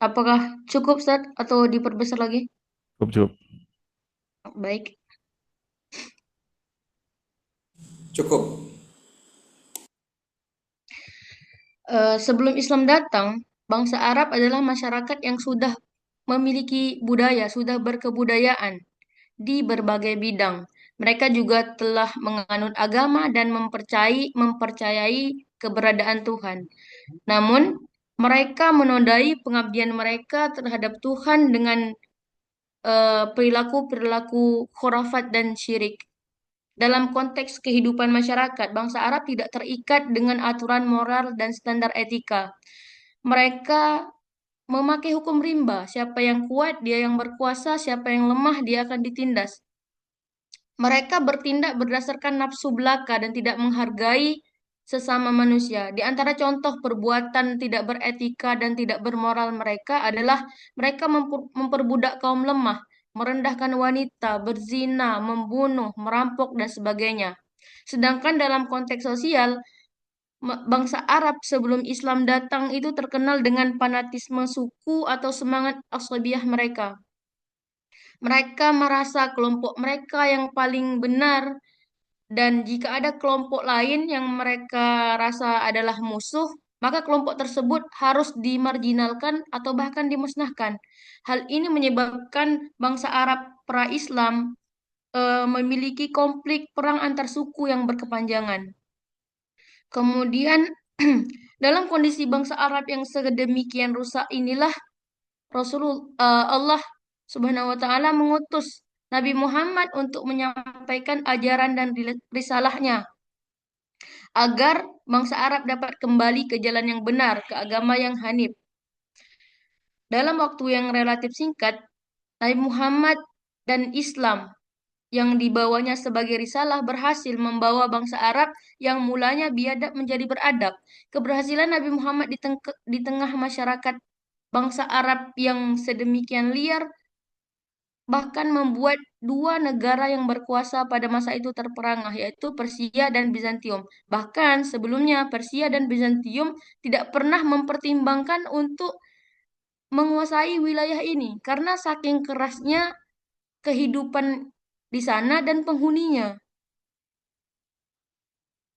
Apakah cukup, Ustaz, atau diperbesar lagi? Cukup, cukup. Baik. Cukup. Sebelum Islam datang, bangsa Arab adalah masyarakat yang sudah memiliki budaya, sudah berkebudayaan di berbagai bidang. Mereka juga telah menganut agama dan mempercayai keberadaan Tuhan. Namun, mereka menodai pengabdian mereka terhadap Tuhan dengan perilaku-perilaku khurafat dan syirik. Dalam konteks kehidupan masyarakat, bangsa Arab tidak terikat dengan aturan moral dan standar etika. Mereka memakai hukum rimba. Siapa yang kuat, dia yang berkuasa. Siapa yang lemah, dia akan ditindas. Mereka bertindak berdasarkan nafsu belaka dan tidak menghargai sesama manusia. Di antara contoh perbuatan tidak beretika dan tidak bermoral mereka adalah mereka memperbudak kaum lemah, merendahkan wanita, berzina, membunuh, merampok, dan sebagainya. Sedangkan dalam konteks sosial, bangsa Arab sebelum Islam datang itu terkenal dengan fanatisme suku atau semangat asabiyah mereka. Mereka merasa kelompok mereka yang paling benar, dan jika ada kelompok lain yang mereka rasa adalah musuh, maka kelompok tersebut harus dimarginalkan atau bahkan dimusnahkan. Hal ini menyebabkan bangsa Arab pra-Islam memiliki konflik perang antar suku yang berkepanjangan. Kemudian, dalam kondisi bangsa Arab yang sedemikian rusak inilah Allah Subhanahu wa taala mengutus Nabi Muhammad untuk menyampaikan ajaran dan risalahnya agar bangsa Arab dapat kembali ke jalan yang benar, ke agama yang hanif. Dalam waktu yang relatif singkat, Nabi Muhammad dan Islam yang dibawanya sebagai risalah berhasil membawa bangsa Arab yang mulanya biadab menjadi beradab. Keberhasilan Nabi Muhammad di tengah masyarakat bangsa Arab yang sedemikian liar bahkan membuat dua negara yang berkuasa pada masa itu terperangah, yaitu Persia dan Bizantium. Bahkan sebelumnya Persia dan Bizantium tidak pernah mempertimbangkan untuk menguasai wilayah ini karena saking kerasnya kehidupan di sana dan penghuninya.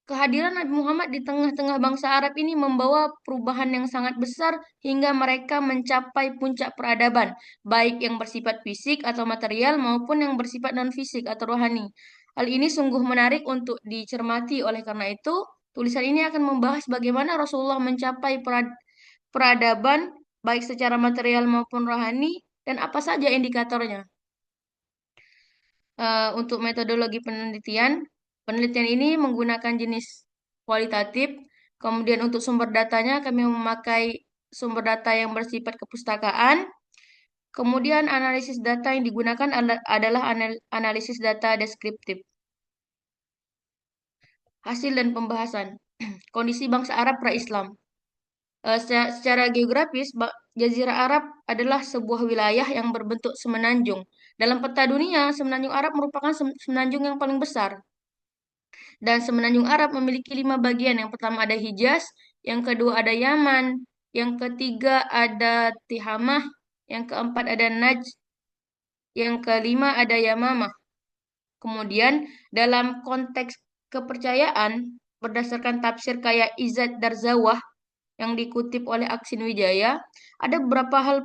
Kehadiran Nabi Muhammad di tengah-tengah bangsa Arab ini membawa perubahan yang sangat besar hingga mereka mencapai puncak peradaban, baik yang bersifat fisik atau material maupun yang bersifat non-fisik atau rohani. Hal ini sungguh menarik untuk dicermati, oleh karena itu, tulisan ini akan membahas bagaimana Rasulullah mencapai peradaban, baik secara material maupun rohani, dan apa saja indikatornya. Untuk metodologi penelitian, penelitian ini menggunakan jenis kualitatif. Kemudian untuk sumber datanya kami memakai sumber data yang bersifat kepustakaan. Kemudian analisis data yang digunakan adalah analisis data deskriptif. Hasil dan pembahasan. Kondisi bangsa Arab pra-Islam. Secara geografis, Jazirah Arab adalah sebuah wilayah yang berbentuk semenanjung. Dalam peta dunia, semenanjung Arab merupakan semenanjung yang paling besar. Dan semenanjung Arab memiliki 5 bagian. Yang pertama ada Hijaz, yang kedua ada Yaman, yang ketiga ada Tihamah, yang keempat ada Najd, yang kelima ada Yamamah. Kemudian dalam konteks kepercayaan, berdasarkan tafsir kayak Izad Darzawah yang dikutip oleh Aksin Wijaya, ada beberapa hal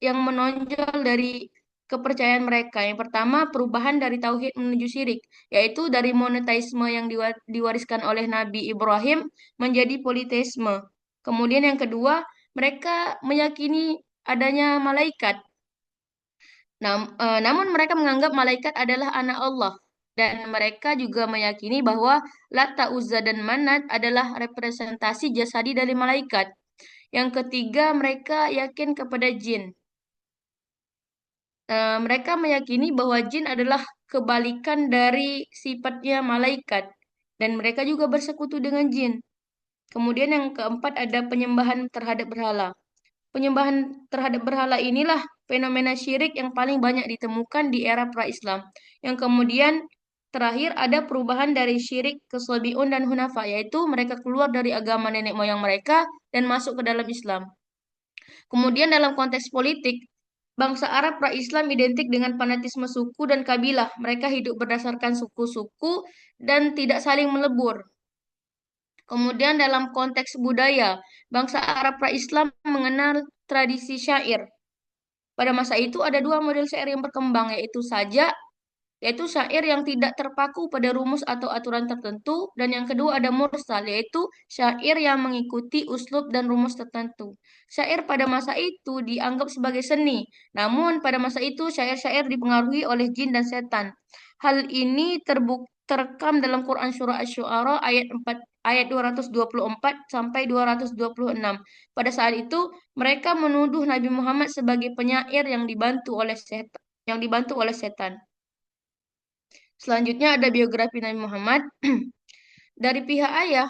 yang menonjol dari kepercayaan mereka. Yang pertama, perubahan dari tauhid menuju syirik, yaitu dari monoteisme yang diwariskan oleh Nabi Ibrahim menjadi politeisme. Kemudian yang kedua, mereka meyakini adanya malaikat. Namun mereka menganggap malaikat adalah anak Allah. Dan mereka juga meyakini bahwa Lata, Uzza, dan Manat adalah representasi jasadi dari malaikat. Yang ketiga, mereka yakin kepada jin. Mereka meyakini bahwa jin adalah kebalikan dari sifatnya malaikat, dan mereka juga bersekutu dengan jin. Kemudian yang keempat ada penyembahan terhadap berhala. Penyembahan terhadap berhala inilah fenomena syirik yang paling banyak ditemukan di era pra-Islam. Yang kemudian terakhir ada perubahan dari syirik ke Sabi'un dan Hunafa, yaitu mereka keluar dari agama nenek moyang mereka dan masuk ke dalam Islam. Kemudian dalam konteks politik, bangsa Arab pra-Islam identik dengan fanatisme suku dan kabilah. Mereka hidup berdasarkan suku-suku dan tidak saling melebur. Kemudian dalam konteks budaya, bangsa Arab pra-Islam mengenal tradisi syair. Pada masa itu ada dua model syair yang berkembang, yaitu syair yang tidak terpaku pada rumus atau aturan tertentu, dan yang kedua ada mursal, yaitu syair yang mengikuti uslub dan rumus tertentu. Syair pada masa itu dianggap sebagai seni, namun pada masa itu syair-syair dipengaruhi oleh jin dan setan. Hal ini terekam dalam Quran Surah Asy-Syu'ara ayat 4 ayat 224 sampai 226. Pada saat itu mereka menuduh Nabi Muhammad sebagai penyair yang dibantu oleh setan. Selanjutnya ada biografi Nabi Muhammad. Dari pihak ayah,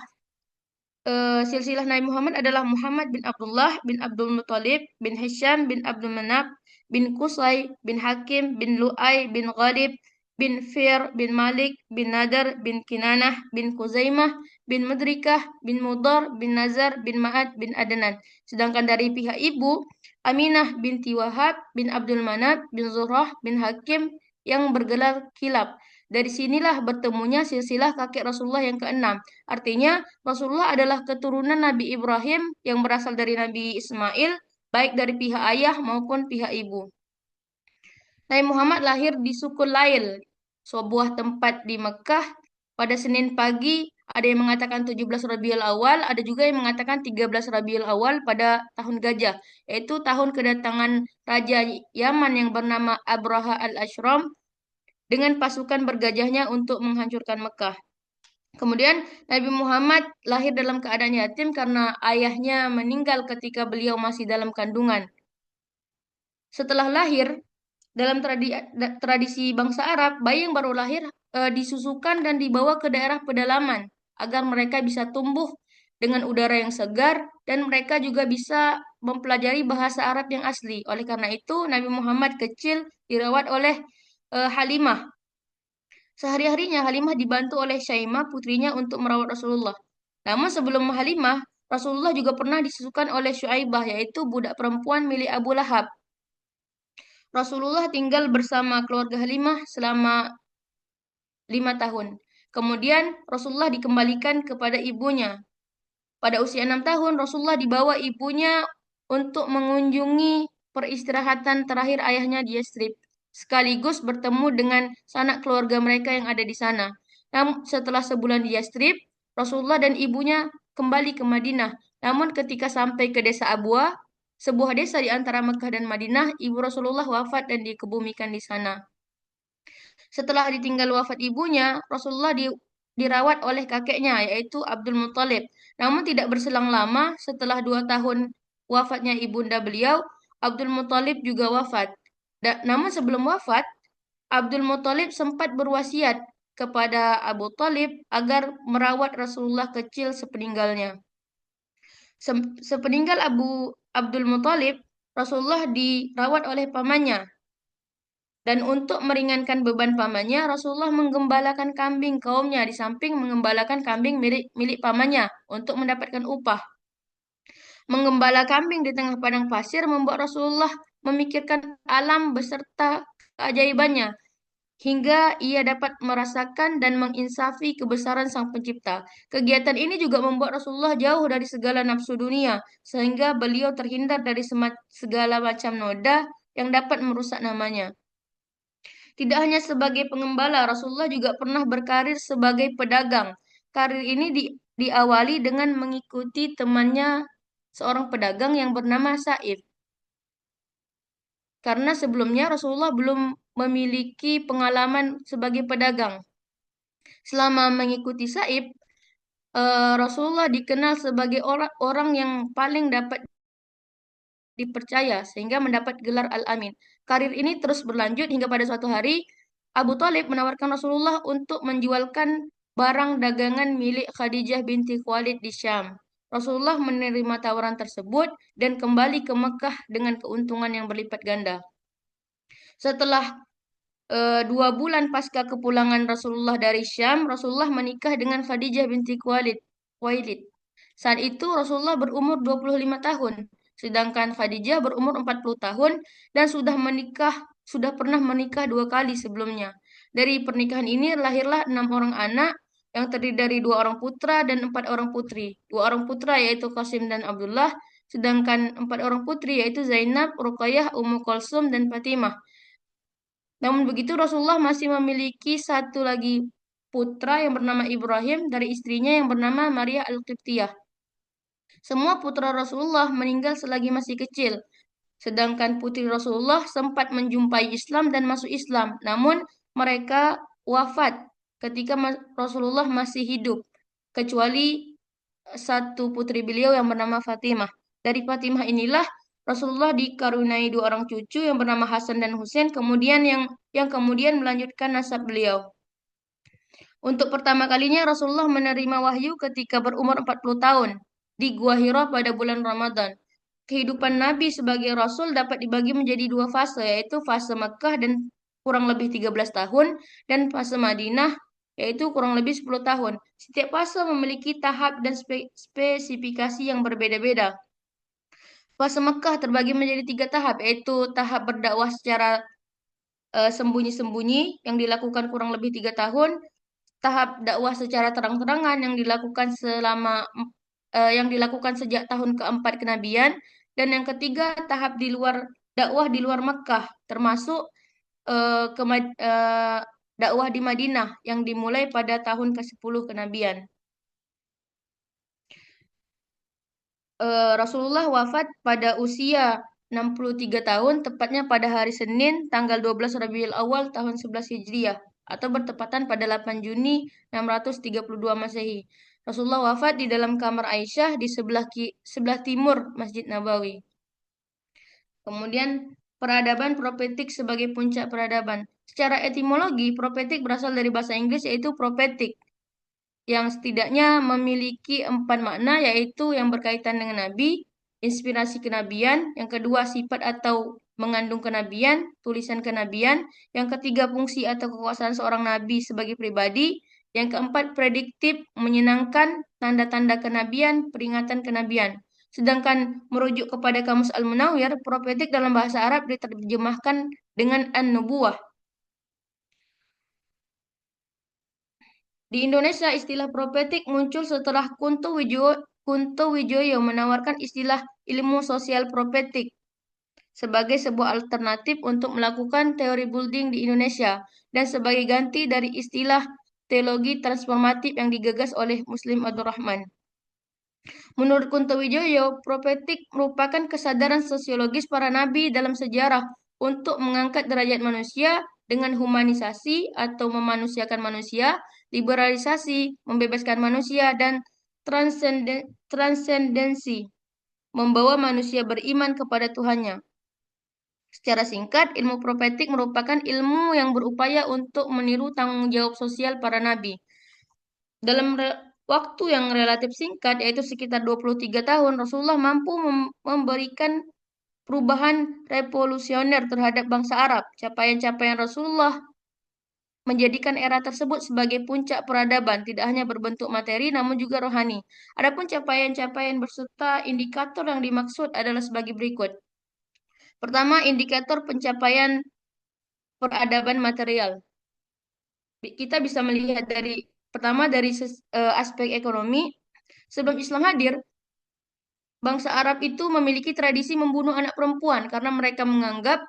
silsilah Nabi Muhammad adalah Muhammad bin Abdullah bin Abdul Muthalib bin Hisham bin Abdul Manaf bin Qusay bin Hakim bin Lu'ay bin Ghalib bin Fir bin Malik bin Nadar bin Kinanah bin Kuzaimah bin Mudrikah bin Mudar bin Nazar bin Ma'ad bin Adnan. Sedangkan dari pihak ibu, Aminah binti Wahab bin Abdul Manaf bin Zurrah bin Hakim yang bergelar Kilab. Dari sinilah bertemunya silsilah kakek Rasulullah yang keenam. Artinya, Rasulullah adalah keturunan Nabi Ibrahim yang berasal dari Nabi Ismail, baik dari pihak ayah maupun pihak ibu. Nabi Muhammad lahir di suku Lail, sebuah tempat di Mekah pada Senin pagi. Ada yang mengatakan 17 Rabiul Awal, ada juga yang mengatakan 13 Rabiul Awal pada tahun gajah, yaitu tahun kedatangan Raja Yaman yang bernama Abraha al-Ashram dengan pasukan bergajahnya untuk menghancurkan Mekah. Kemudian Nabi Muhammad lahir dalam keadaan yatim karena ayahnya meninggal ketika beliau masih dalam kandungan. Setelah lahir, dalam tradisi bangsa Arab, bayi yang baru lahir disusukan dan dibawa ke daerah pedalaman agar mereka bisa tumbuh dengan udara yang segar dan mereka juga bisa mempelajari bahasa Arab yang asli. Oleh karena itu, Nabi Muhammad kecil dirawat oleh Halimah. Sehari-harinya Halimah dibantu oleh Syaimah putrinya untuk merawat Rasulullah. Namun sebelum Halimah, Rasulullah juga pernah disusukan oleh Syuaibah, yaitu budak perempuan milik Abu Lahab. Rasulullah tinggal bersama keluarga Halimah selama 5 tahun. Kemudian Rasulullah dikembalikan kepada ibunya. Pada usia 6 tahun, Rasulullah dibawa ibunya untuk mengunjungi peristirahatan terakhir ayahnya di Yastrib, sekaligus bertemu dengan sanak keluarga mereka yang ada di sana. Namun setelah sebulan di Yastrib, Rasulullah dan ibunya kembali ke Madinah. Namun ketika sampai ke desa Abwa, sebuah desa di antara Mekah dan Madinah, ibu Rasulullah wafat dan dikebumikan di sana. Setelah ditinggal wafat ibunya, Rasulullah dirawat oleh kakeknya, yaitu Abdul Muthalib. Namun tidak berselang lama, setelah 2 tahun wafatnya ibunda beliau, Abdul Muthalib juga wafat. Namun sebelum wafat, Abdul Muthalib sempat berwasiat kepada Abu Talib agar merawat Rasulullah kecil sepeninggalnya. Sepeninggal Abdul Muthalib, Rasulullah dirawat oleh pamannya. Dan untuk meringankan beban pamannya, Rasulullah menggembalakan kambing kaumnya di samping mengembalakan kambing milik pamannya untuk mendapatkan upah. Menggembala kambing di tengah padang pasir membuat Rasulullah memikirkan alam beserta keajaibannya, hingga ia dapat merasakan dan menginsafi kebesaran Sang Pencipta. Kegiatan ini juga membuat Rasulullah jauh dari segala nafsu dunia, sehingga beliau terhindar dari segala macam noda yang dapat merusak namanya. Tidak hanya sebagai pengembala, Rasulullah juga pernah berkarir sebagai pedagang. Karir ini diawali dengan mengikuti temannya seorang pedagang yang bernama Sa'ib. Karena sebelumnya Rasulullah belum memiliki pengalaman sebagai pedagang. Selama mengikuti Sa'ib, Rasulullah dikenal sebagai orang yang paling dapat dipercaya sehingga mendapat gelar Al-Amin. Karir ini terus berlanjut hingga pada suatu hari Abu Thalib menawarkan Rasulullah untuk menjualkan barang dagangan milik Khadijah binti Khuwailid di Syam. Rasulullah menerima tawaran tersebut dan kembali ke Mekah dengan keuntungan yang berlipat ganda. Setelah 2 bulan pasca kepulangan Rasulullah dari Syam, Rasulullah menikah dengan Khadijah binti Khuwailid. Saat itu Rasulullah berumur 25 tahun. Sedangkan Khadijah berumur 40 tahun dan sudah pernah menikah 2 kali sebelumnya. Dari pernikahan ini lahirlah 6 orang anak yang terdiri dari 2 orang putra dan 4 orang putri. 2 orang putra yaitu Qasim dan Abdullah, sedangkan 4 orang putri yaitu Zainab, Ruqayyah, Ummu Kulsum, dan Fatimah. Namun begitu Rasulullah masih memiliki satu lagi putra yang bernama Ibrahim dari istrinya yang bernama Maria Al-Qibtiyah. Semua putra Rasulullah meninggal selagi masih kecil, sedangkan putri Rasulullah sempat menjumpai Islam dan masuk Islam, namun mereka wafat ketika Rasulullah masih hidup, kecuali satu putri beliau yang bernama Fatimah. Dari Fatimah inilah Rasulullah dikaruniai 2 orang cucu yang bernama Hasan dan Husain, kemudian yang kemudian melanjutkan nasab beliau. Untuk pertama kalinya Rasulullah menerima wahyu ketika berumur 40 tahun di Gua Hira pada bulan Ramadan. Kehidupan Nabi sebagai Rasul dapat dibagi menjadi 2 fase, yaitu fase Makkah dan kurang lebih 13 tahun, dan fase Madinah, yaitu kurang lebih 10 tahun. Setiap fase memiliki tahap dan spesifikasi yang berbeda-beda. Fase Makkah terbagi menjadi 3 tahap, yaitu tahap berdakwah secara sembunyi-sembunyi yang dilakukan kurang lebih 3 tahun, tahap dakwah secara terang-terangan yang dilakukan sejak tahun keempat kenabian, dan yang ketiga tahap dakwah di luar Mekah, termasuk dakwah di Madinah yang dimulai pada tahun ke-10 kenabian. Rasulullah wafat pada usia 63 tahun, tepatnya pada hari Senin, tanggal 12 Rabiul Awal tahun 11 Hijriah, atau bertepatan pada 8 Juni 632 Masehi. Rasulullah wafat di dalam kamar Aisyah di sebelah timur Masjid Nabawi. Kemudian, peradaban profetik sebagai puncak peradaban. Secara etimologi, profetik berasal dari bahasa Inggris yaitu prophetic, yang setidaknya memiliki 4 makna, yaitu yang berkaitan dengan nabi, inspirasi kenabian, yang kedua sifat atau mengandung kenabian, tulisan kenabian, yang ketiga fungsi atau kekuasaan seorang nabi sebagai pribadi, yang keempat prediktif, menyenangkan, tanda-tanda kenabian, peringatan kenabian. Sedangkan merujuk kepada Kamus Al-Munawwir, profetik dalam bahasa Arab diterjemahkan dengan an-nubuwah. Di Indonesia, istilah profetik muncul setelah Kunto Wijoyo menawarkan istilah ilmu sosial profetik sebagai sebuah alternatif untuk melakukan teori building di Indonesia dan sebagai ganti dari istilah teologi transformatif yang digagas oleh Muslim Abdul Rahman. Menurut Kunto Wijoyo, profetik merupakan kesadaran sosiologis para nabi dalam sejarah untuk mengangkat derajat manusia dengan humanisasi atau memanusiakan manusia, liberalisasi, membebaskan manusia, dan transendensi, membawa manusia beriman kepada Tuhannya. Secara singkat, ilmu profetik merupakan ilmu yang berupaya untuk meniru tanggung jawab sosial para nabi. Dalam waktu yang relatif singkat, yaitu sekitar 23 tahun, Rasulullah mampu memberikan perubahan revolusioner terhadap bangsa Arab. Capaian-capaian Rasulullah menjadikan era tersebut sebagai puncak peradaban, tidak hanya berbentuk materi namun juga rohani. Adapun capaian-capaian berserta indikator yang dimaksud adalah sebagai berikut. Pertama, indikator pencapaian peradaban material. Kita bisa melihat dari aspek ekonomi. Sebelum Islam hadir, bangsa Arab itu memiliki tradisi membunuh anak perempuan karena mereka menganggap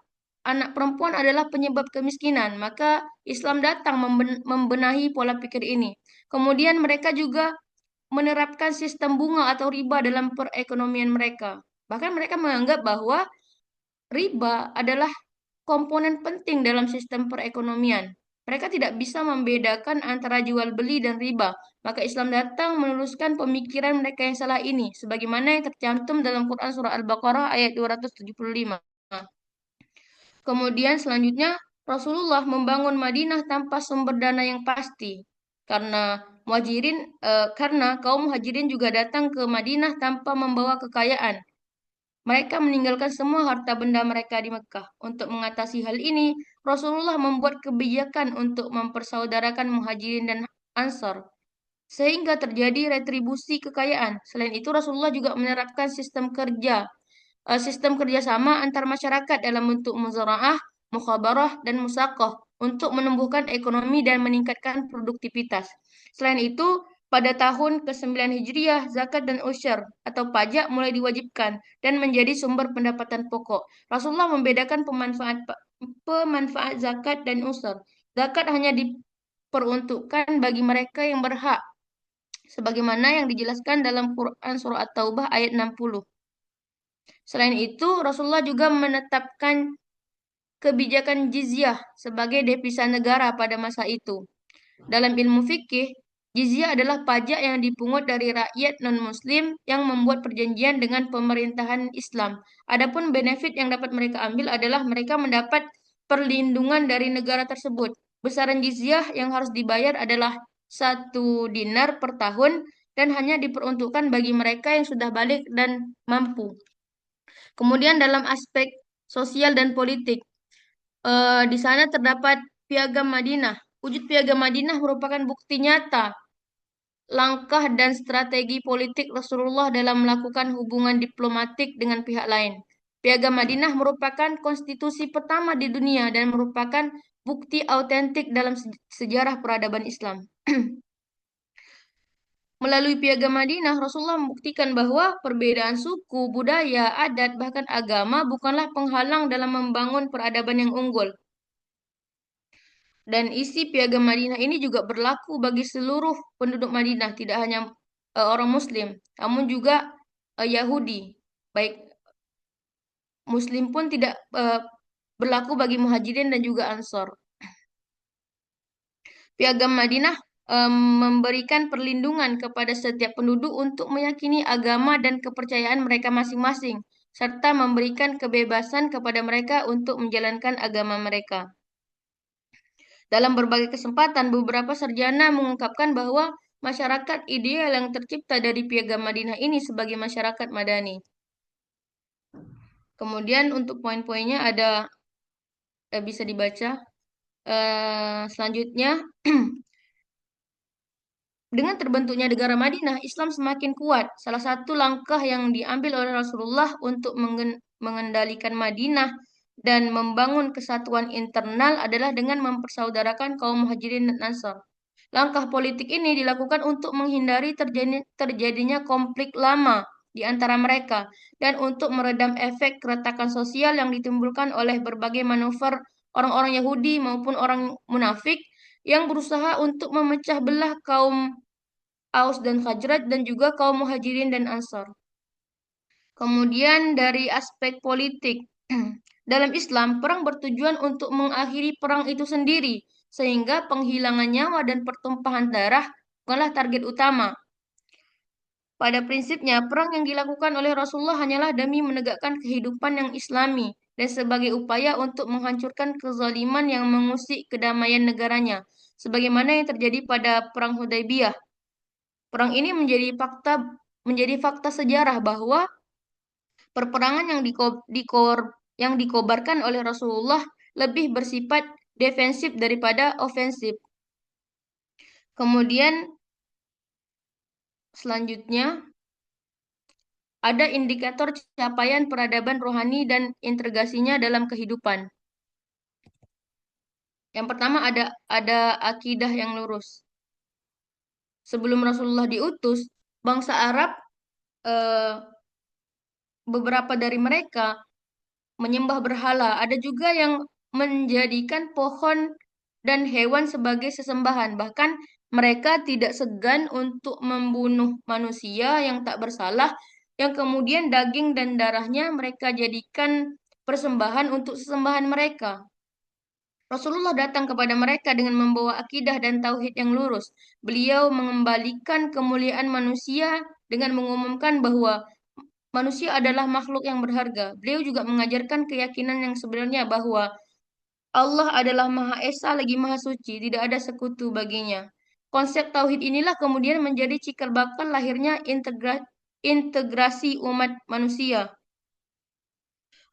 anak perempuan adalah penyebab kemiskinan. Maka Islam datang membenahi pola pikir ini. Kemudian mereka juga menerapkan sistem bunga atau riba dalam perekonomian mereka. Bahkan mereka menganggap bahwa riba adalah komponen penting dalam sistem perekonomian. Mereka tidak bisa membedakan antara jual beli dan riba. Maka Islam datang meluruskan pemikiran mereka yang salah ini, sebagaimana yang tercantum dalam Quran Surah Al-Baqarah ayat 275. Kemudian selanjutnya, Rasulullah membangun Madinah tanpa sumber dana yang pasti. Karena kaum muhajirin juga datang ke Madinah tanpa membawa kekayaan. Mereka meninggalkan semua harta benda mereka di Mekah. Untuk mengatasi hal ini, Rasulullah membuat kebijakan untuk mempersaudarakan Muhajirin dan Ansar, sehingga terjadi retribusi kekayaan. Selain itu, Rasulullah juga menerapkan sistem kerja sistem kerjasama antar masyarakat dalam bentuk muzaraah, mukhabarah, dan musaqah untuk menumbuhkan ekonomi dan meningkatkan produktivitas. Selain itu, pada tahun ke-9 Hijriah, zakat dan usyr atau pajak mulai diwajibkan dan menjadi sumber pendapatan pokok. Rasulullah membedakan pemanfaat zakat dan usyr. Zakat hanya diperuntukkan bagi mereka yang berhak, sebagaimana yang dijelaskan dalam Quran Surah At-Taubah ayat 60. Selain itu, Rasulullah juga menetapkan kebijakan jizyah sebagai devisa negara pada masa itu. Dalam ilmu fikih, jizyah adalah pajak yang dipungut dari rakyat non-muslim yang membuat perjanjian dengan pemerintahan Islam. Adapun benefit yang dapat mereka ambil adalah mereka mendapat perlindungan dari negara tersebut. Besaran jizyah yang harus dibayar adalah 1 dinar per tahun dan hanya diperuntukkan bagi mereka yang sudah balik dan mampu. Kemudian dalam aspek sosial dan politik, di sana terdapat Piagam Madinah. Wujud Piagam Madinah merupakan bukti nyata langkah dan strategi politik Rasulullah dalam melakukan hubungan diplomatik dengan pihak lain. Piagam Madinah merupakan konstitusi pertama di dunia dan merupakan bukti autentik dalam sejarah peradaban Islam. Melalui Piagam Madinah, Rasulullah membuktikan bahwa perbedaan suku, budaya, adat, bahkan agama bukanlah penghalang dalam membangun peradaban yang unggul. Dan isi Piagam Madinah ini juga berlaku bagi seluruh penduduk Madinah, tidak hanya orang Muslim, namun juga Yahudi. Baik Muslim pun tidak berlaku bagi Muhajirin dan juga Ansor. Piagam Madinah memberikan perlindungan kepada setiap penduduk untuk meyakini agama dan kepercayaan mereka masing-masing, serta memberikan kebebasan kepada mereka untuk menjalankan agama mereka. Dalam berbagai kesempatan, beberapa sarjana mengungkapkan bahwa masyarakat ideal yang tercipta dari Piagam Madinah ini sebagai masyarakat madani. Kemudian untuk poin-poinnya ada bisa dibaca. Selanjutnya, dengan terbentuknya negara Madinah, Islam semakin kuat. Salah satu langkah yang diambil oleh Rasulullah untuk mengendalikan Madinah dan membangun kesatuan internal adalah dengan mempersaudarakan kaum Muhajirin dan Ansar. Langkah politik ini dilakukan untuk menghindari terjadinya konflik lama di antara mereka dan untuk meredam efek keretakan sosial yang ditimbulkan oleh berbagai manuver orang-orang Yahudi maupun orang munafik yang berusaha untuk memecah belah kaum Aus dan Khazraj dan juga kaum Muhajirin dan Ansar. Kemudian dari aspek politik, dalam Islam, perang bertujuan untuk mengakhiri perang itu sendiri, sehingga penghilangan nyawa dan pertumpahan darah bukanlah target utama. Pada prinsipnya, perang yang dilakukan oleh Rasulullah hanyalah demi menegakkan kehidupan yang islami dan sebagai upaya untuk menghancurkan kezaliman yang mengusik kedamaian negaranya, sebagaimana yang terjadi pada Perang Hudaybiyah. Perang ini menjadi fakta sejarah bahwa perperangan yang dikobarkan oleh Rasulullah lebih bersifat defensif daripada ofensif. Kemudian selanjutnya ada indikator capaian peradaban rohani dan integrasinya dalam kehidupan. Yang pertama ada akidah yang lurus. Sebelum Rasulullah diutus, bangsa Arab eh, beberapa dari mereka menyembah berhala. Ada juga yang menjadikan pohon dan hewan sebagai sesembahan. Bahkan mereka tidak segan untuk membunuh manusia yang tak bersalah, yang kemudian daging dan darahnya mereka jadikan persembahan untuk sesembahan mereka. Rasulullah datang kepada mereka dengan membawa akidah dan tauhid yang lurus. Beliau mengembalikan kemuliaan manusia dengan mengumumkan bahwa manusia adalah makhluk yang berharga. Beliau juga mengajarkan keyakinan yang sebenarnya bahwa Allah adalah Maha Esa lagi Maha Suci, tidak ada sekutu baginya. Konsep tauhid inilah kemudian menjadi cikal bakal lahirnya integrasi umat manusia.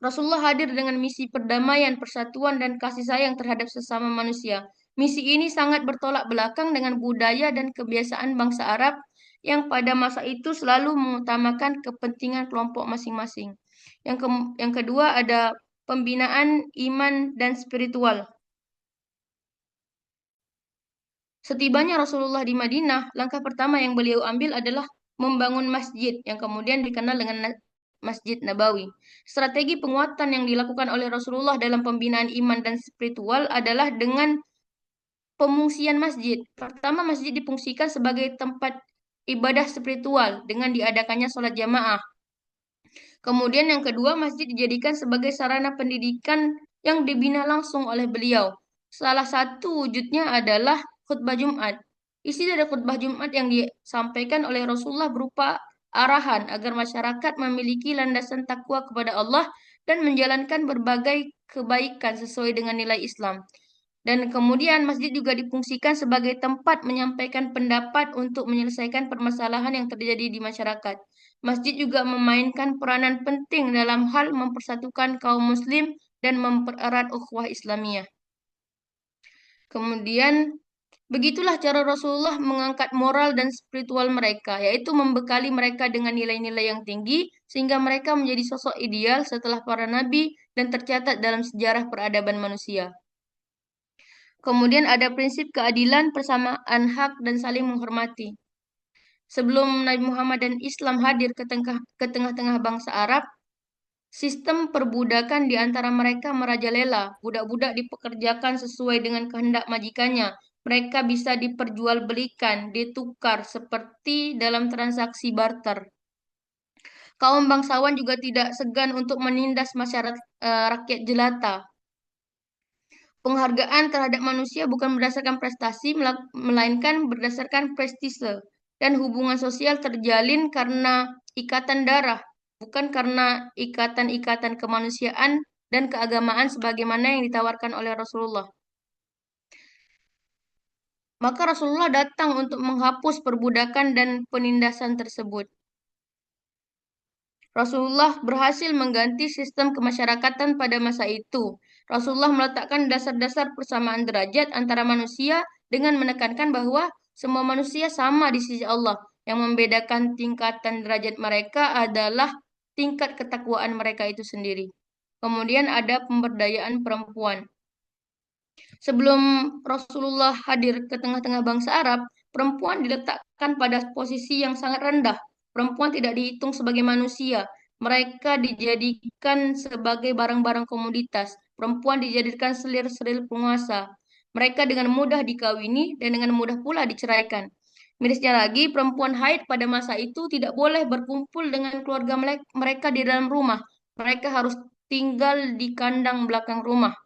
Rasulullah hadir dengan misi perdamaian, persatuan, dan kasih sayang terhadap sesama manusia. Misi ini sangat bertolak belakang dengan budaya dan kebiasaan bangsa Arab yang pada masa itu selalu mengutamakan kepentingan kelompok masing-masing. Yang kedua ada pembinaan iman dan spiritual. Setibanya Rasulullah di Madinah, langkah pertama yang beliau ambil adalah membangun masjid yang kemudian dikenal dengan Masjid Nabawi. Strategi penguatan yang dilakukan oleh Rasulullah dalam pembinaan iman dan spiritual adalah dengan pemungsian masjid. Pertama, masjid difungsikan sebagai tempat ibadah spiritual dengan diadakannya sholat jamaah. Kemudian yang kedua, masjid dijadikan sebagai sarana pendidikan yang dibina langsung oleh beliau. Salah satu wujudnya adalah khutbah Jumat. Isi dari khutbah Jumat yang disampaikan oleh Rasulullah berupa arahan agar masyarakat memiliki landasan takwa kepada Allah dan menjalankan berbagai kebaikan sesuai dengan nilai Islam. Dan kemudian masjid juga difungsikan sebagai tempat menyampaikan pendapat untuk menyelesaikan permasalahan yang terjadi di masyarakat. Masjid juga memainkan peranan penting dalam hal mempersatukan kaum muslim dan mempererat ukhuwah Islamiyah. Kemudian, begitulah cara Rasulullah mengangkat moral dan spiritual mereka, yaitu membekali mereka dengan nilai-nilai yang tinggi, sehingga mereka menjadi sosok ideal setelah para nabi dan tercatat dalam sejarah peradaban manusia. Kemudian ada prinsip keadilan, persamaan hak, dan saling menghormati. Sebelum Nabi Muhammad dan Islam hadir ke tengah-tengah bangsa Arab, sistem perbudakan di antara mereka merajalela. Budak-budak dipekerjakan sesuai dengan kehendak majikannya. Mereka bisa diperjualbelikan, ditukar seperti dalam transaksi barter. Kaum bangsawan juga tidak segan untuk menindas masyarakat rakyat jelata. Penghargaan terhadap manusia bukan berdasarkan prestasi, melainkan berdasarkan prestise. Dan hubungan sosial terjalin karena ikatan darah, bukan karena ikatan-ikatan kemanusiaan dan keagamaan sebagaimana yang ditawarkan oleh Rasulullah. Maka Rasulullah datang untuk menghapus perbudakan dan penindasan tersebut. Rasulullah berhasil mengganti sistem kemasyarakatan pada masa itu. Rasulullah meletakkan dasar-dasar persamaan derajat antara manusia dengan menekankan bahwa semua manusia sama di sisi Allah. Yang membedakan tingkatan derajat mereka adalah tingkat ketakwaan mereka itu sendiri. Kemudian ada pemberdayaan perempuan. Sebelum Rasulullah hadir ke tengah-tengah bangsa Arab, perempuan diletakkan pada posisi yang sangat rendah. Perempuan tidak dihitung sebagai manusia. Mereka dijadikan sebagai barang-barang komoditas. Perempuan dijadikan selir-selir penguasa. Mereka dengan mudah dikawini dan dengan mudah pula diceraikan. Mirisnya lagi, perempuan haid pada masa itu tidak boleh berkumpul dengan keluarga mereka di dalam rumah. Mereka harus tinggal di kandang belakang rumah.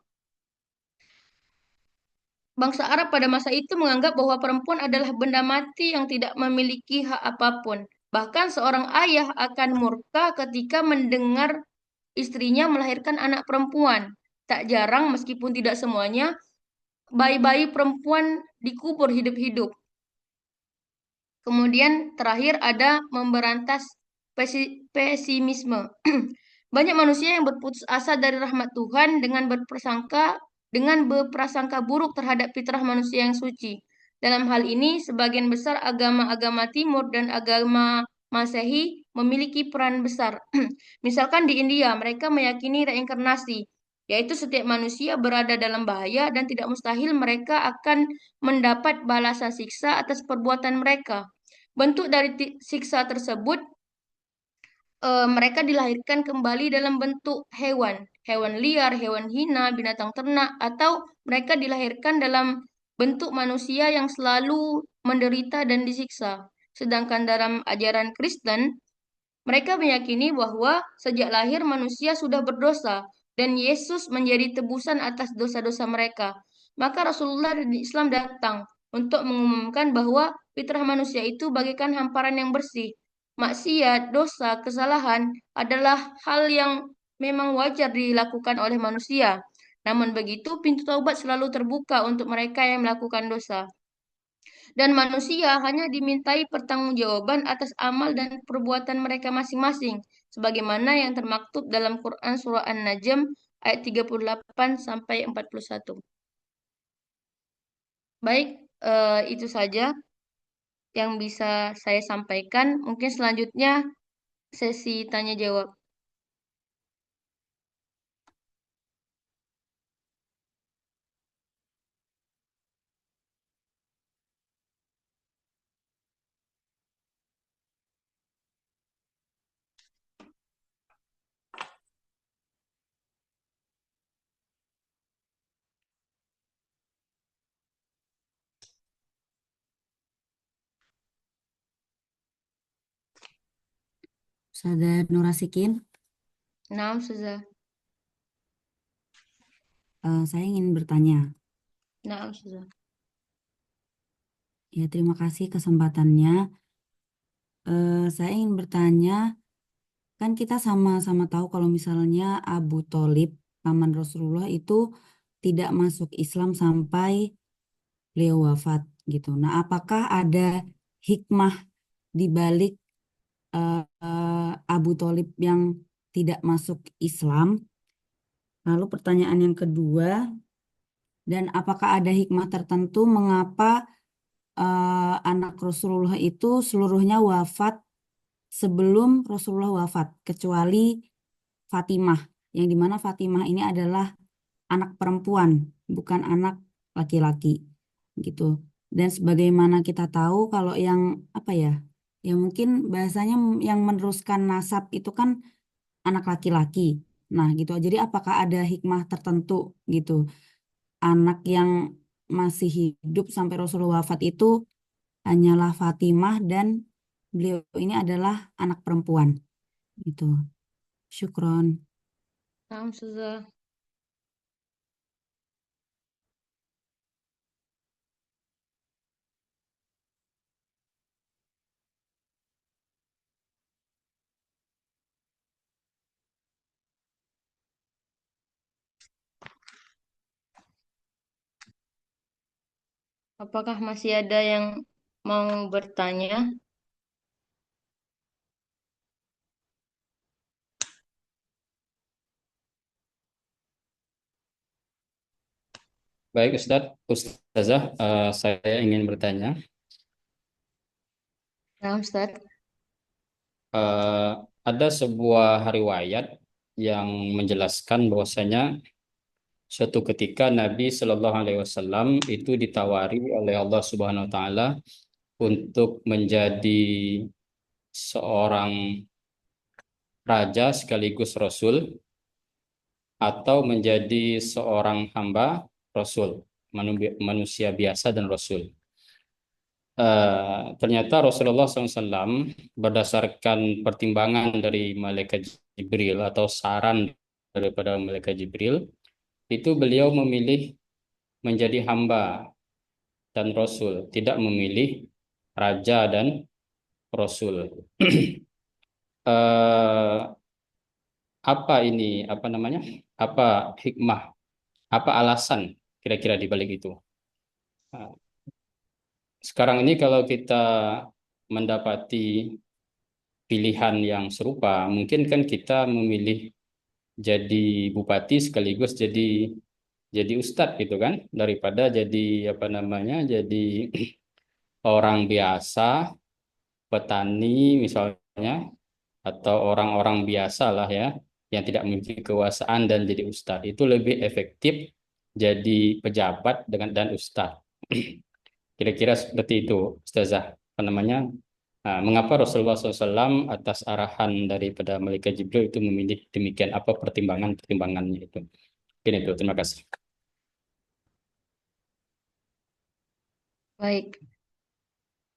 Bangsa Arab pada masa itu menganggap bahwa perempuan adalah benda mati yang tidak memiliki hak apapun. Bahkan seorang ayah akan murka ketika mendengar istrinya melahirkan anak perempuan. Tak jarang, meskipun tidak semuanya, bayi-bayi perempuan dikubur hidup-hidup. Kemudian terakhir ada memberantas pesimisme. Banyak manusia yang berputus asa dari rahmat Tuhan dengan berprasangka buruk terhadap fitrah manusia yang suci. Dalam hal ini, sebagian besar agama-agama Timur dan agama Masehi memiliki peran besar. Misalkan di India, mereka meyakini reinkarnasi, yaitu setiap manusia berada dalam bahaya dan tidak mustahil mereka akan mendapat balasan siksa atas perbuatan mereka. Bentuk dari siksa tersebut, mereka dilahirkan kembali dalam bentuk hewan, hewan liar, hewan hina, binatang ternak, atau mereka dilahirkan dalam bentuk manusia yang selalu menderita dan disiksa. Sedangkan dalam ajaran Kristen, mereka meyakini bahwa sejak lahir manusia sudah berdosa dan Yesus menjadi tebusan atas dosa-dosa mereka. Maka Rasulullah dan Islam datang untuk mengumumkan bahwa fitrah manusia itu bagaikan hamparan yang bersih. Maksiat, dosa, kesalahan adalah hal yang memang wajar dilakukan oleh manusia. Namun begitu, pintu taubat selalu terbuka untuk mereka yang melakukan dosa. Dan manusia hanya dimintai pertanggungjawaban atas amal dan perbuatan mereka masing-masing, sebagaimana yang termaktub dalam Quran Surah An-Najm ayat 38 sampai 41. Baik, itu saja yang bisa saya sampaikan. Mungkin selanjutnya sesi tanya jawab. Ustazah Nurasikin, Naam, Ustazah. saya ingin bertanya. Naam, Ustazah. Ya, terima kasih kesempatannya. Saya ingin bertanya, kan kita sama-sama tahu kalau misalnya Abu Tholib, paman Rasulullah itu tidak masuk Islam sampai beliau wafat gitu. Nah, apakah ada hikmah di balik Abu Tholib yang tidak masuk Islam? Lalu pertanyaan yang kedua, dan apakah ada hikmah tertentu mengapa anak Rasulullah itu seluruhnya wafat sebelum Rasulullah wafat, kecuali Fatimah, yang dimana Fatimah ini adalah anak perempuan, bukan anak laki-laki, gitu. Dan sebagaimana kita tahu, kalau yang apa ya, yang mungkin bahasanya yang meneruskan nasab itu kan anak laki-laki. Nah, gitu. Jadi apakah ada hikmah tertentu gitu? Anak yang masih hidup sampai Rasulullah wafat itu hanyalah Fatimah dan beliau ini adalah anak perempuan gitu. Syukron. Naam, Ustazah. Apakah masih ada yang mau bertanya? Baik, Ustazah, saya ingin bertanya. Naam, Ustaz. Eh, ada sebuah riwayat yang menjelaskan bahwasanya suatu ketika Nabi Shallallahu Alaihi Wasallam itu ditawari oleh Allah Subhanahu Wa Taala untuk menjadi seorang raja sekaligus Rasul atau menjadi seorang hamba Rasul, manusia biasa dan Rasul. Ternyata Rasulullah SAW berdasarkan pertimbangan dari malaikat Jibril atau saran daripada malaikat Jibril, itu beliau memilih menjadi hamba dan Rasul, tidak memilih raja dan Rasul. Eh, apa ini, apa namanya, apa hikmah, apa alasan kira-kira di balik itu? Nah, sekarang ini kalau kita mendapati pilihan yang serupa, mungkin kan kita memilih jadi bupati sekaligus jadi ustadz gitu kan, daripada jadi apa namanya, jadi orang biasa, petani misalnya, atau orang-orang biasa lah ya, yang tidak memiliki kekuasaan dan jadi ustadz. Itu lebih efektif jadi pejabat dengan dan ustadz. Kira-kira seperti itu, Ustazah. Apa namanya? Nah, mengapa Rasulullah SAW atas arahan daripada Malaikat Jibril itu memilih demikian, apa pertimbangan-pertimbangannya itu? Mungkin itu, terima kasih. Baik.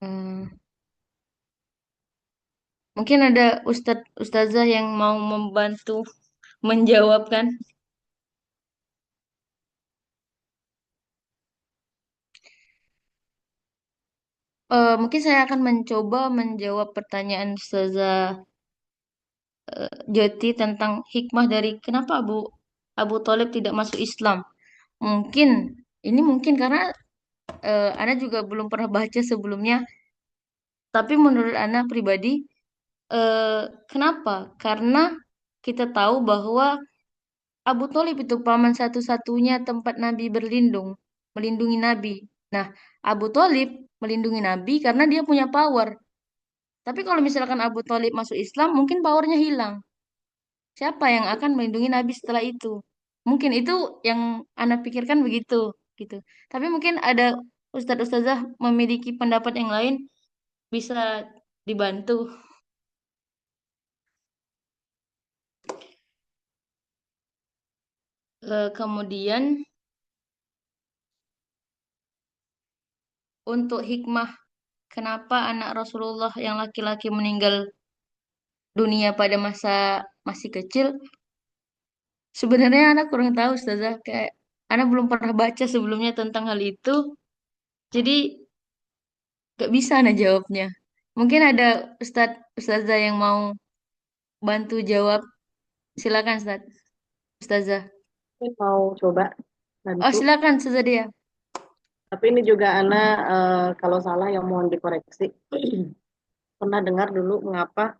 Hmm, mungkin ada Ustazah yang mau membantu menjawabkan. Mungkin saya akan mencoba menjawab pertanyaan Ustazah Joti tentang hikmah dari kenapa Abu Thalib tidak masuk Islam. Mungkin mungkin karena Ana juga belum pernah baca sebelumnya. Tapi menurut Ana pribadi, kenapa? Karena kita tahu bahwa Abu Thalib itu paman satu-satunya tempat Nabi berlindung, melindungi Nabi. Nah, Abu Thalib melindungi Nabi karena dia punya power. Tapi kalau misalkan Abu Thalib masuk Islam, mungkin powernya hilang. Siapa yang akan melindungi Nabi setelah itu? Mungkin itu yang Ana pikirkan begitu, gitu. Tapi mungkin ada ustadz-ustazah memiliki pendapat yang lain bisa dibantu. Kemudian untuk hikmah kenapa anak Rasulullah yang laki-laki meninggal dunia pada masa masih kecil, sebenarnya anak kurang tahu Ustazah. Kayak anak belum pernah baca sebelumnya tentang hal itu, jadi gak bisa nah jawabnya. Mungkin ada Ustazah yang mau bantu jawab. Silakan Ustazah. Ini mau coba Oh, bantu. silakan Ustazah dia. Tapi ini juga Ana kalau salah yang mohon dikoreksi. Pernah dengar dulu mengapa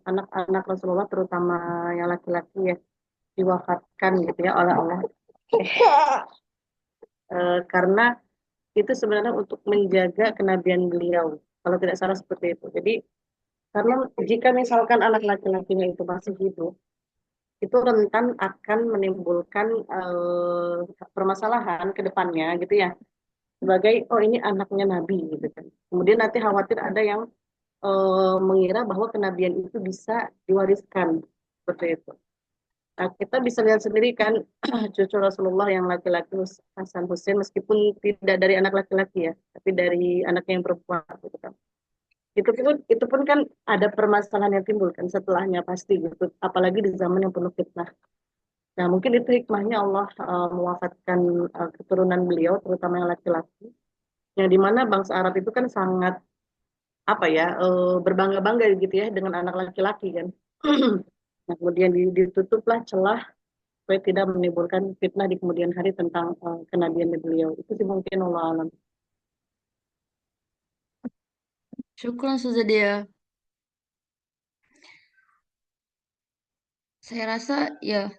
anak-anak Rasulullah terutama yang laki-laki ya diwafatkan gitu ya oleh Allah. Karena itu sebenarnya untuk menjaga kenabian beliau. Kalau tidak salah seperti itu. Jadi karena jika misalkan anak laki-lakinya itu masih hidup, itu rentan akan menimbulkan permasalahan ke depannya gitu ya. Sebagai oh ini anaknya Nabi gitu kan. Kemudian nanti khawatir ada yang mengira bahwa kenabian itu bisa diwariskan seperti itu. Nah, kita bisa lihat sendiri kan cucu Rasulullah yang laki-laki Hasan Hussein meskipun tidak dari anak laki-laki ya, tapi dari anaknya yang perempuan gitu kan. Itu pun kan ada permasalahan yang timbul kan setelahnya pasti gitu, apalagi di zaman yang penuh fitnah. Nah, mungkin itu hikmahnya Allah mewafatkan keturunan beliau terutama yang laki-laki yang dimana bangsa Arab itu kan sangat apa ya berbangga-bangga gitu ya dengan anak laki-laki kan. Nah, kemudian ditutuplah celah supaya tidak menimbulkan fitnah di kemudian hari tentang kenabian beliau. Itu sih mungkin Allah alam. Syukran Ustazah dia. Saya rasa ya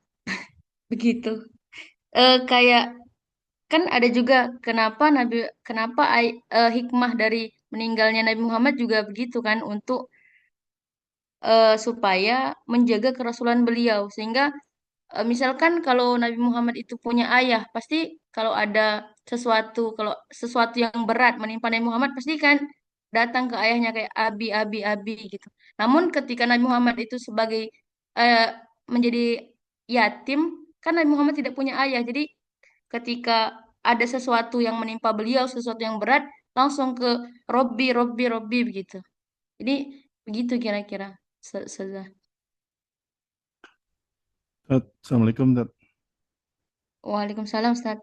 begitu. Kayak kan ada juga kenapa hikmah dari meninggalnya Nabi Muhammad juga begitu kan untuk supaya menjaga kerasulan beliau sehingga misalkan kalau Nabi Muhammad itu punya ayah pasti kalau ada kalau sesuatu yang berat menimpa Nabi Muhammad pasti kan datang ke ayahnya kayak abi abi abi gitu. Namun ketika Nabi Muhammad itu sebagai eh, menjadi yatim kan Nabi Muhammad tidak punya ayah jadi ketika ada sesuatu yang menimpa beliau, sesuatu yang berat, langsung ke Robbi, Robbi, Robbi begitu. Jadi begitu kira-kira. Ustazah. Assalamualaikum, Tat. Waalaikumsalam, Ustaz.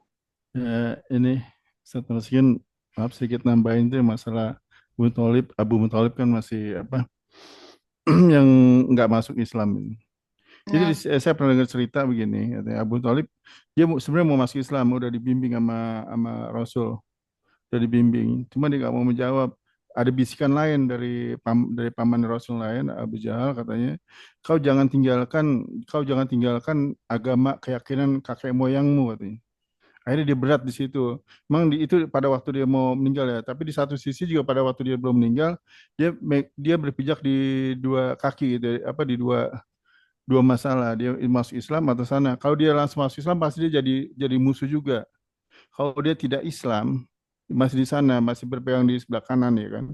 Ini Ustaz Masikin, maaf sedikit nambahin tuh masalah Abu Muthalib kan masih apa yang nggak masuk Islam ini. Jadi Nah, saya pernah dengar cerita begini, katanya Abu Thalib dia sebenarnya mau masuk Islam, udah dibimbing sama Rasul, udah dibimbing, cuma dia nggak mau menjawab. Ada bisikan lain dari paman Rasul lain, Abu Jahal katanya, kau jangan tinggalkan agama keyakinan kakek moyangmu katanya. Akhirnya dia berat di situ. Memang itu pada waktu dia mau meninggal ya. Tapi di satu sisi juga pada waktu dia belum meninggal, dia berpijak di dua kaki gitu, apa di dua dua masalah. Dia masuk Islam atau sana. Kalau dia langsung masuk Islam pasti dia jadi musuh juga. Kalau dia tidak Islam, masih di sana, masih berpegang di sebelah kanan ya kan.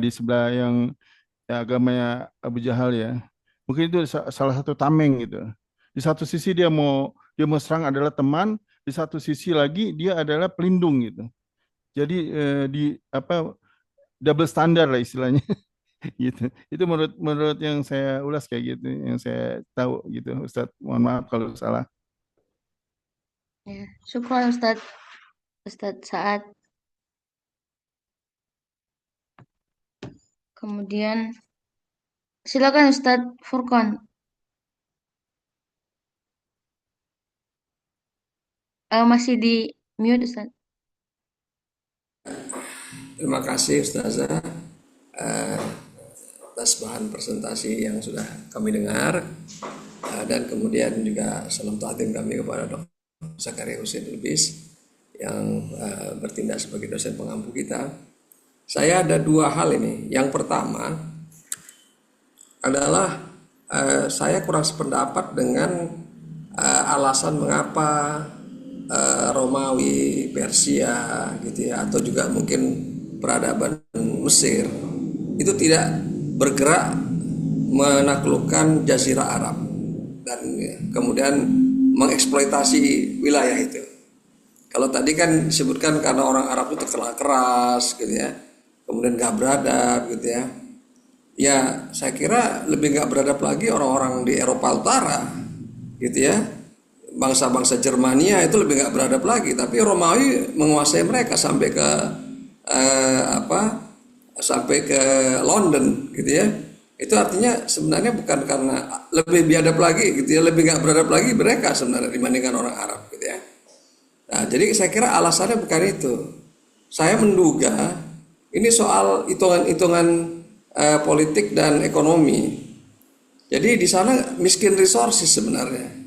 Di sebelah yang ya, agamanya Abu Jahal ya. Mungkin itu salah satu tameng gitu. Di satu sisi dia mau serang adalah teman, di satu sisi lagi dia adalah pelindung gitu. Jadi di apa double standar lah istilahnya gitu. Itu menurut menurut yang saya ulas kayak gitu, yang saya tahu gitu. Ustadz, mohon maaf kalau salah. ya. Syukran Ustaz. Ustaz Saad. Kemudian silakan Ustaz Furqan. Masih di mute Ustaz. Terima kasih Ustazah atas bahan presentasi yang sudah kami dengar dan kemudian juga salam ta'zim kami kepada Dr. Zakaria Hussein Lubis yang bertindak sebagai dosen pengampu kita. Saya ada dua hal ini. Yang pertama adalah saya kurang sependapat dengan alasan mengapa Romawi, Persia gitu ya, atau juga mungkin peradaban Mesir itu tidak bergerak menaklukkan Jazirah Arab dan kemudian mengeksploitasi wilayah itu. Kalau tadi kan disebutkan karena orang Arab itu terkenal keras gitu ya, kemudian gak beradab gitu ya. ya saya kira lebih nggak beradab lagi orang-orang di Eropa Utara, gitu ya. Bangsa-bangsa Jermania itu lebih nggak beradab lagi, tapi Romawi menguasai mereka sampai ke sampai ke London, gitu ya. Itu artinya sebenarnya bukan karena lebih biadab lagi, gitu ya, lebih nggak beradab lagi mereka sebenarnya dibandingkan orang Arab, gitu ya. Nah, jadi saya kira alasannya bukan itu. Saya menduga ini soal hitungan-hitungan politik dan ekonomi. Jadi di sana miskin resources sebenarnya.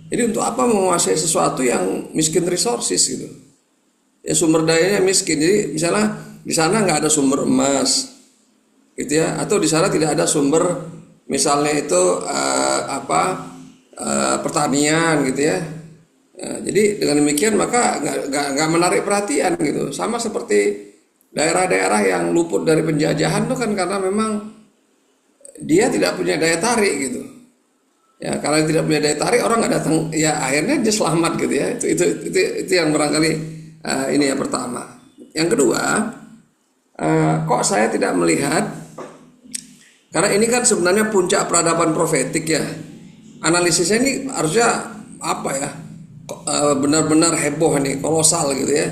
Jadi untuk apa menguasai sesuatu yang miskin resources gitu? Ya sumber dayanya miskin. Jadi misalnya di sana nggak ada sumber emas, gitu ya, atau di sana tidak ada sumber misalnya itu pertanian, gitu ya. Jadi dengan demikian maka nggak menarik perhatian gitu. Sama seperti daerah-daerah yang luput dari penjajahan itu kan karena memang dia tidak punya daya tarik gitu. Ya kalau tidak punya daya tarik orang nggak datang, ya akhirnya dia selamat gitu ya. Itu yang barangkali ini yang pertama. Yang kedua, kok saya tidak melihat, karena ini kan sebenarnya puncak peradaban profetik ya. Analisisnya ini harusnya apa ya? Benar-benar heboh nih, kolosal gitu ya.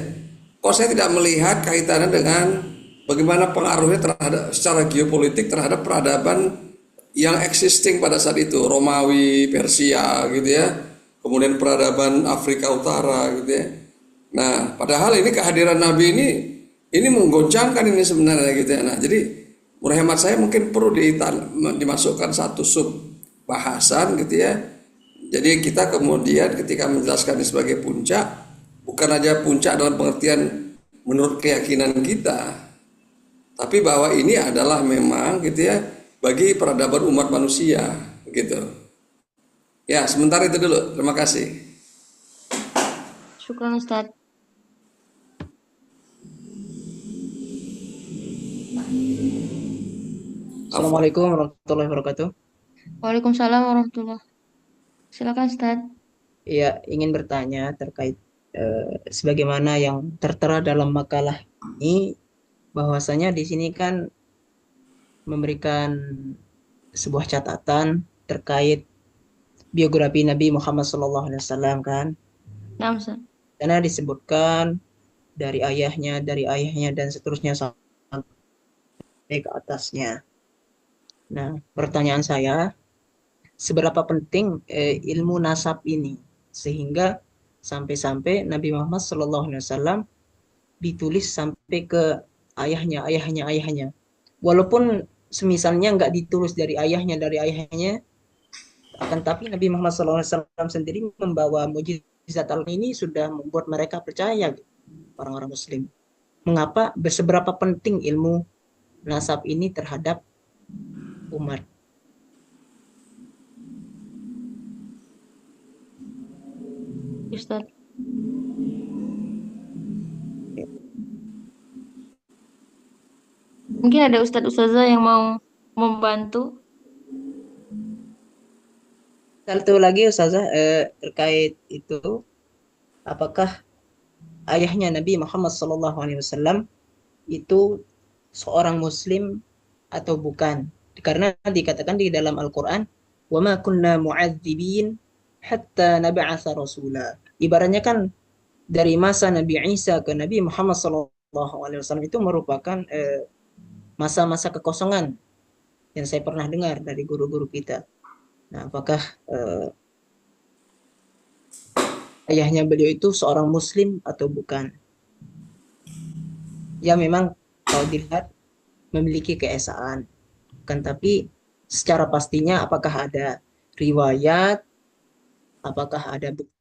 Kok saya tidak melihat kaitannya dengan bagaimana pengaruhnya terhadap secara geopolitik terhadap peradaban yang existing pada saat itu, Romawi, Persia gitu ya, kemudian peradaban Afrika Utara gitu ya. Nah, padahal ini kehadiran Nabi ini menggoncangkan ini sebenarnya gitu ya. Nah, jadi menurut hemat saya mungkin perlu dimasukkan satu sub bahasan gitu ya. Jadi kita kemudian ketika menjelaskan ini sebagai puncak, bukan aja puncak dalam pengertian menurut keyakinan kita, tapi bahwa ini adalah memang gitu ya bagi peradaban umat manusia gitu. Ya, sebentar itu dulu. Terima kasih. Syukran Ustaz. Assalamualaikum warahmatullahi wabarakatuh. Waalaikumsalam warahmatullahi. Silakan Ustaz. Iya, ingin bertanya terkait sebagaimana yang tertera dalam makalah ini, bahwasanya di sini kan memberikan sebuah catatan terkait biografi Nabi Muhammad SAW kan, Nah, Ustaz. karena disebutkan dari ayahnya, dan seterusnya sampai ke atasnya. Nah, pertanyaan saya, seberapa penting ilmu nasab ini sehingga sampai-sampai Nabi Muhammad SAW ditulis sampai ke ayahnya. Walaupun semisalnya nggak ditulis dari ayahnya, akan tapi Nabi Muhammad SAW sendiri membawa mujizat al ini sudah membuat mereka percaya, orang-orang Muslim. Mengapa, seberapa penting ilmu nasab ini terhadap umat? Ustaz. Mungkin ada Ustaz-Ustazah yang mau membantu. Satu lagi Ustazah, terkait itu, apakah ayahnya Nabi Muhammad SAW itu seorang Muslim atau bukan? Karena dikatakan di dalam Al-Quran, وَمَا كُنَّا مُعَذِّبِينَ حَتَّى نَبْعَثَ رَسُولًا. Ibaratnya kan dari masa Nabi Isa ke Nabi Muhammad SAW itu merupakan masa-masa kekosongan yang saya pernah dengar dari guru-guru kita. Nah, apakah ayahnya beliau itu seorang Muslim atau bukan? Ya memang kalau dilihat memiliki keesaan, kan, tapi secara pastinya apakah ada riwayat, apakah ada bukti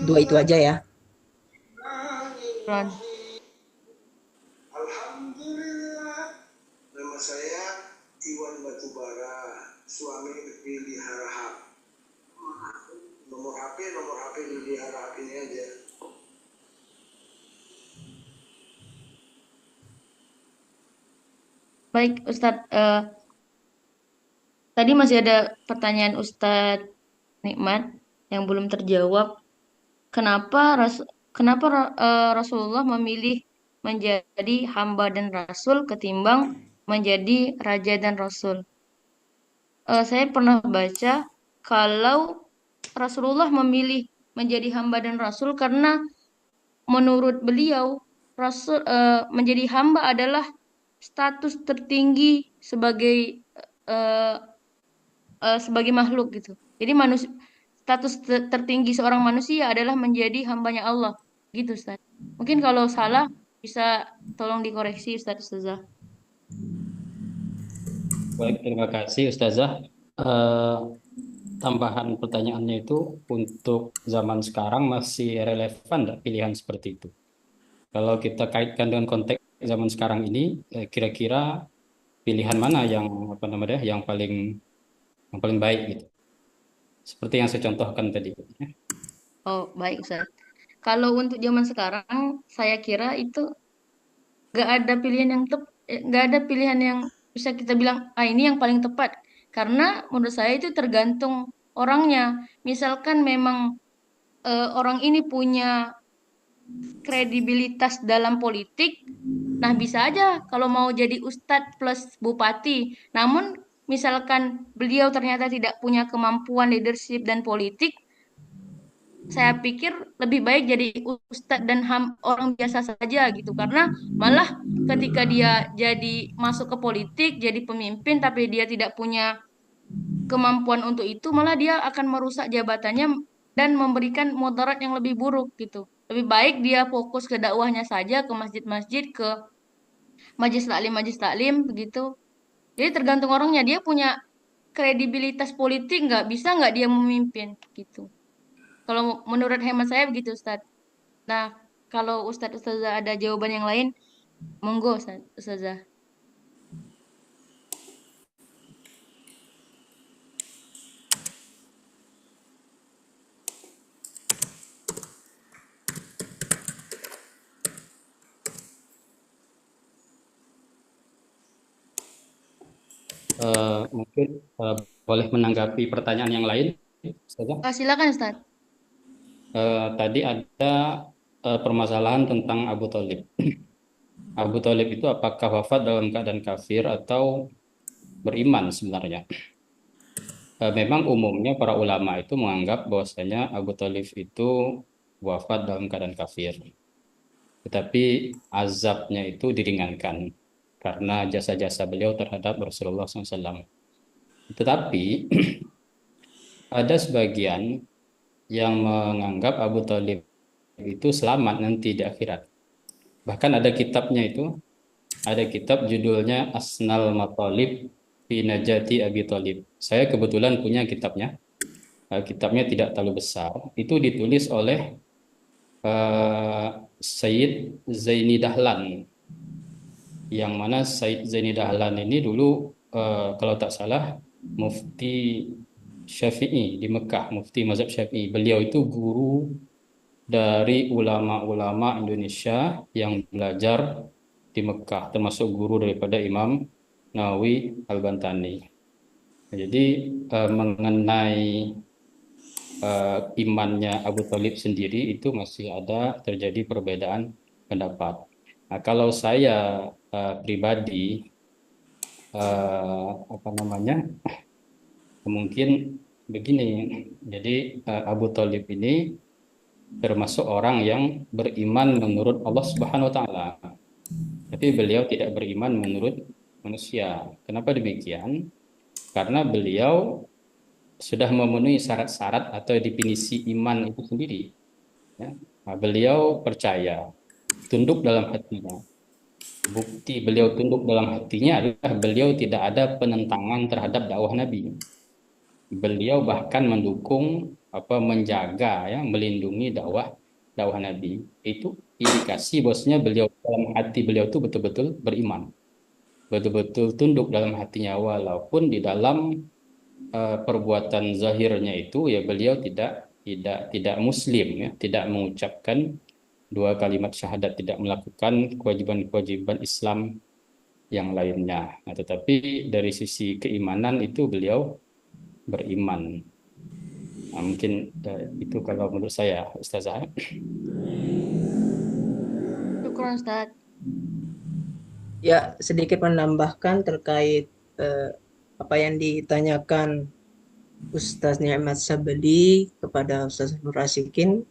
dua itu aja ya. Syukran. Alhamdulillah, nama saya Iwan Batubara, suami Lili Harahap. Nomor HP Lili Harahap ini aja. Baik Ustadz, tadi masih ada pertanyaan Ustadz nikmat yang belum terjawab. Kenapa Rasulullah memilih menjadi hamba dan rasul ketimbang menjadi raja dan rasul? Saya pernah baca kalau Rasulullah memilih menjadi hamba dan rasul karena menurut beliau menjadi hamba adalah status tertinggi eh, sebagai makhluk gitu. Jadi status tertinggi seorang manusia adalah menjadi hambanya Allah gitu Ustaz. Mungkin kalau salah bisa tolong dikoreksi Ustazah. Baik, terima kasih Ustazah. Eh, Tambahan pertanyaannya itu untuk zaman sekarang masih relevan nggak pilihan seperti itu? Kalau kita kaitkan dengan konteks zaman sekarang ini, kira-kira pilihan mana yang apa namanya yang paling baik gitu? Seperti yang saya contohkan tadi. Oh, baik Ustaz. Kalau untuk zaman sekarang, saya kira itu gak ada pilihan yang bisa kita bilang, ah ini yang paling tepat. Karena menurut saya itu tergantung orangnya. Misalkan memang orang ini punya kredibilitas dalam politik, nah bisa aja kalau mau jadi ustadz plus bupati. Namun misalkan beliau ternyata tidak punya kemampuan leadership dan politik, saya pikir lebih baik jadi ustadz dan orang biasa saja gitu. Karena malah ketika dia jadi masuk ke politik, jadi pemimpin, tapi dia tidak punya kemampuan untuk itu, malah dia akan merusak jabatannya dan memberikan mudarat yang lebih buruk gitu. Lebih baik dia fokus ke dakwahnya saja, ke masjid-masjid, ke majelis taklim begitu. Jadi tergantung orangnya, dia punya kredibilitas politik nggak, bisa nggak dia memimpin gitu. Kalau menurut hemat saya begitu Ustadz. Nah, kalau Ustazah ada jawaban yang lain, monggo Ustazah. Mungkin boleh menanggapi pertanyaan yang lain, Ustazah? Silakan Ustadz. Tadi ada permasalahan tentang Abu Thalib. Abu Thalib itu apakah wafat dalam keadaan kafir atau beriman sebenarnya? Memang umumnya para ulama itu menganggap bahwasanya Abu Thalib itu wafat dalam keadaan kafir. Tetapi azabnya itu diringankan karena jasa-jasa beliau terhadap Rasulullah SAW. Tetapi ada sebagian yang menganggap Abu Thalib itu selamat nanti di akhirat. Bahkan ada kitabnya itu, ada kitab judulnya Asnal Matalib fi Najati Abi Thalib. Saya kebetulan punya kitabnya. Kitabnya tidak terlalu besar. Itu ditulis oleh Sayyid Zaini Dahlan. Yang mana Sayyid Zaini Dahlan ini dulu kalau tak salah mufti Syafi'i di Mekah, mufti mazhab Syafi'i. Beliau itu guru dari ulama-ulama Indonesia yang belajar di Mekah, termasuk guru daripada Imam Nawawi Al-Bantani. Jadi mengenai imannya Abu Thalib sendiri itu masih ada terjadi perbedaan pendapat. Nah, kalau saya pribadi apa namanya mungkin begini. Jadi Abu Thalib ini termasuk orang yang beriman menurut Allah Subhanahu wa taala. Tapi beliau tidak beriman menurut manusia. Kenapa demikian? Karena beliau sudah memenuhi syarat-syarat atau definisi iman itu sendiri. Ya. Nah, beliau percaya, tunduk dalam hatinya. Bukti beliau tunduk dalam hatinya adalah beliau tidak ada penentangan terhadap dakwah Nabi. Beliau bahkan mendukung menjaga ya melindungi dakwah Nabi. Itu indikasi bosnya beliau dalam hati beliau itu betul-betul beriman, betul-betul tunduk dalam hatinya, walaupun di dalam perbuatan zahirnya itu ya beliau tidak muslim ya, tidak mengucapkan dua kalimat syahadat, tidak melakukan kewajiban-kewajiban Islam yang lainnya. Nah, tetapi dari sisi keimanan itu beliau beriman. Nah, mungkin itu kalau menurut saya, Ustazah. Syukron, Ustaz. Ya, sedikit menambahkan terkait apa yang ditanyakan Ustaz Ni'mat Sabali kepada Ustaz Nur Asikin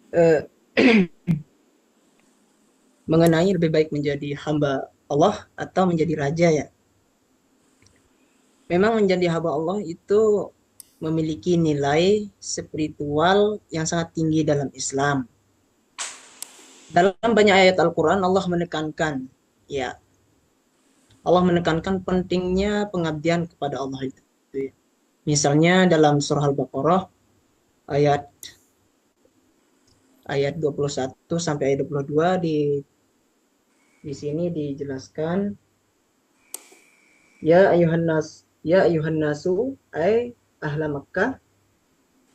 eh, mengenai lebih baik menjadi hamba Allah atau menjadi raja ya. Memang menjadi hamba Allah itu memiliki nilai spiritual yang sangat tinggi dalam Islam. Dalam banyak ayat Al-Quran Allah menekankan, ya, Allah menekankan pentingnya pengabdian kepada Allah itu. Ya. Misalnya dalam surah Al-Baqarah ayat 21 sampai ayat 22 di sini dijelaskan ya ayuhan nasu ay ahla Makkah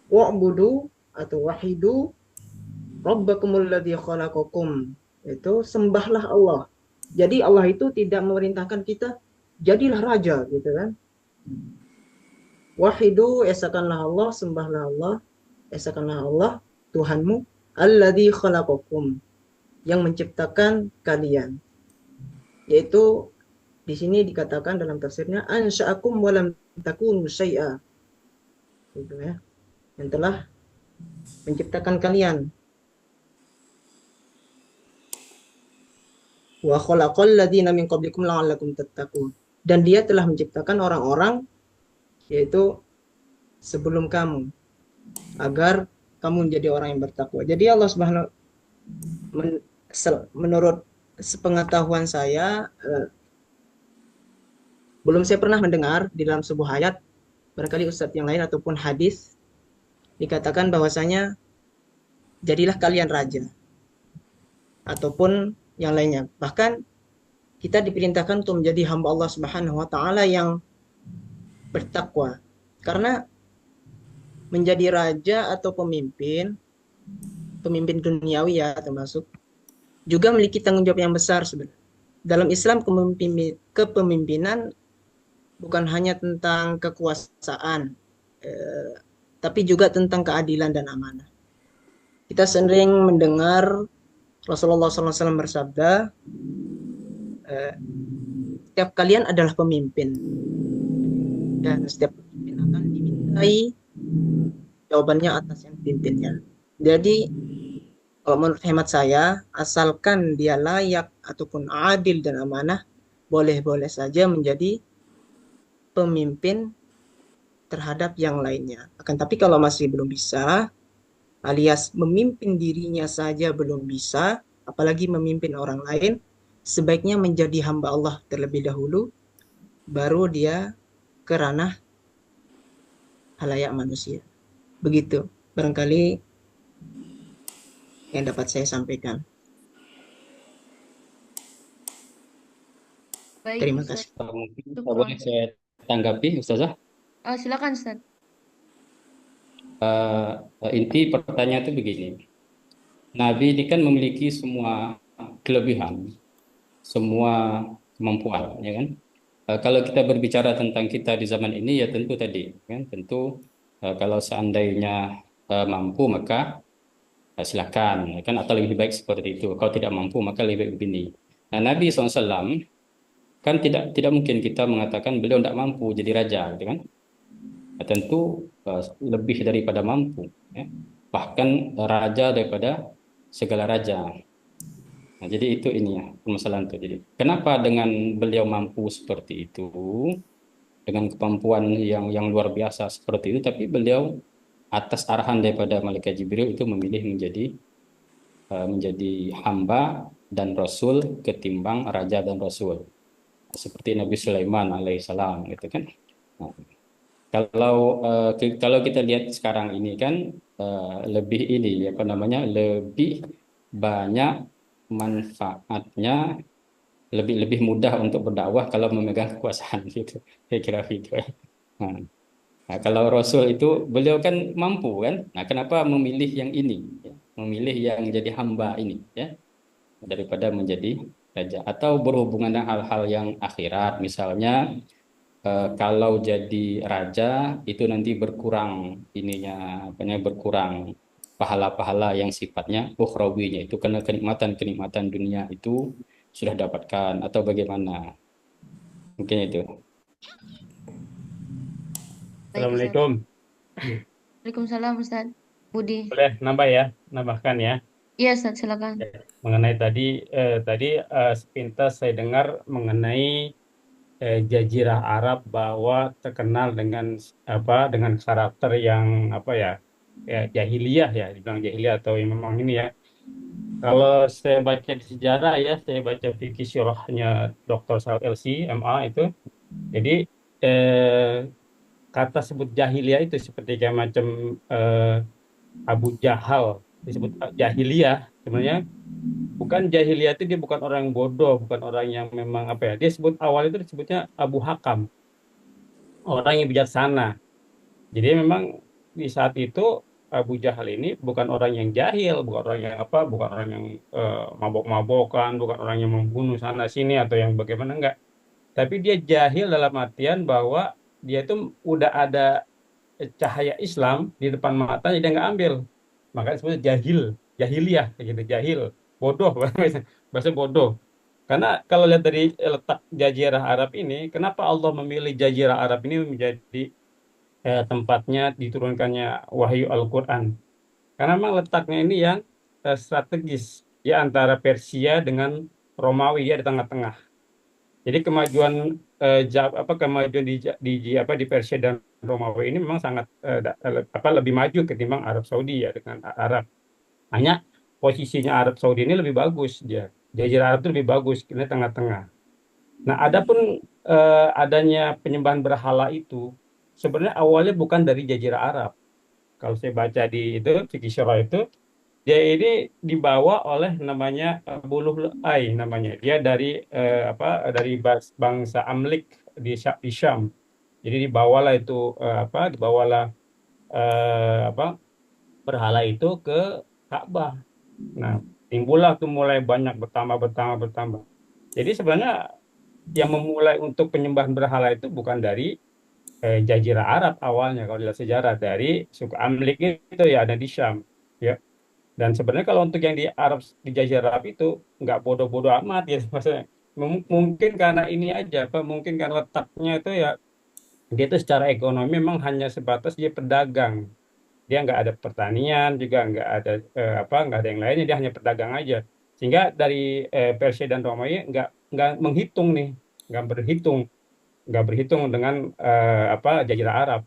wa'budu atau wahidu rabbakumul ladzi khalaqakum, itu sembahlah Allah. Jadi Allah itu tidak memerintahkan kita jadilah raja gitu kan. Wahidu, esakanlah Allah, sembahlah Allah, esakanlah Allah Tuhanmu alladzi khalaqakum, yang menciptakan kalian. Yaitu di sini dikatakan dalam tafsirnya ansha'akum wa lam takunu syai'a. Gitu ya. Yang telah menciptakan kalian. Wa khalaqal ladzina min qablikum la'allakum tattaqun. Dan dia telah menciptakan orang-orang yaitu sebelum kamu agar kamu menjadi orang yang bertakwa. Jadi Allah Subhanahu menurut sepengetahuan saya belum saya pernah mendengar di dalam sebuah ayat, barangkali ustadz yang lain ataupun hadis dikatakan bahwasanya jadilah kalian raja ataupun yang lainnya. Bahkan kita diperintahkan untuk menjadi hamba Allah Subhanahu wa taala yang bertakwa. Karena menjadi raja atau pemimpin duniawi ya termasuk, juga memiliki tanggung jawab yang besar sebenarnya. Dalam Islam kepemimpinan bukan hanya tentang kekuasaan, tapi juga tentang keadilan dan amanah. Kita sering mendengar Rasulullah SAW bersabda, setiap kalian adalah pemimpin dan setiap pemimpin akan dimintai jawabannya atas yang dipimpinnya. Jadi kalau menurut hemat saya, asalkan dia layak ataupun adil dan amanah, boleh-boleh saja menjadi pemimpin terhadap yang lainnya. Akan tapi kalau masih belum bisa, alias memimpin dirinya saja belum bisa, apalagi memimpin orang lain, sebaiknya menjadi hamba Allah terlebih dahulu, baru dia ke ranah halayak manusia. Begitu, barangkali yang dapat saya sampaikan. Baik, Terima Ustaz. kasih. Mungkin Syukron. boleh saya tanggapi, Ustazah. Silakan, Ustaz. Inti pertanyaan itu begini. Nabi ini kan memiliki semua kelebihan, semua kemampuan, ya kan? Kalau kita berbicara tentang kita di zaman ini, ya tentu tadi, kan? Tentu kalau seandainya mampu maka silakan, ya kan? Atau lebih baik seperti itu. Kalau tidak mampu maka lebih baik begini. Nah, Nabi SAW kan tidak mungkin kita mengatakan beliau tidak mampu jadi raja, gitu kan? Tentu lebih daripada mampu, ya. Bahkan raja daripada segala raja. Nah, jadi itu ini ya permasalahan itu. Jadi kenapa dengan beliau mampu seperti itu, dengan kemampuan yang luar biasa seperti itu, tapi beliau atas arahan daripada Malaikat Jibril itu memilih menjadi hamba dan rasul ketimbang raja dan rasul, seperti Nabi Sulaiman alaihissalam, gitu kan. Nah, kalau kita lihat sekarang ini kan lebih ini apa namanya, lebih banyak manfaatnya, lebih mudah untuk berdakwah kalau memegang kekuasaan gitu. Saya kira gitu. Nah, kalau Rasul itu beliau kan mampu kan. Nah, kenapa memilih yang ini? Ya? Memilih yang jadi hamba ini, ya, daripada menjadi raja, atau berhubungan dengan hal-hal yang akhirat, misalnya kalau jadi raja itu nanti berkurang ininya, apanya berkurang pahala-pahala yang sifatnya ukhrawinya itu karena kenikmatan-kenikmatan dunia itu sudah dapatkan atau bagaimana? Mungkin itu. Baik, Ustaz. Assalamualaikum. Waalaikumsalam, Ustaz. Budi. Boleh nambah ya, nambahkan ya. Iya, Ustaz, silakan. Mengenai tadi sepintas saya dengar mengenai Jazirah Arab bahwa terkenal dengan dengan karakter yang jahiliyah ya, dibilang jahiliyah atau yang memang ini ya. Kalau saya baca di sejarah ya, saya baca fikih syurahnya Dr. Saud LC MA itu. Jadi eh, kata sebut jahiliyah itu seperti kayak macam eh, Abu Jahal disebut jahiliyah, sebenarnya bukan jahiliyah itu dia bukan orang yang bodoh, bukan orang yang memang dia sebut awal itu disebutnya Abu Hakam, orang yang bijaksana. Jadi memang di saat itu Abu Jahal ini bukan orang yang jahil, bukan orang yang bukan orang yang mabok-mabokan, bukan orang yang membunuh sana sini atau yang bagaimana, enggak. Tapi dia jahil dalam artian bahwa dia itu udah ada cahaya Islam di depan mata, dia nggak ambil. Makanya disebut jahil, jahiliyah kayak gitu, jahil, bodoh, bahasa bodoh. Karena kalau lihat dari letak Jazirah Arab ini, kenapa Allah memilih Jazirah Arab ini menjadi tempatnya diturunkannya wahyu Al-Quran? Karena memang letaknya ini yang strategis ya, antara Persia dengan Romawi, ya di tengah-tengah. Jadi kemajuan kemajuan di Persia dan Romawi ini memang sangat lebih maju ketimbang Arab Saudi ya, dengan Arab. Hanya posisinya Arab Saudi ini lebih bagus dia. Jazirah Arab itu lebih bagus karena tengah-tengah. Nah, adapun adanya penyembahan berhala itu sebenarnya awalnya bukan dari Jazirah Arab. Kalau saya baca di itu fikih syarah itu, dia ini dibawa oleh namanya Abu Lu'lu'ai namanya. Dia dari bangsa Amlik di Syam. Jadi dibawalah itu dibawalah berhala itu ke Ka'bah. Nah, timbullah tuh mulai banyak bertambah. Jadi sebenarnya yang memulai untuk penyembahan berhala itu bukan dari Jazirah Arab awalnya, kalau dilihat sejarah dari suku Amlik itu ya, ada di Syam ya. Dan sebenarnya kalau untuk yang di Arab, di Jazirah Arab itu nggak bodoh-bodoh amat gitu maksudnya. Mungkin karena ini aja mungkin karena letaknya itu ya, dia itu secara ekonomi memang hanya sebatas dia pedagang. Dia nggak ada pertanian juga, nggak ada nggak ada yang lainnya, dia hanya pedagang aja. Sehingga dari Persia dan Romawi nggak menghitung nih, nggak berhitung nggak berhitung dengan Jazirah Arab.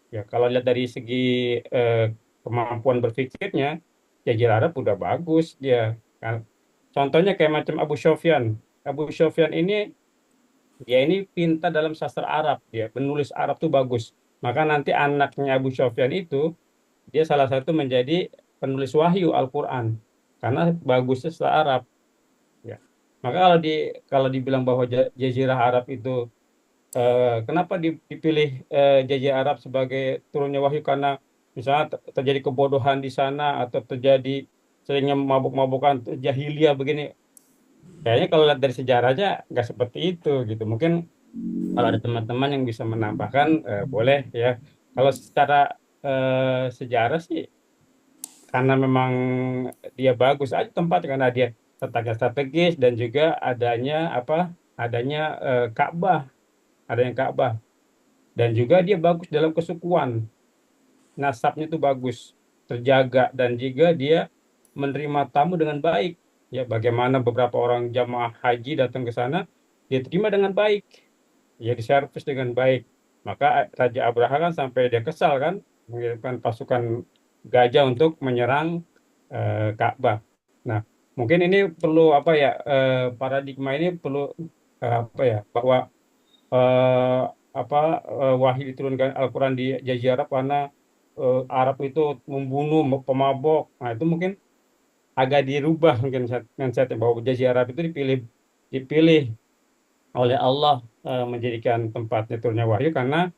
Ya, kalau lihat dari segi eh, kemampuan berpikirnya, Jazirah Arab udah bagus dia. Kan. Contohnya kayak macam Abu Sufyan. Abu Sufyan ini dia ini pintar dalam sastra Arab, dia penulis Arab tuh bagus. Maka nanti anaknya Abu Sufyan itu dia salah satu menjadi penulis wahyu Al-Quran karena bagusnya sastra Arab. Ya. Maka kalau dibilang bahwa Jazirah Arab itu kenapa dipilih Jazirah Arab sebagai turunnya wahyu, karena misalnya terjadi kebodohan di sana atau terjadi seringnya mabuk-mabukan jahiliyah begini. Kayaknya kalau lihat dari sejarahnya nggak seperti itu gitu. Mungkin kalau ada teman-teman yang bisa menambahkan boleh ya. Kalau secara sejarah sih karena memang dia bagus aja tempat, karena dia letaknya strategis dan juga adanya Ka'bah, adanya Ka'bah, dan juga dia bagus dalam kesukuan, nasabnya itu bagus, terjaga, dan juga dia menerima tamu dengan baik. Ya, bagaimana beberapa orang jamaah haji datang ke sana, dia terima dengan baik, ya diservis dengan baik. Maka Raja Abraha kan sampai dia kesal kan, mengirimkan pasukan gajah untuk menyerang Ka'bah. Nah, mungkin ini perlu paradigma ini perlu bahwa eh, wahyu diturunkan Al-Quran di Jazirah Arab karena Arab itu membunuh pemabok. Nah, itu mungkin agak dirubah mungkin mindsetnya, bahwa Jazirah Arab itu dipilih oleh Allah menjadikan tempatnya turunnya wahyu karena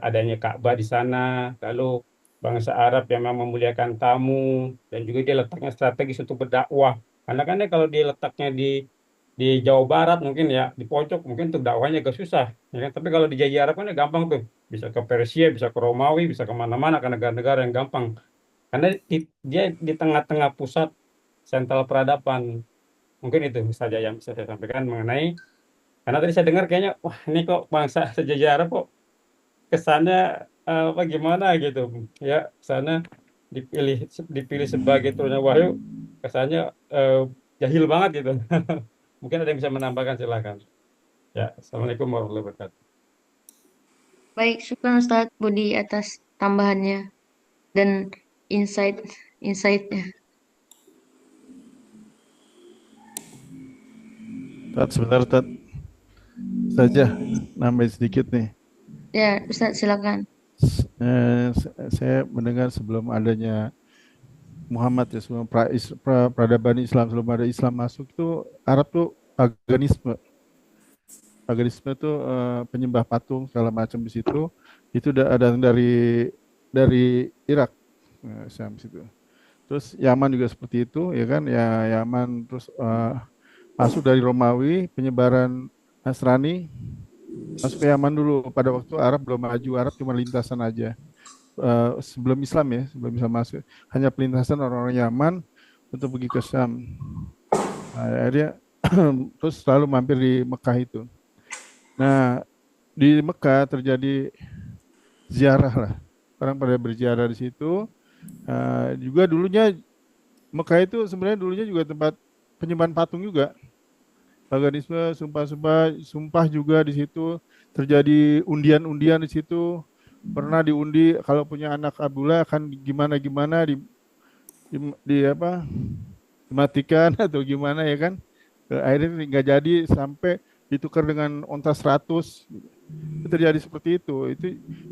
adanya Ka'bah di sana, lalu bangsa Arab yang memang memuliakan tamu, dan juga dia letaknya strategis untuk berdakwah. Karena kan dia kalau dia letaknya di di Jawa Barat mungkin ya, di pojok mungkin tuh dakwahnya agak susah, ya kan? Tapi kalau di Jazirah Arab kan ya gampang tuh, bisa ke Persia, bisa ke Romawi, bisa kemana-mana ke negara-negara yang gampang, karena dia di tengah-tengah pusat sentral peradaban. Mungkin itu saja yang bisa saya sampaikan mengenai, karena tadi saya dengar kayaknya, wah ini kok bangsa sejajar kok kesannya apa gimana gitu, ya sana dipilih dipilih sebagai turunnya Wahyu, kesannya eh, jahil banget gitu. Mungkin ada yang bisa menambahkan, silakan. Ya, Assalamualaikum warahmatullahi wabarakatuh. Baik, syukur Ustadz Budi atas tambahannya dan insight-insightnya. Tat, sebentar, Tat. Saja, nambahin sedikit nih. Ya, Ustadz silakan. Saya mendengar sebelum adanya Muhammad ya, sebelum peradaban Islam, sebelum ada Islam masuk itu Arab tuh paganisme. Paganisme itu penyembah patung segala macam di situ. Itu ada dari Irak, Syam situ. Terus Yaman juga seperti itu, ya kan? Ya Yaman terus masuk dari Romawi, penyebaran Nasrani masuk ke Yaman dulu. Pada waktu Arab belum maju, Arab cuma lintasan aja. Sebelum Islam ya, sebelum Islam masuk, hanya pelintasan orang-orang Yaman untuk pergi ke Syam. Nah, akhirnya terus selalu mampir di Mekah itu. Nah, di Mekah terjadi ziarah lah. Orang pada berziarah di situ. Juga dulunya Mekah itu sebenarnya dulunya juga tempat penyembahan patung juga. Paganisme, sumpah juga di situ. Terjadi undian-undian di situ. Pernah diundi kalau punya anak Abdullah akan gimana-gimana dimatikan atau gimana ya kan. Akhirnya nggak jadi sampai ditukar dengan onta 100. Itu terjadi seperti itu.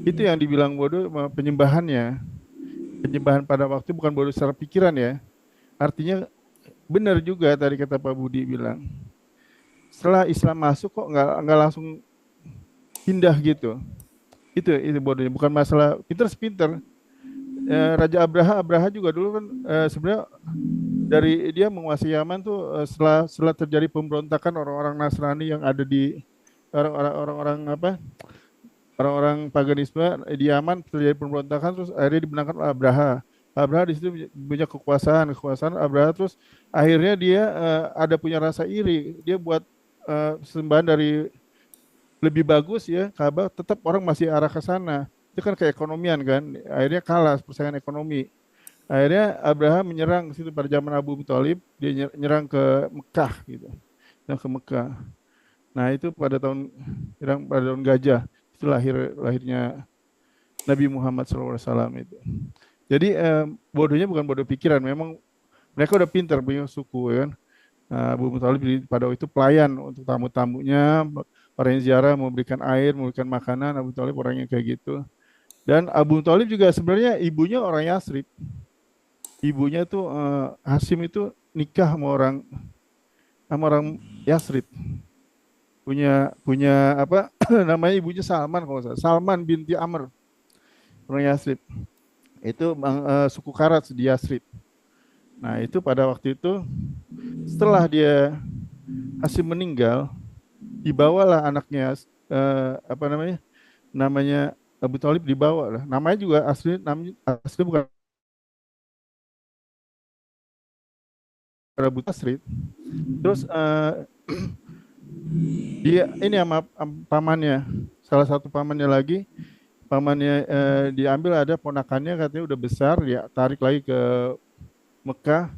Itu yang dibilang bodoh penyembahannya. Penyembahan pada waktu bukan bodoh secara pikiran ya. Artinya benar juga tadi kata Pak Budi bilang. Setelah Islam masuk kok nggak langsung pindah gitu. Itu bodohnya, bukan masalah pinter-pinter. Raja Abraha juga dulu kan sebenarnya dari dia menguasai Yaman tuh setelah terjadi pemberontakan orang-orang Nasrani yang ada di orang-orang paganisme di Yaman, terjadi pemberontakan terus akhirnya dimenangkan oleh Abraha. Abraha di situ punya kekuasaan Abraha, terus akhirnya dia ada punya rasa iri, dia buat sembahan dari lebih bagus ya, Ka'bah, tetap orang masih arah ke sana. Itu kan keekonomian kan, akhirnya kalah persaingan ekonomi. Akhirnya Abraham menyerang situ pada zaman Abu Thalib, dia nyerang ke Mekah gitu. Nyerang ke Mekah. Nah, itu pada tahun Gajah, itu lahirnya Nabi Muhammad SAW itu. Jadi bodohnya bukan bodoh pikiran, memang mereka udah pintar punya suku ya kan. Abu Thalib pada waktu itu pelayan untuk tamu-tamunya, orang yang ziarah, memberikan air, memberikan makanan. Abu Thalib orangnya kayak gitu. Dan Abu Thalib juga sebenarnya ibunya orang Yasrib. Ibunya tuh Hashim itu nikah sama orang Yasrib. Punya apa namanya, ibunya Salman kalau salah. Salman binti Amr, orang Yasrib. Itu suku Karat di Yasrib. Nah, itu pada waktu itu setelah dia Hashim meninggal, dibawalah anaknya namanya Abu Thalib, dibawa lah. Namanya juga asli bukan Abu Tasrid. Terus dia ini sama pamannya, salah satu pamannya lagi, diambil, ada ponakannya katanya udah besar, dia tarik lagi ke Mekah.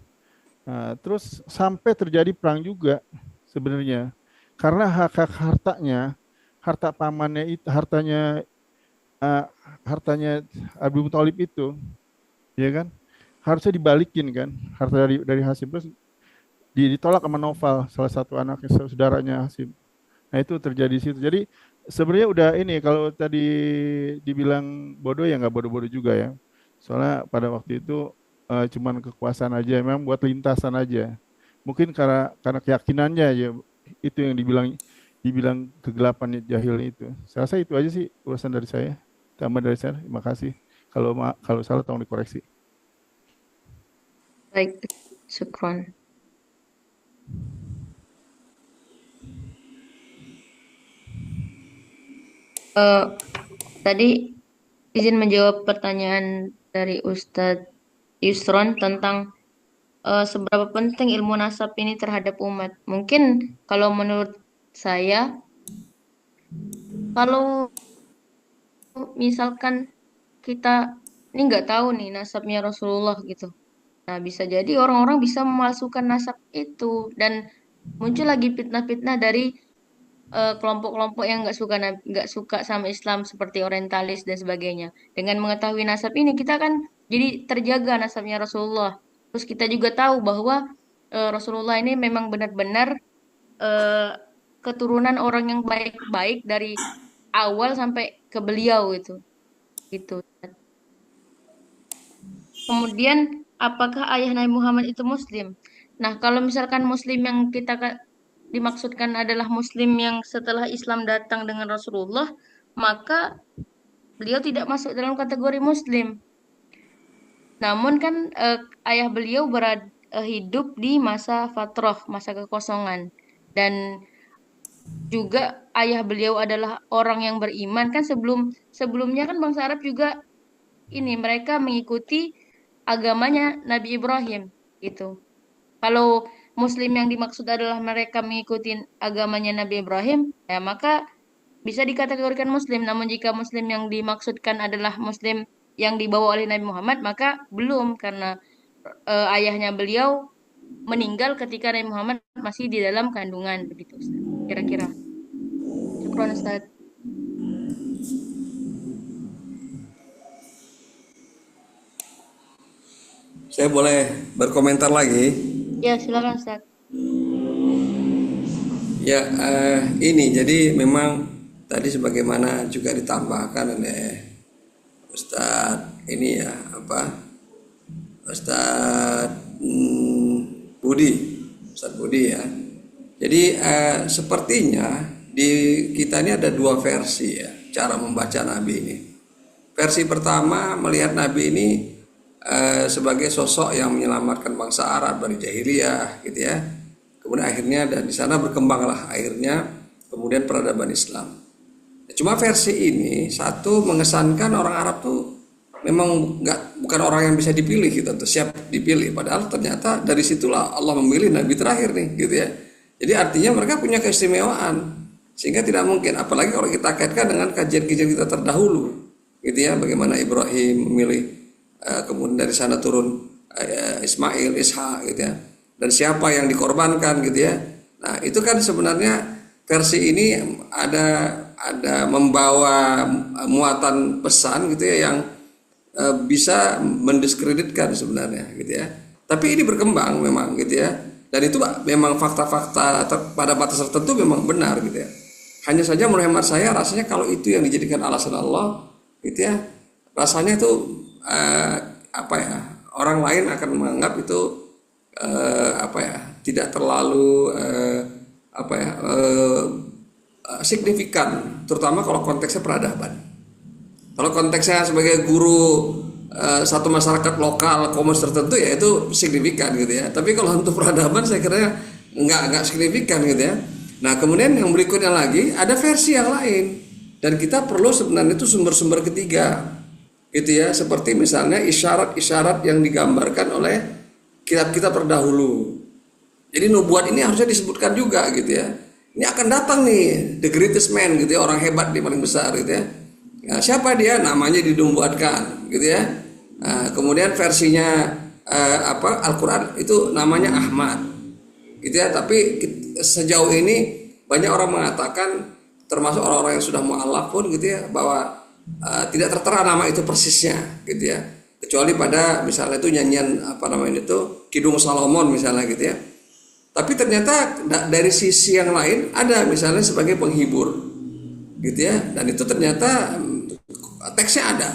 Terus sampai terjadi perang juga sebenarnya, karena harta pamannya itu, hartanya Abu Thalib itu, ya kan, harusnya dibalikin kan, harta dari Hashim. Terus ditolak sama Naufal, salah satu anaknya, saudaranya Hashim. Nah, itu terjadi di situ. Jadi sebenarnya udah ini, kalau tadi dibilang bodoh ya nggak bodoh-bodoh juga ya. Soalnya pada waktu itu cuman kekuasaan aja, memang buat lintasan aja. Mungkin karena keyakinannya ya, itu yang dibilang kegelapan jahil itu. Saya rasa itu aja sih ulasan dari saya. Tambah dari saya. Terima kasih. Kalau salah tolong dikoreksi. Baik, syukron. Eh, tadi izin menjawab pertanyaan dari Ustadz Yusron tentang seberapa penting ilmu nasab ini terhadap umat. Mungkin kalau menurut saya, kalau misalkan kita ini nggak tahu nih nasabnya Rasulullah gitu. Nah, bisa jadi orang-orang bisa memalsukan nasab itu dan muncul lagi fitnah-fitnah dari kelompok-kelompok yang nggak suka sama Islam seperti orientalis dan sebagainya. Dengan mengetahui nasab ini kita kan jadi terjaga nasabnya Rasulullah. Terus kita juga tahu bahwa Rasulullah ini memang benar-benar eh, keturunan orang yang baik-baik dari awal sampai ke beliau itu. Gitu. Kemudian apakah ayah Nabi Muhammad itu Muslim? Nah, kalau misalkan Muslim yang dimaksudkan adalah Muslim yang setelah Islam datang dengan Rasulullah, maka beliau tidak masuk dalam kategori Muslim. Namun kan ayah beliau hidup di masa fatrah, masa kekosongan. Dan juga ayah beliau adalah orang yang beriman kan sebelumnya kan bangsa Arab juga ini mereka mengikuti agamanya Nabi Ibrahim gitu. Kalau Muslim yang dimaksud adalah mereka mengikuti agamanya Nabi Ibrahim, ya maka bisa dikategorikan Muslim. Namun jika Muslim yang dimaksudkan adalah Muslim yang dibawa oleh Nabi Muhammad, maka belum karena ayahnya beliau meninggal ketika Nabi Muhammad masih di dalam kandungan begitu, Ustaz. Kira-kira. Syukron, Ustaz. Saya boleh berkomentar lagi? Ya, silakan, Ustaz. Ya, ini jadi memang tadi sebagaimana juga ditambahkan oleh Ustadz ini ya Ustadz Budi ya. Jadi sepertinya di kita ini ada dua versi ya cara membaca Nabi ini. Versi pertama melihat Nabi ini sebagai sosok yang menyelamatkan bangsa Arab dari jahiliyah gitu ya. Kemudian akhirnya dan di sana berkembanglah akhirnya kemudian peradaban Islam. Cuma versi ini satu mengesankan orang Arab tuh memang bukan orang yang bisa dipilih gitu atau siap dipilih. Padahal ternyata dari situlah Allah memilih Nabi terakhir nih gitu ya. Jadi artinya mereka punya keistimewaan sehingga tidak mungkin. Apalagi kalau kita kaitkan dengan kajian-kajian kita terdahulu gitu ya. Bagaimana Ibrahim memilih kemudian dari sana turun Ismail, Ishak gitu ya. Dan siapa yang dikorbankan gitu ya. Nah itu kan sebenarnya versi ini ada membawa muatan pesan gitu ya yang bisa mendiskreditkan sebenarnya gitu ya. Tapi ini berkembang memang gitu ya. Dan itu memang fakta-fakta pada batas tertentu memang benar gitu ya. Hanya saja menurut hemat saya rasanya kalau itu yang dijadikan alasan Allah gitu ya. Rasanya itu orang lain akan menganggap itu tidak terlalu signifikan, terutama kalau konteksnya peradaban. Kalau konteksnya sebagai guru satu masyarakat lokal komunitas tertentu ya itu signifikan gitu ya. Tapi kalau untuk peradaban saya kira nggak signifikan gitu ya. Nah kemudian yang berikutnya lagi ada versi yang lain dan kita perlu sebenarnya itu sumber-sumber ketiga gitu ya, seperti misalnya isyarat-isyarat yang digambarkan oleh kitab-kitab terdahulu. Jadi nubuat ini harusnya disebutkan juga gitu ya. Ini akan datang nih the greatest man gitu ya, orang hebat nih paling besar gitu ya. Nah, siapa dia? Namanya dinubuatkan gitu ya. Nah, kemudian versinya Al-Qur'an itu namanya Ahmad. Gitu ya, tapi sejauh ini banyak orang mengatakan termasuk orang-orang yang sudah mu'allaf pun gitu ya bahwa tidak tertera nama itu persisnya gitu ya. Kecuali pada misalnya itu nyanyian Kidung Salomon misalnya gitu ya. Tapi ternyata dari sisi yang lain ada misalnya sebagai penghibur gitu ya. Dan itu ternyata teksnya ada.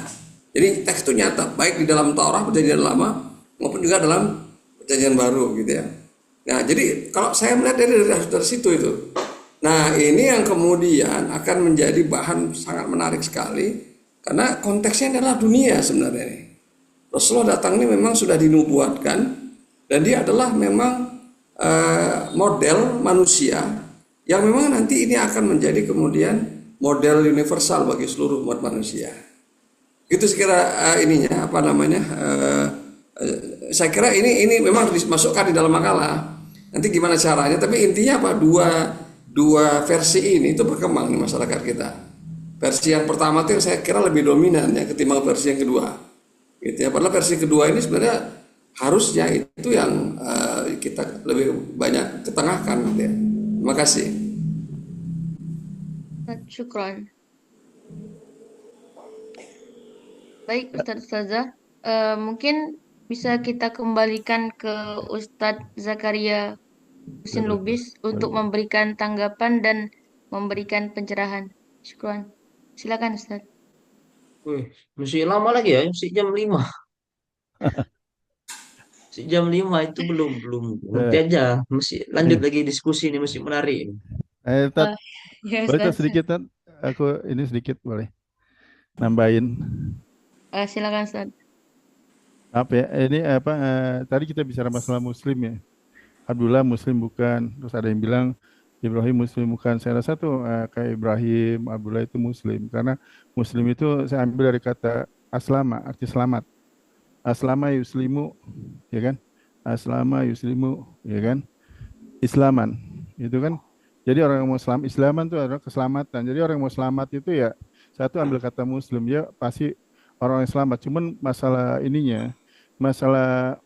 Jadi teks itu nyata baik di dalam Taurat Perjanjian Lama maupun juga dalam Perjanjian Baru gitu ya. Nah jadi kalau saya melihat dari situ itu. Nah ini yang kemudian akan menjadi bahan sangat menarik sekali karena konteksnya adalah dunia sebenarnya ini. Rasulullah datang ini memang sudah dinubuatkan dan dia adalah memang model manusia yang memang nanti ini akan menjadi kemudian model universal bagi seluruh umat manusia. Itu sekira ininya apa namanya? Saya kira ini memang dimasukkan di dalam makalah. Nanti gimana caranya? Tapi intinya apa? Dua versi ini itu berkembang di masyarakat kita. Versi yang pertama itu yang saya kira lebih dominan ya ketimbang versi yang kedua. Gitu ya. Padahal versi kedua ini sebenarnya harusnya itu yang kita lebih banyak ketengahkan. Gitu ya. Terima kasih. Syukron. Baik, Ustadz Ustazah. Mungkin bisa kita kembalikan ke Ustadz Zakaria Husin Lubis untuk memberikan tanggapan dan memberikan pencerahan. Syukron. Silakan Ustadz. Wih, masih lama lagi ya, masih jam 5. Masih jam 5 itu belum nanti aja, masih lanjut lagi diskusi ini, masih menarik ini. Tat, Ya boleh Tat Ustadz. sedikit Tat? Aku ini sedikit boleh nambahin. Silakan Ustadz. Apa ya? Ini apa? Tadi kita bicara masalah Muslim ya. Abdullah Muslim bukan. Terus ada yang bilang Ibrahim Muslim bukan. Saya rasa tuh kayak Ibrahim, Abdullah itu Muslim. Karena Muslim itu saya ambil dari kata aslama, arti selamat. Aslama yuslimu, ya kan? Aslama yuslimu, ya kan? Islaman, itu kan. Jadi orang yang mau Islaman itu adalah keselamatan. Jadi orang yang mau selamat itu ya satu ambil kata Muslim, ya pasti orang yang selamat. Cuman masalah ininya, masalah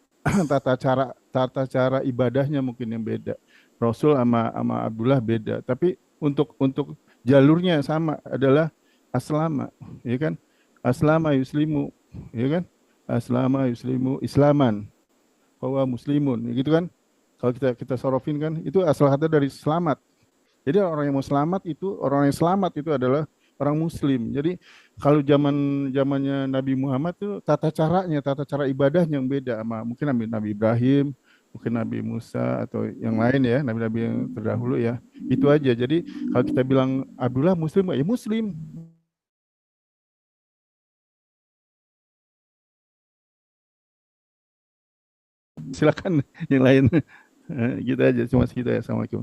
tata cara ibadahnya mungkin yang beda. Rasul sama Abdullah beda. Tapi untuk jalurnya sama adalah aslama, ya kan? Aslama yuslimu, ya kan? Aslama yuslimu islaman. Bahwa muslimun, gitu kan? Kalau kita sorofin kan itu asal kata dari selamat. Jadi orang yang mau selamat itu orang yang selamat itu adalah orang Muslim. Jadi kalau zamannya Nabi Muhammad itu tata cara ibadahnya yang beda sama mungkin Nabi Ibrahim, mungkin Nabi Musa atau yang lain ya, nabi-nabi yang terdahulu ya. Itu aja. Jadi kalau kita bilang Abdullah Muslim, ya Muslim. Silakan yang lain. Gitu aja, cuma segitu ya. Assalamualaikum.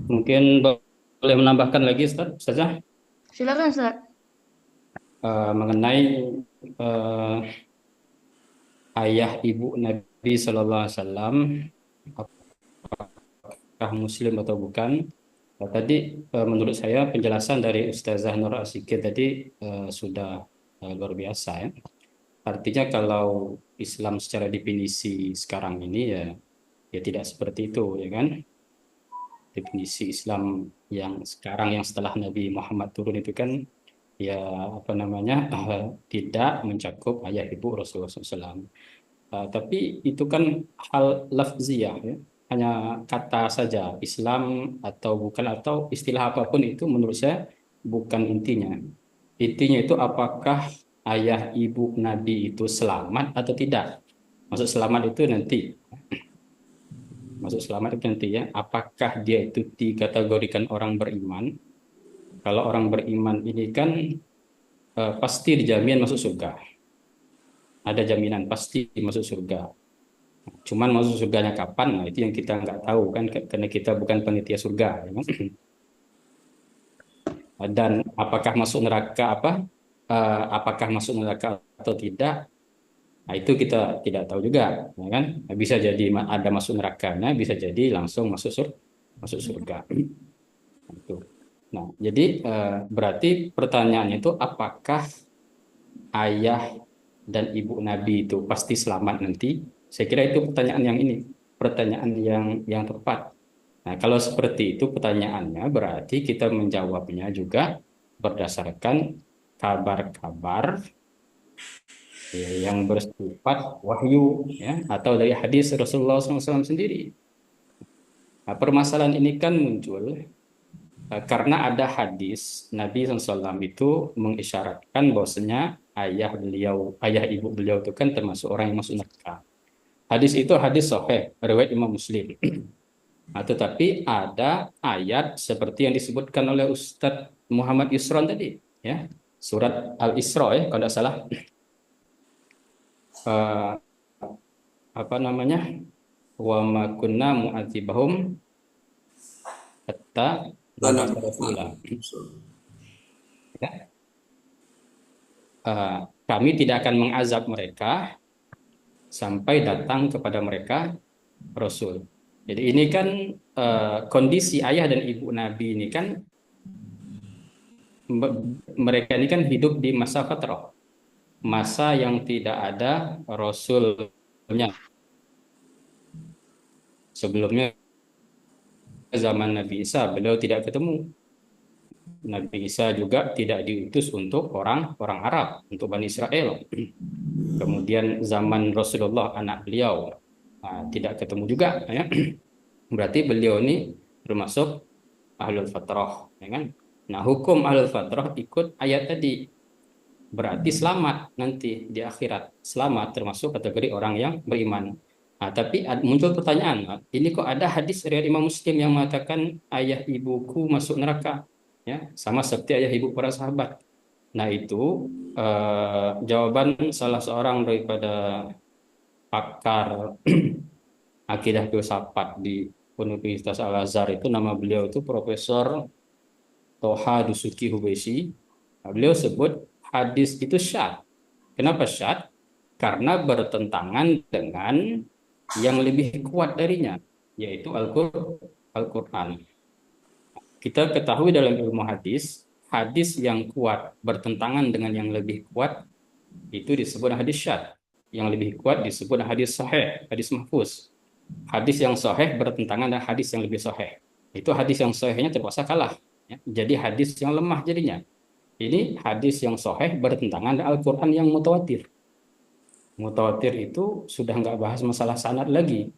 Mungkin boleh menambahkan lagi Ustazah Silakan Ustadz. mengenai ayah ibu Nabi Sallallahu Alaihi Wasallam apakah Muslim atau bukan. Tadi menurut saya penjelasan dari Ustazah Nur Asikir tadi sudah luar biasa ya. Artinya kalau Islam secara definisi sekarang ini ya tidak seperti itu ya kan. Definisi Islam yang sekarang yang setelah Nabi Muhammad turun itu kan ya apa namanya tidak mencakup ayah ibu Rasulullah SAW. Tapi itu kan hal lafziyah ya. Hanya kata saja Islam atau bukan atau istilah apapun itu menurut saya bukan intinya. Intinya itu apakah ayah ibu Nabi itu selamat atau tidak. Maksud selamat itu nanti. Maksud selamat itu nanti ya. Apakah dia itu dikategorikan orang beriman? Kalau orang beriman ini kan pasti dijamin masuk surga. Ada jaminan pasti masuk surga. Cuman masuk surganya kapan? Nah itu yang kita nggak tahu kan karena kita bukan panitia surga. Ya kan? Dan apakah masuk neraka apakah masuk neraka atau tidak? Nah itu kita tidak tahu juga, ya kan? Bisa jadi ada masuk nerakanya, bisa jadi langsung masuk surga. Itu. Nah jadi berarti pertanyaannya itu apakah ayah dan ibu Nabi itu pasti selamat nanti? Saya kira itu pertanyaan yang tepat. Nah, kalau seperti itu pertanyaannya berarti kita menjawabnya juga berdasarkan kabar-kabar yang bersifat wahyu ya atau dari hadis Rasulullah SAW sendiri. Nah, permasalahan ini kan muncul karena ada hadis Nabi SAW itu mengisyaratkan bahwasanya ayah ibu beliau itu kan termasuk orang yang masuk neraka. Hadis itu hadis sahih riwayat Imam Muslim. Nah, tetapi ada ayat seperti yang disebutkan oleh Ustadz Muhammad Yusron tadi, ya surat Al-Isra ya kalau tidak salah. Apa namanya? Wa ma kunna mu'adzibahum hatta nab'atha rasula. Ya. Kami tidak akan mengazab mereka sampai datang kepada mereka Rasul. Jadi ini kan kondisi ayah dan ibu Nabi ini kan mereka ini kan hidup di masa fatrah, masa yang tidak ada Rasulnya. Sebelumnya zaman Nabi Isa beliau tidak ketemu. Nabi Isa juga tidak diutus untuk orang Arab, untuk Bani Israel. Kemudian zaman Rasulullah anak beliau tidak ketemu juga, ya. Berarti beliau ini termasuk ahlul fatrah, ya kan? Nah, hukum ahlul fatrah ikut ayat tadi. Berarti selamat nanti di akhirat. Selamat termasuk kategori orang yang beriman. Nah, tapi muncul pertanyaan, ini kok ada hadis riwayat Imam Muslim yang mengatakan ayah ibuku masuk neraka, ya, sama seperti ayah ibu para sahabat. Nah, itu jawaban salah seorang daripada pakar akidah filsafat di Universitas Al-Azhar itu, nama beliau itu Profesor Toha Dusuki Hubeshi. Nah, beliau sebut hadis itu syadz. Kenapa syadz? Karena bertentangan dengan yang lebih kuat darinya, yaitu Al-Quran. Kita ketahui dalam ilmu hadis, hadis yang kuat bertentangan dengan yang lebih kuat itu disebut hadis syadz. Yang lebih kuat disebut hadis sahih, hadis mahfuz. Hadis yang sahih bertentangan dengan hadis yang lebih sahih. Itu hadis yang sahihnya terpaksa kalah, ya. Jadi hadis yang lemah jadinya. Ini hadis yang sahih bertentangan dengan Al-Quran yang mutawatir. Mutawatir itu sudah nggak bahas masalah sanad lagi,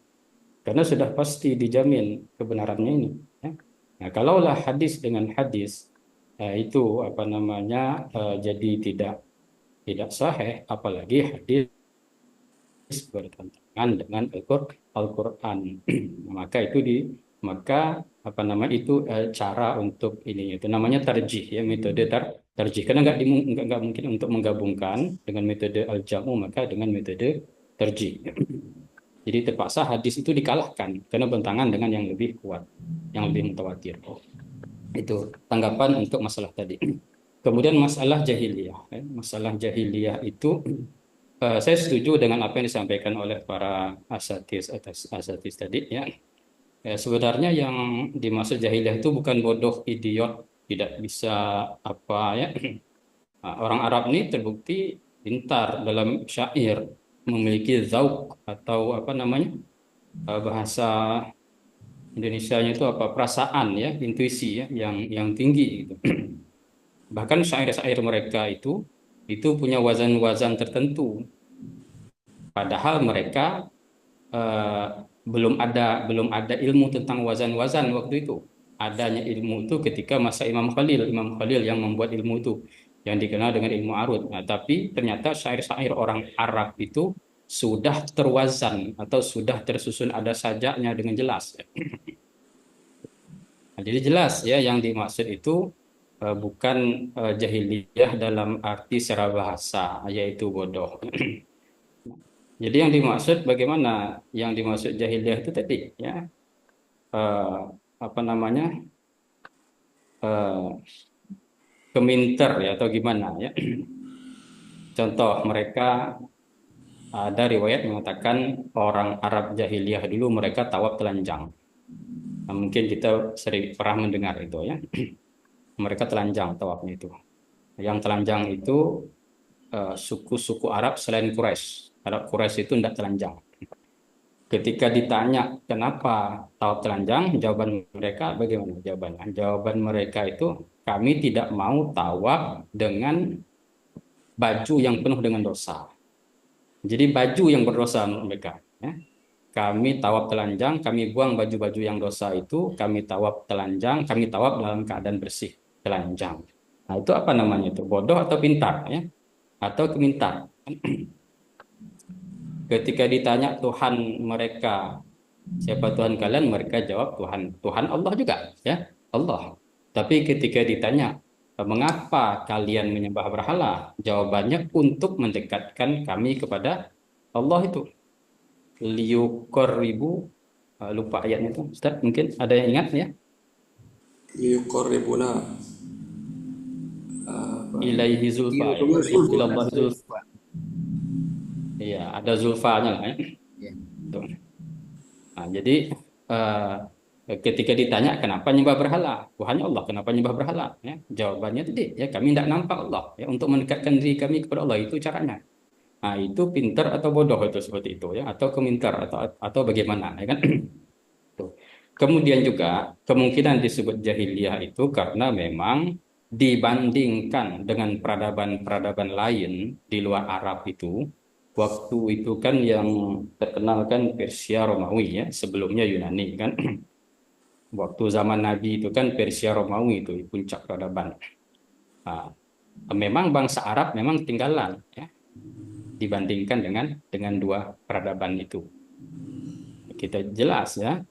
karena sudah pasti dijamin kebenarannya ini, ya. Nah, kalaulah hadis dengan hadis itu apa namanya jadi tidak sahih, apalagi hadis bertentangan dengan Al-Quran. Maka apa namanya itu cara untuk ini itu namanya tarjih, ya, metode tarjih, karena nggak mungkin untuk menggabungkan dengan metode al-jamu, maka dengan metode tarjih. Jadi terpaksa hadis itu dikalahkan karena bertentangan dengan yang lebih kuat, yang lebih mutawatir. Itu tanggapan untuk masalah tadi. Kemudian masalah jahiliyah, masalah jahiliyah itu saya setuju dengan apa yang disampaikan oleh para asatidz tadi, ya. Sebenarnya yang dimaksud jahiliyah itu bukan bodoh, idiot, tidak bisa apa, ya. Orang Arab ini terbukti pintar dalam syair, memiliki zauk atau apa namanya bahasa Indonesianya itu apa, perasaan, ya, intuisi, ya, yang tinggi gitu. Bahkan syair-syair mereka itu punya wazan-wazan tertentu. Padahal mereka belum ada ilmu tentang wazan-wazan waktu itu. Adanya ilmu itu ketika masa Imam Khalil yang membuat ilmu itu, yang dikenal dengan ilmu arud. Nah, tapi ternyata syair-syair orang Arab itu sudah terwazan atau sudah tersusun ada sajaknya dengan jelas. Nah, jadi jelas, ya, yang dimaksud itu bukan jahiliyah dalam arti secara bahasa, yaitu bodoh. Jadi yang dimaksud bagaimana? Yang dimaksud jahiliyah itu tadi, ya, apa namanya keminter, ya, atau gimana, ya. Contoh, mereka ada riwayat mengatakan orang Arab jahiliyah dulu mereka tawaf telanjang. Nah, mungkin kita sering pernah mendengar itu, ya. Mereka telanjang tawafnya itu. Yang telanjang itu suku-suku Arab selain Quraisy. Arab Quraisy itu tidak telanjang. Ketika ditanya kenapa tawaf telanjang, jawaban mereka bagaimana? Jawaban mereka itu, kami tidak mau tawaf dengan baju yang penuh dengan dosa. Jadi baju yang berdosa menurut mereka, ya. Kami tawaf telanjang, kami buang baju-baju yang dosa itu, kami tawaf telanjang, kami tawaf dalam keadaan bersih, telanjang. Nah, itu apa namanya itu? Bodoh atau pintar, ya? Atau kemintar. Ketika ditanya Tuhan mereka, siapa Tuhan kalian? Mereka jawab Tuhan Allah juga, ya, Allah. Tapi ketika ditanya mengapa kalian menyembah berhala, jawabannya untuk mendekatkan kami kepada Allah itu. Liyuqarribu, lupa ayatnya itu, Ustaz, mungkin ada yang ingat, ya? Liyuqarribuna ilaihi zulfa ya. Ilallahi zulfa. Iya, ada zulfanya lah ya. Ya. Tuh. Nah, jadi ketika ditanya kenapa nyembah berhala, Tuhannya Allah, kenapa nyembah berhala? Ya, jawabannya tadi ya kami tidak nampak Allah ya, untuk mendekatkan diri kami kepada Allah itu caranya. Nah, itu pintar atau bodoh itu seperti itu ya, atau kemintar atau bagaimana ya kan? Tuh. Kemudian juga kemungkinan disebut jahiliyah itu karena memang dibandingkan dengan peradaban-peradaban lain di luar Arab itu, waktu itu kan yang terkenal kan Persia Romawi ya, sebelumnya Yunani kan. Waktu zaman Nabi itu kan Persia Romawi itu puncak peradaban. Nah, memang bangsa Arab memang tinggalan ya, dibandingkan dengan dua peradaban itu. Kita jelas ya,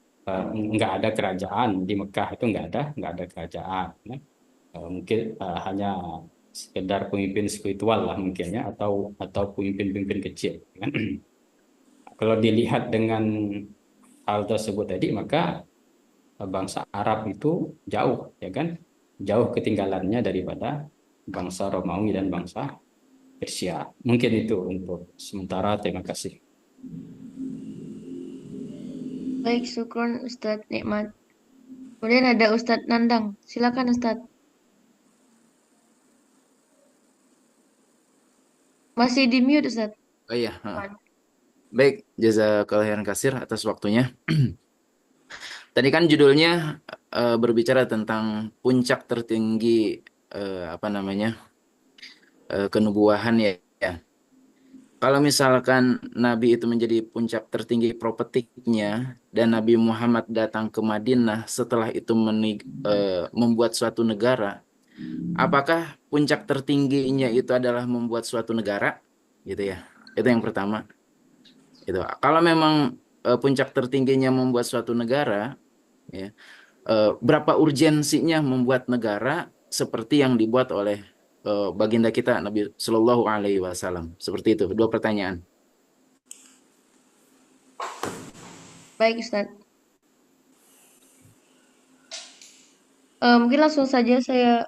nggak ada kerajaan di Mekah itu, nggak ada kerajaan ya. Mungkin hanya sekedar pemimpin spiritual lah mungkin ya, atau pemimpin-pemimpin kecil kan. Kalau dilihat dengan hal tersebut tadi, maka bangsa Arab itu jauh ya kan, jauh ketinggalannya daripada bangsa Romawi dan bangsa Persia. Mungkin itu untuk sementara. Terima kasih. Baik, syukron Ustadz Nikmat. Kemudian ada Ustadz Nandang. Silakan Ustadz. Masih di mute Ustadz. Oh iya. Baik, jazakallahu khairan katsir atas waktunya. Tadi kan judulnya berbicara tentang puncak tertinggi kenubuahan ya. Kalau misalkan Nabi itu menjadi puncak tertinggi propetiknya dan Nabi Muhammad datang ke Madinah setelah itu membuat suatu negara, apakah puncak tertingginya itu adalah membuat suatu negara? Gitu ya. Itu yang pertama. Gitu. Kalau memang puncak tertingginya membuat suatu negara, ya, berapa urgensinya membuat negara seperti yang dibuat oleh baginda kita Nabi Shallallahu Alaihi Wasallam? Seperti itu. Dua pertanyaan. Baik Ustadz. Mungkin langsung saja saya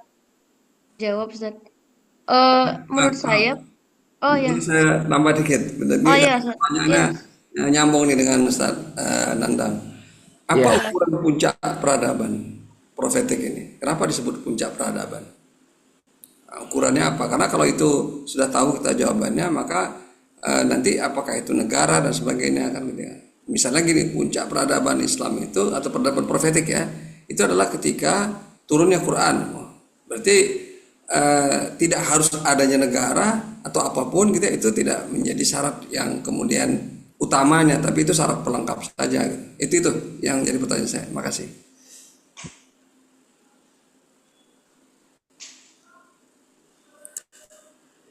jawab Ustadz. Menurut saya, oh ya. Saya nambah dikit. Oh ya, pertanyaannya nyambung nih dengan Ustaz Nandang. Apa ukuran puncak peradaban profetik ini? Kenapa disebut puncak peradaban? Ukurannya apa? Karena kalau itu sudah tahu kita jawabannya, maka nanti apakah itu negara dan sebagainya kan gitu ya. Misalnya gini, puncak peradaban Islam itu atau peradaban profetik ya, itu adalah ketika turunnya Quran. Berarti tidak harus adanya negara atau apapun gitu, itu tidak menjadi syarat yang kemudian utamanya, tapi itu syarat pelengkap saja gitu. Itu yang jadi pertanyaan saya. Makasih.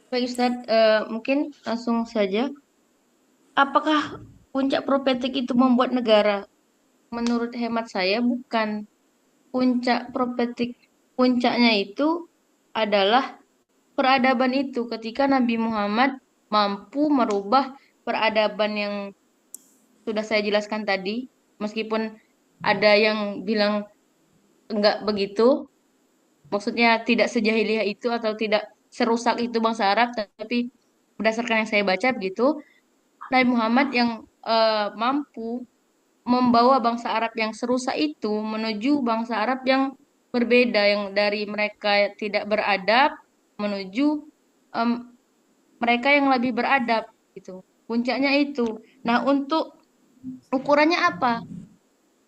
Baik Ustadz, mungkin langsung saja. Apakah puncak profetik itu membuat negara? Menurut hemat saya bukan. Puncak profetik, puncaknya itu adalah peradaban itu ketika Nabi Muhammad mampu merubah peradaban yang sudah saya jelaskan tadi, meskipun ada yang bilang enggak begitu, maksudnya tidak sejahiliyah itu atau tidak serusak itu bangsa Arab, tapi berdasarkan yang saya baca begitu, Nabi Muhammad yang mampu membawa bangsa Arab yang serusak itu menuju bangsa Arab yang berbeda, yang dari mereka tidak beradab menuju mereka yang lebih beradab gitu. Puncaknya itu. Nah, untuk ukurannya apa?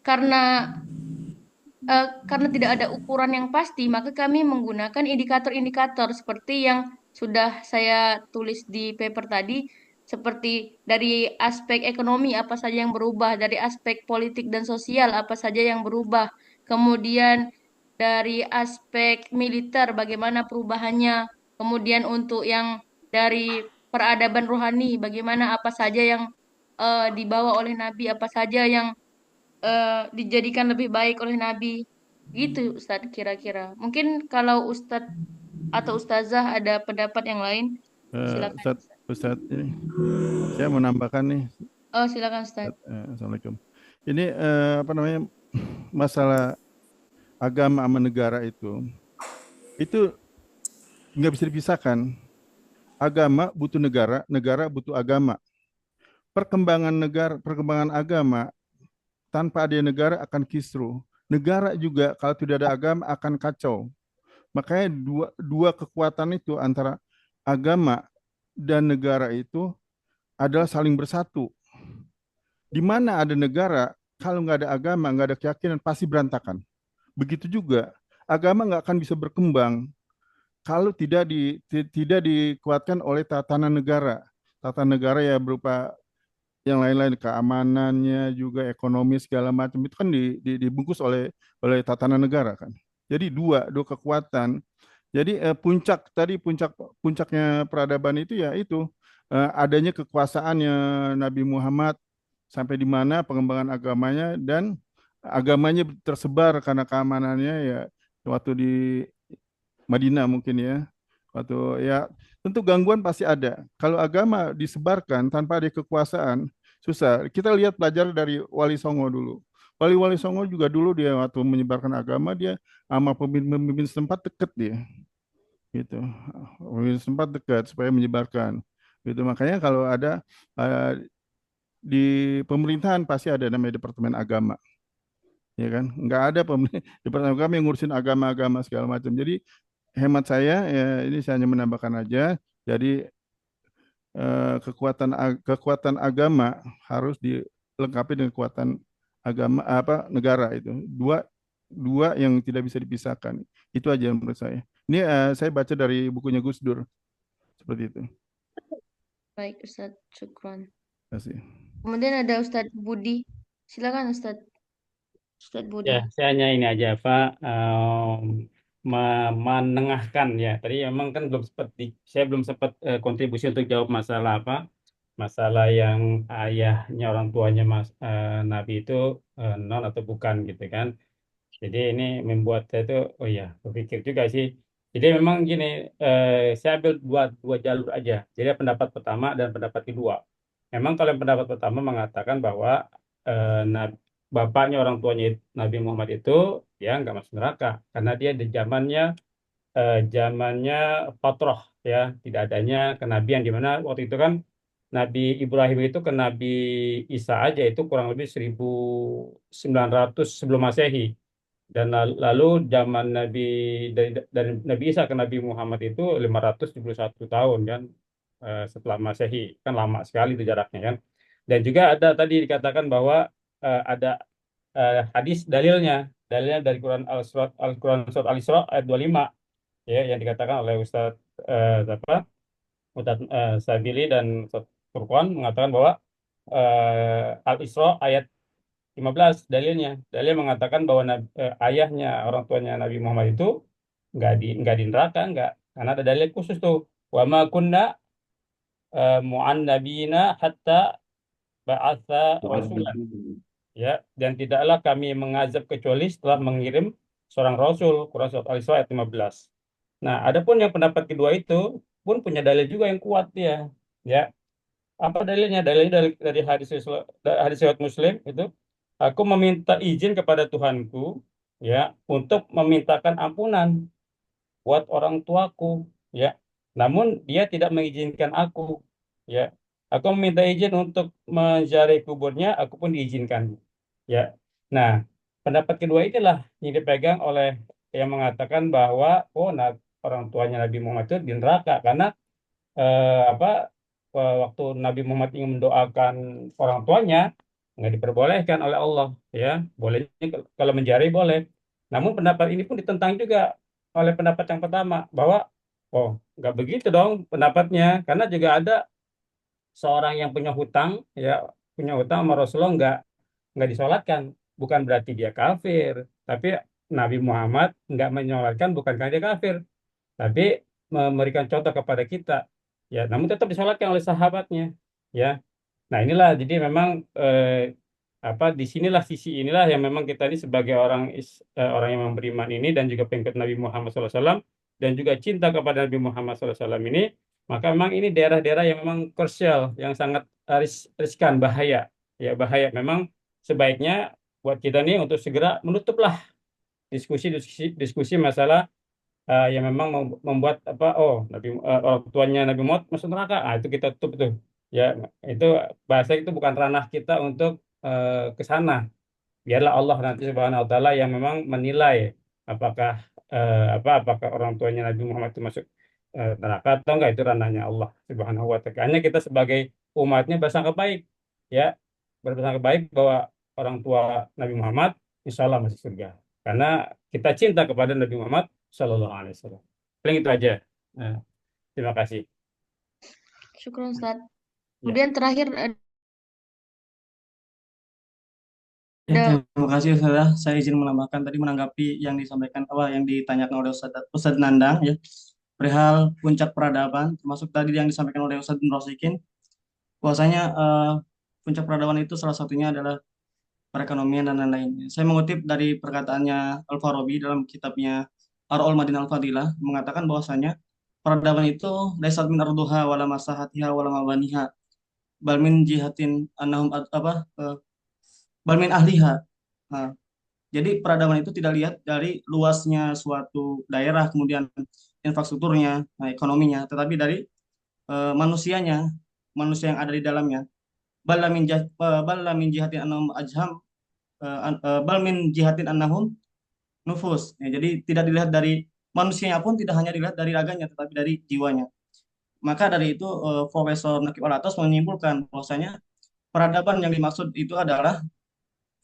Karena tidak ada ukuran yang pasti, maka kami menggunakan indikator-indikator seperti yang sudah saya tulis di paper tadi, seperti dari aspek ekonomi apa saja yang berubah, dari aspek politik dan sosial apa saja yang berubah, kemudian dari aspek militer bagaimana perubahannya, kemudian untuk yang dari peradaban rohani bagaimana apa saja yang dibawa oleh Nabi, apa saja yang dijadikan lebih baik oleh Nabi. Gitu Ustadz kira-kira. Mungkin kalau Ustadz atau Ustazah ada pendapat yang lain, silakan. Ustadz ini saya mau nambahkan nih. Oh, silakan Ustadz. Assalamualaikum. Ini masalah agama sama negara itu nggak bisa dipisahkan. Agama butuh negara, negara butuh agama. Perkembangan agama tanpa ada negara akan kisruh. Negara juga kalau tidak ada agama akan kacau. Makanya dua kekuatan itu antara agama dan negara itu adalah saling bersatu. Di mana ada negara, kalau nggak ada agama, nggak ada keyakinan, pasti berantakan. Begitu juga, agama nggak akan bisa berkembang kalau tidak dikuatkan oleh tatanan negara. Tatanan negara ya berupa yang lain-lain, keamanannya juga ekonomi segala macam itu kan dibungkus oleh tatanan negara kan. Jadi dua kekuatan. Jadi puncaknya peradaban itu ya itu adanya kekuasaannya Nabi Muhammad sampai di mana pengembangan agamanya dan agamanya tersebar karena keamanannya ya waktu di Madinah mungkin ya. Waktu ya tentu gangguan pasti ada. Kalau agama disebarkan tanpa ada kekuasaan susah. Kita lihat belajar dari Wali Songo dulu. Wali Songo juga dulu dia waktu menyebarkan agama dia sama pemimpin setempat deket dia gitu. Pemimpin setempat dekat supaya menyebarkan gitu. Makanya kalau ada di pemerintahan pasti ada namanya Departemen Agama ya kan, nggak ada Departemen Agama yang ngurusin agama-agama segala macam. Jadi hemat saya ya ini saya hanya menambahkan aja. Jadi kekuatan agama harus dilengkapi dengan kekuatan agama negara itu. Dua yang tidak bisa dipisahkan. Itu aja menurut saya. Ini saya baca dari bukunya Gus Dur. Seperti itu. Baik, Ustadz. Syukron. Terima kasih. Kemudian ada Ustadz Budi. Silakan Ustadz. Ustadz Budi. Ya, saya hanya ini aja Pak, menengahkan ya. Tadi memang kan saya belum sempat kontribusi untuk jawab masalah masalah yang ayahnya orang tuanya Nabi itu non atau bukan gitu kan. Jadi ini membuat saya tuh, oh ya, berpikir juga sih. Jadi memang gini, saya ambil dua jalur aja. Jadi pendapat pertama dan pendapat kedua. Memang kalau yang pendapat pertama mengatakan bahwa bapaknya orang tuanya Nabi Muhammad itu ya nggak masuk neraka karena dia di zamannya Fatrah ya, tidak adanya kenabian di mana waktu itu kan Nabi Ibrahim itu ke Nabi Isa aja itu kurang lebih 1900 sebelum Masehi. Dan lalu zaman dari Nabi Isa ke Nabi Muhammad itu 571 tahun kan setelah Masehi. Kan lama sekali itu jaraknya kan. Dan juga ada tadi dikatakan bahwa ada hadis dalilnya dari Al-Quran surat Al-Isra ayat 25 ya yang dikatakan oleh Ustadz Sabili dan Ustadz Furqan mengatakan bahwa Al-Isra ayat 15 dalilnya mengatakan bahwa ayahnya orang tuanya Nabi Muhammad itu nggak di neraka karena ada dalil khusus tuh wa ma kunna mu'annabina hatta ba'atha rasulan ya, dan tidaklah kami mengazab kecuali setelah mengirim seorang rasul. Quran surat Al-Isra ayat 15. Nah, adapun yang pendapat kedua itu pun punya dalil juga yang kuat dia ya. Apa dalilnya? Dalilnya dari hadis riwayat Muslim itu, aku meminta izin kepada Tuhanku ya untuk memintakan ampunan buat orang tuaku ya. Namun dia tidak mengizinkan aku ya. Aku meminta izin untuk menziarahi kuburnya, aku pun diizinkan ya. Nah, pendapat kedua inilah yang dipegang oleh yang mengatakan bahwa orang tuanya Nabi Muhammad itu di neraka karena waktu Nabi Muhammad ingin mendoakan orang tuanya nggak diperbolehkan oleh Allah ya, bolehnya kalau menziarahi boleh. Namun pendapat ini pun ditentang juga oleh pendapat yang pertama bahwa nggak begitu dong pendapatnya, karena juga ada seorang yang punya hutang sama Rasulullah nggak disolatkan, bukan berarti dia kafir, tapi Nabi Muhammad nggak menyolatkan bukan karena dia kafir, tapi memberikan contoh kepada kita ya, namun tetap disolatkan oleh sahabatnya ya. Nah inilah jadi memang di sinilah sisi inilah yang memang kita ini sebagai orang yang beriman ini dan juga pengikut Nabi Muhammad SAW dan juga cinta kepada Nabi Muhammad SAW ini, maka memang ini daerah-daerah yang memang krusial, yang sangat riskan, bahaya ya, bahaya. Memang sebaiknya buat kita nih untuk segera menutuplah diskusi masalah yang memang membuat apa, oh orang tuanya Nabi Muhammad masuk neraka, itu kita tutup tuh. Ya, itu bahasa itu bukan ranah kita untuk ke sana. Biarlah Allah nanti Subhanahu wa taala yang memang menilai apakah apakah orang tuanya Nabi Muhammad itu masuk neraka atau enggak, itu ranahnya Allah Subhanahu wa taala. Hanya kita sebagai umatnya bersangka baik, ya, bersangka baik bahwa orang tua Nabi Muhammad insya Allah masuk surga. Karena kita cinta kepada Nabi Muhammad Shallallahu Alaihi Wasallam. Paling itu aja. Nah, terima kasih. Syukron Ustaz. Ya. Kemudian terakhir Ya, terima kasih Ustazah. Saya izin menambahkan tadi menanggapi yang disampaikan yang ditanyakan oleh Ustaz Nandang ya. Perihal puncak peradaban, termasuk tadi yang disampaikan oleh Ustaz Rosikin, bahwasanya puncak peradaban itu salah satunya adalah perekonomian dan lain-lain. Saya mengutip dari perkataannya Al-Farabi dalam kitabnya Ar-Ul Madinah Al-Fadilah, mengatakan bahwasanya peradaban itu laisat min arduha wala masahatiha wala mabaniha bal min jihatin annahum balmin ahliha. Nah, jadi peradaban itu tidak lihat dari luasnya suatu daerah, kemudian infrastrukturnya, ekonominya, tetapi dari manusianya, manusia yang ada di dalamnya. Bal min jihatin annahum ajham bal min jihatin annahum nufus. Ya, jadi tidak dilihat dari manusianya pun, tidak hanya dilihat dari raganya, tetapi dari jiwanya. Maka dari itu Profesor Nakib Alatas menyimpulkan bahwasanya peradaban yang dimaksud itu adalah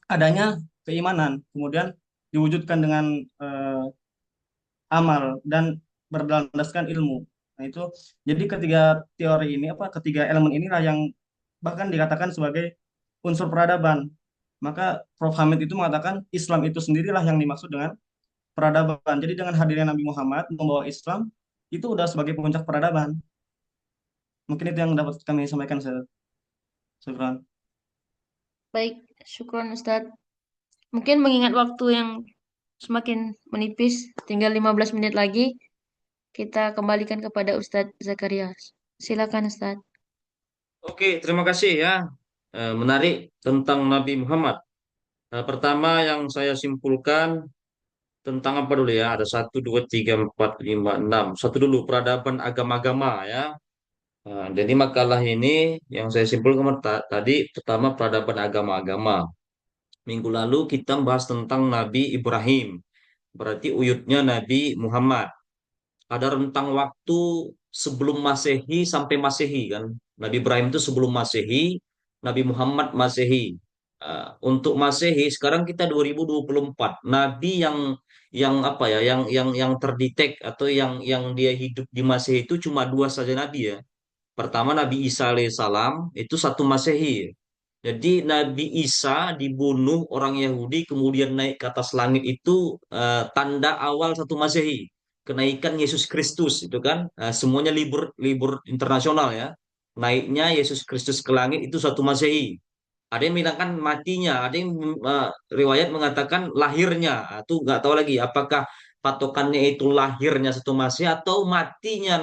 adanya keimanan, kemudian diwujudkan dengan amal dan berlandaskan ilmu. Nah itu, jadi ketiga teori ini ketiga elemen inilah yang bahkan dikatakan sebagai unsur peradaban. Maka Prof. Hamid itu mengatakan Islam itu sendirilah yang dimaksud dengan peradaban. Jadi dengan hadirnya Nabi Muhammad membawa Islam itu udah sebagai puncak peradaban. Mungkin itu yang dapat kami sampaikan, Syukran. baik, syukron Ustadz. Mungkin mengingat waktu yang semakin menipis, tinggal 15 menit lagi, kita kembalikan kepada Ustadz Zakaria. Silakan Ustadz. Oke, terima kasih ya. Menarik tentang Nabi Muhammad. Pertama yang saya simpulkan tentang apa dulu ya? Ada 1, 2, 3, 4, 5, 6. Satu dulu, peradaban agama-agama ya. Jadi makalah ini yang saya simpulkan tadi, pertama peradaban agama-agama. Minggu lalu kita membahas tentang Nabi Ibrahim. Berarti uyutnya Nabi Muhammad. Ada rentang waktu sebelum Masehi sampai Masehi kan. Nabi Ibrahim itu sebelum Masehi, Nabi Muhammad Masehi. Untuk Masehi sekarang kita 2024. Nabi yang apa ya, yang terdetek atau yang dia hidup di Masehi itu cuma 2 saja nabi ya. Pertama Nabi Isa alaihissalam itu 1 Masehi. Jadi Nabi Isa dibunuh orang Yahudi kemudian naik ke atas langit itu tanda awal 1 Masehi. Kenaikan Yesus Kristus itu kan semuanya libur libur internasional ya. Naiknya Yesus Kristus ke langit itu 1 Masehi. Ada yang bilang kan matinya, ada yang riwayat mengatakan lahirnya. Itu nggak tahu lagi apakah patokannya itu lahirnya 1 Masehi atau matinya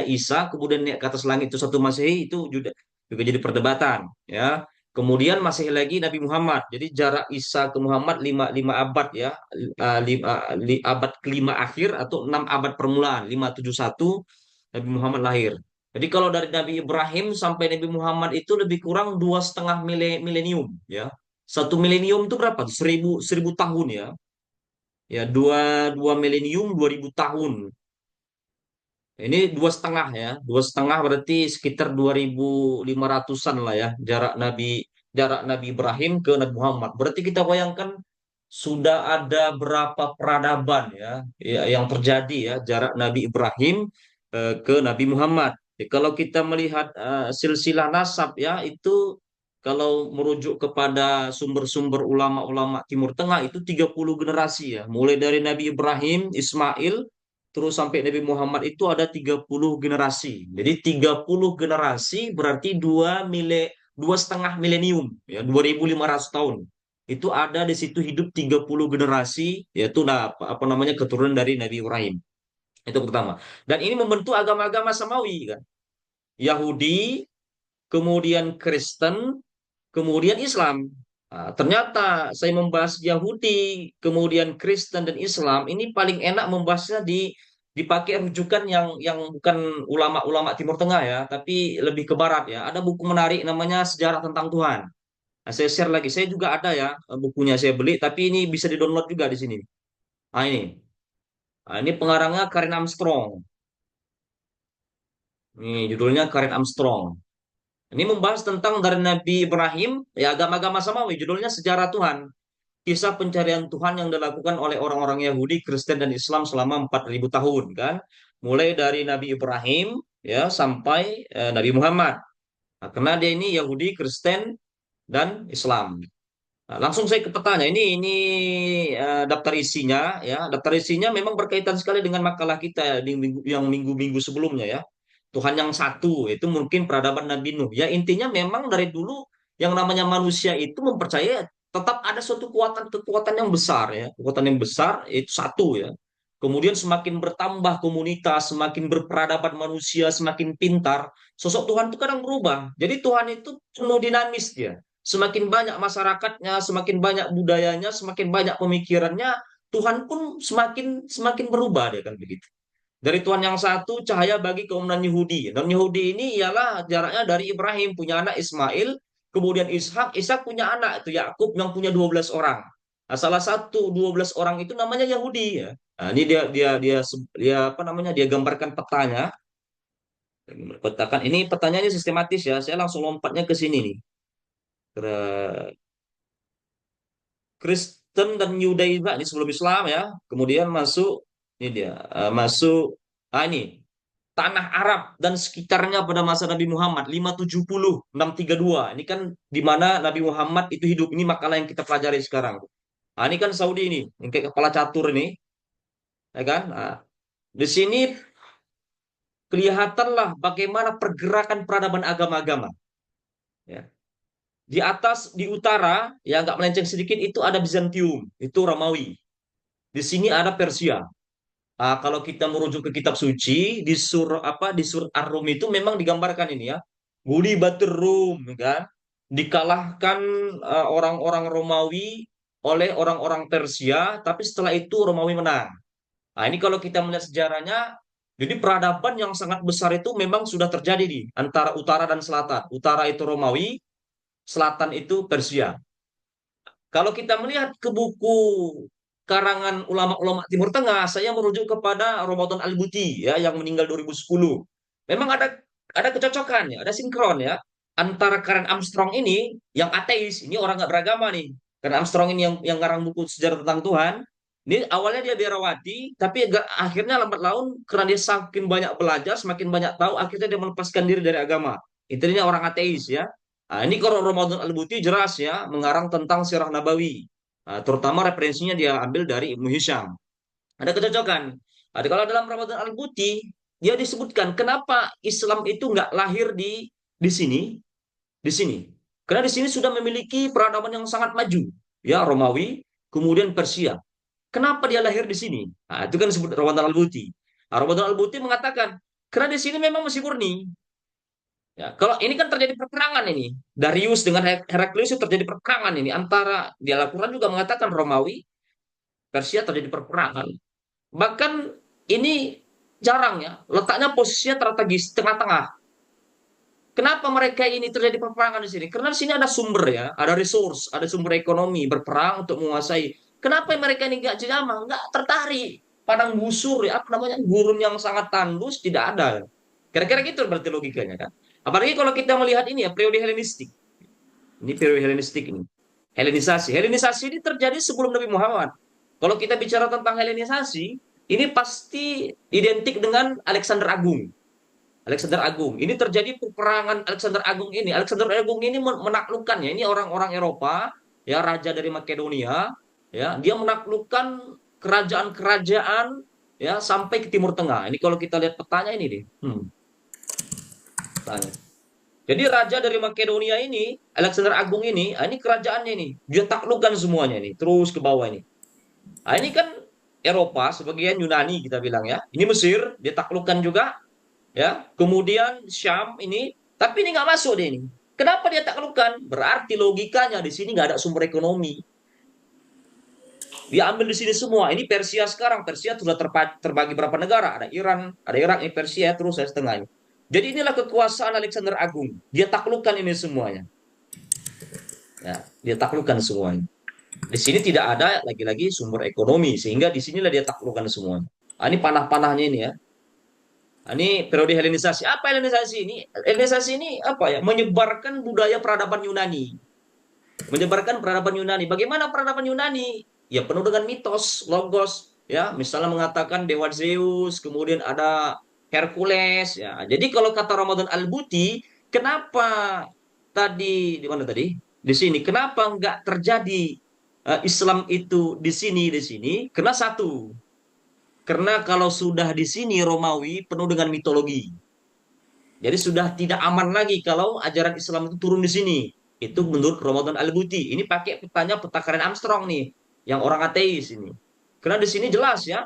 Isa kemudian naik ke atas langit itu 1 Masehi, itu juga jadi perdebatan ya. Kemudian masih lagi Nabi Muhammad. Jadi jarak Isa ke Muhammad 5 abad ya. Abad kelima akhir atau 6 abad permulaan, 571 Nabi Muhammad lahir. Jadi kalau dari Nabi Ibrahim sampai Nabi Muhammad itu lebih kurang 2,5 milenium ya. 1 milenium itu berapa? 1000 tahun ya. Ya, dua milenium 2000 tahun. Ini 2,5 ya, 2,5 berarti sekitar 2500-an lah ya jarak Nabi Ibrahim ke Nabi Muhammad. Berarti kita bayangkan sudah ada berapa peradaban ya yang terjadi ya jarak Nabi Ibrahim ke Nabi Muhammad. Kalau kita melihat silsilah nasab ya itu kalau merujuk kepada sumber-sumber ulama-ulama Timur Tengah itu 30 generasi ya. Mulai dari Nabi Ibrahim, Ismail, terus sampai Nabi Muhammad itu ada 30 generasi. Jadi 30 generasi berarti 2,5 milenium ya 2500 tahun. Itu ada di situ hidup 30 generasi yaitu apa namanya keturunan dari Nabi Ibrahim. Itu pertama. Dan ini membentuk agama-agama samawi kan. Yahudi, kemudian Kristen, kemudian Islam. Ternyata saya membahas Yahudi, kemudian Kristen dan Islam, ini paling enak membahasnya dipakai rujukan yang bukan ulama-ulama Timur Tengah ya, tapi lebih ke Barat ya. Ada buku menarik namanya Sejarah tentang Tuhan. Nah, saya share lagi. Saya juga ada ya bukunya saya beli, tapi ini bisa di-download juga di sini. Nah ini, ini pengarangnya Karen Armstrong. Ini judulnya Karen Armstrong. Ini membahas tentang dari Nabi Ibrahim, ya agama-agama samawi, judulnya Sejarah Tuhan. Kisah pencarian Tuhan yang dilakukan oleh orang-orang Yahudi, Kristen, dan Islam selama 4.000 tahun, kan? Mulai dari Nabi Ibrahim, ya, sampai Nabi Muhammad. Nah, karena dia ini Yahudi, Kristen, dan Islam. Nah, langsung saya ke petanya. Ini daftar isinya, ya. Daftar isinya memang berkaitan sekali dengan makalah kita yang minggu-minggu sebelumnya, ya. Tuhan yang satu itu mungkin peradaban Nabi Nuh. Ya intinya memang dari dulu yang namanya manusia itu mempercayai tetap ada suatu kekuatan yang besar ya, kekuatan yang besar itu satu ya. Kemudian semakin bertambah komunitas, semakin berperadaban manusia, semakin pintar, sosok Tuhan itu kadang berubah. Jadi Tuhan itu penuh dinamis dia. Semakin banyak masyarakatnya, semakin banyak budayanya, semakin banyak pemikirannya, Tuhan pun semakin semakin berubah dia kan begitu. Dari Tuhan yang satu, cahaya bagi kaum non-Yahudi. Non-Yahudi ini ialah jaraknya dari Ibrahim, punya anak Ismail, kemudian Ishak, Ishak punya anak, itu Yakub yang punya 12 orang. Nah, salah satu 12 orang itu namanya Yahudi ya. Nah, ini dia apa namanya? Dia gambarkan petanya. Petakan ini petanya ini sistematis ya. Saya langsung lompatnya ke sini nih. Kristen dan Yudaisme ini sebelum Islam ya. Kemudian masuk ini dia masuk ini tanah Arab dan sekitarnya pada masa Nabi Muhammad 570 632. Ini kan di mana Nabi Muhammad itu hidup. Ini makalah yang kita pelajari sekarang. Nah, ini kan Saudi ini, yang kayak kepala catur ini, ya kan? Nah, di sini kelihatanlah bagaimana pergerakan peradaban agama-agama. Ya. Di atas, di utara, ya agak melenceng sedikit itu ada Bizantium, itu Romawi. Di sini ada Persia. Kalau kita merujuk ke kitab suci di surat Ar-Rum itu memang digambarkan ini ya. Gulibatur Rum kan. Dikalahkan orang-orang Romawi oleh orang-orang Persia, tapi setelah itu Romawi menang. Nah, ini kalau kita melihat sejarahnya, jadi peradaban yang sangat besar itu memang sudah terjadi di antara utara dan selatan. Utara itu Romawi, selatan itu Persia. Kalau kita melihat ke buku karangan ulama-ulama Timur Tengah, saya merujuk kepada Ramadan Al-Buti ya yang meninggal 2010. Memang ada kecocokan ya, ada sinkron ya antara Karen Armstrong ini yang ateis, ini orang nggak beragama nih. Karen Armstrong ini yang ngarang buku sejarah tentang Tuhan. Ini awalnya dia biarawati, tapi akhirnya lambat laun karena dia semakin banyak belajar, semakin banyak tahu, akhirnya dia melepaskan diri dari agama. Intinya orang ateis ya. Nah, ini kalau Ramadan Al-Buti jelas ya mengarang tentang Sirah Nabawi. Terutama referensinya dia ambil dari Ibnu Hisham. Ada kecocokan. Ada kalau dalam Ramadan Al-Buti dia disebutkan kenapa Islam itu nggak lahir di sini, di sini. Karena di sini sudah memiliki peradaban yang sangat maju, ya Romawi, kemudian Persia. Kenapa dia lahir di sini? Nah, itu kan disebut Ramadan Al-Buti. Nah, Ramadan Al-Buti mengatakan karena di sini memang masih murni. Ya, kalau ini kan terjadi perperangan ini. Darius dengan Heraklius itu terjadi perperangan ini antara di Al-Quran juga mengatakan Romawi, Persia terjadi perperangan. Bahkan ini jarang ya, letaknya posisinya strategis tengah-tengah. Kenapa mereka ini terjadi perperangan di sini? Karena di sini ada sumber ya, ada resource, ada sumber ekonomi berperang untuk menguasai. Kenapa mereka ini nggak jamah, nggak tertarik? Padang busur ya, apa namanya, gurun yang sangat tandus tidak ada. Kira-kira gitu berarti logikanya kan. Apalagi kalau kita melihat ini ya periode Helenistik. Ini periode Helenistik ini. Helenisasi. Helenisasi ini terjadi sebelum Nabi Muhammad. Kalau kita bicara tentang Helenisasi, ini pasti identik dengan Alexander Agung. Alexander Agung. Ini terjadi peperangan Alexander Agung ini. Alexander Agung ini menaklukkan ya. Ini orang-orang Eropa, ya raja dari Makedonia, ya dia menaklukkan kerajaan-kerajaan ya sampai ke Timur Tengah. Ini kalau kita lihat petanya ini deh. Petanya. Jadi raja dari Makedonia ini, Alexander Agung ini kerajaannya ini, dia taklukkan semuanya ini, terus ke bawah ini. Nah, ini kan Eropa, sebagian Yunani kita bilang ya. Ini Mesir, dia taklukkan juga, ya. Kemudian Syam ini, tapi ini nggak masuk deh ini. Kenapa dia taklukkan? Berarti logikanya di sini nggak ada sumber ekonomi. Dia ambil di sini semua. Ini Persia sekarang. Persia sudah terbagi berapa negara? Ada Iran, ada Irak, ini Persia, terus saya setengahnya. Jadi inilah kekuasaan Alexander Agung. Dia taklukkan ini semuanya. Ya, dia taklukkan semuanya. Di sini tidak ada lagi-lagi sumber ekonomi, sehingga di sinilah dia taklukkan semuanya. Ini panah-panahnya ini ya. Ini periode Helenisasi. Apa Helenisasi ini? Helenisasi ini apa ya? Menyebarkan budaya peradaban Yunani. Menyebarkan peradaban Yunani. Bagaimana peradaban Yunani? Ya penuh dengan mitos, logos. Ya, misalnya mengatakan dewa Zeus, kemudian ada Hercules. Ya, jadi kalau kata Ramadan Al-Buti, kenapa tadi di mana tadi? Di sini. Kenapa nggak terjadi Islam itu di sini? Karena satu. Karena kalau sudah di sini Romawi penuh dengan mitologi. Jadi sudah tidak aman lagi kalau ajaran Islam itu turun di sini. Itu menurut Ramadan Al-Buti. Ini pakai petanya peta Karen Armstrong nih, yang orang ateis ini. Karena di sini jelas ya,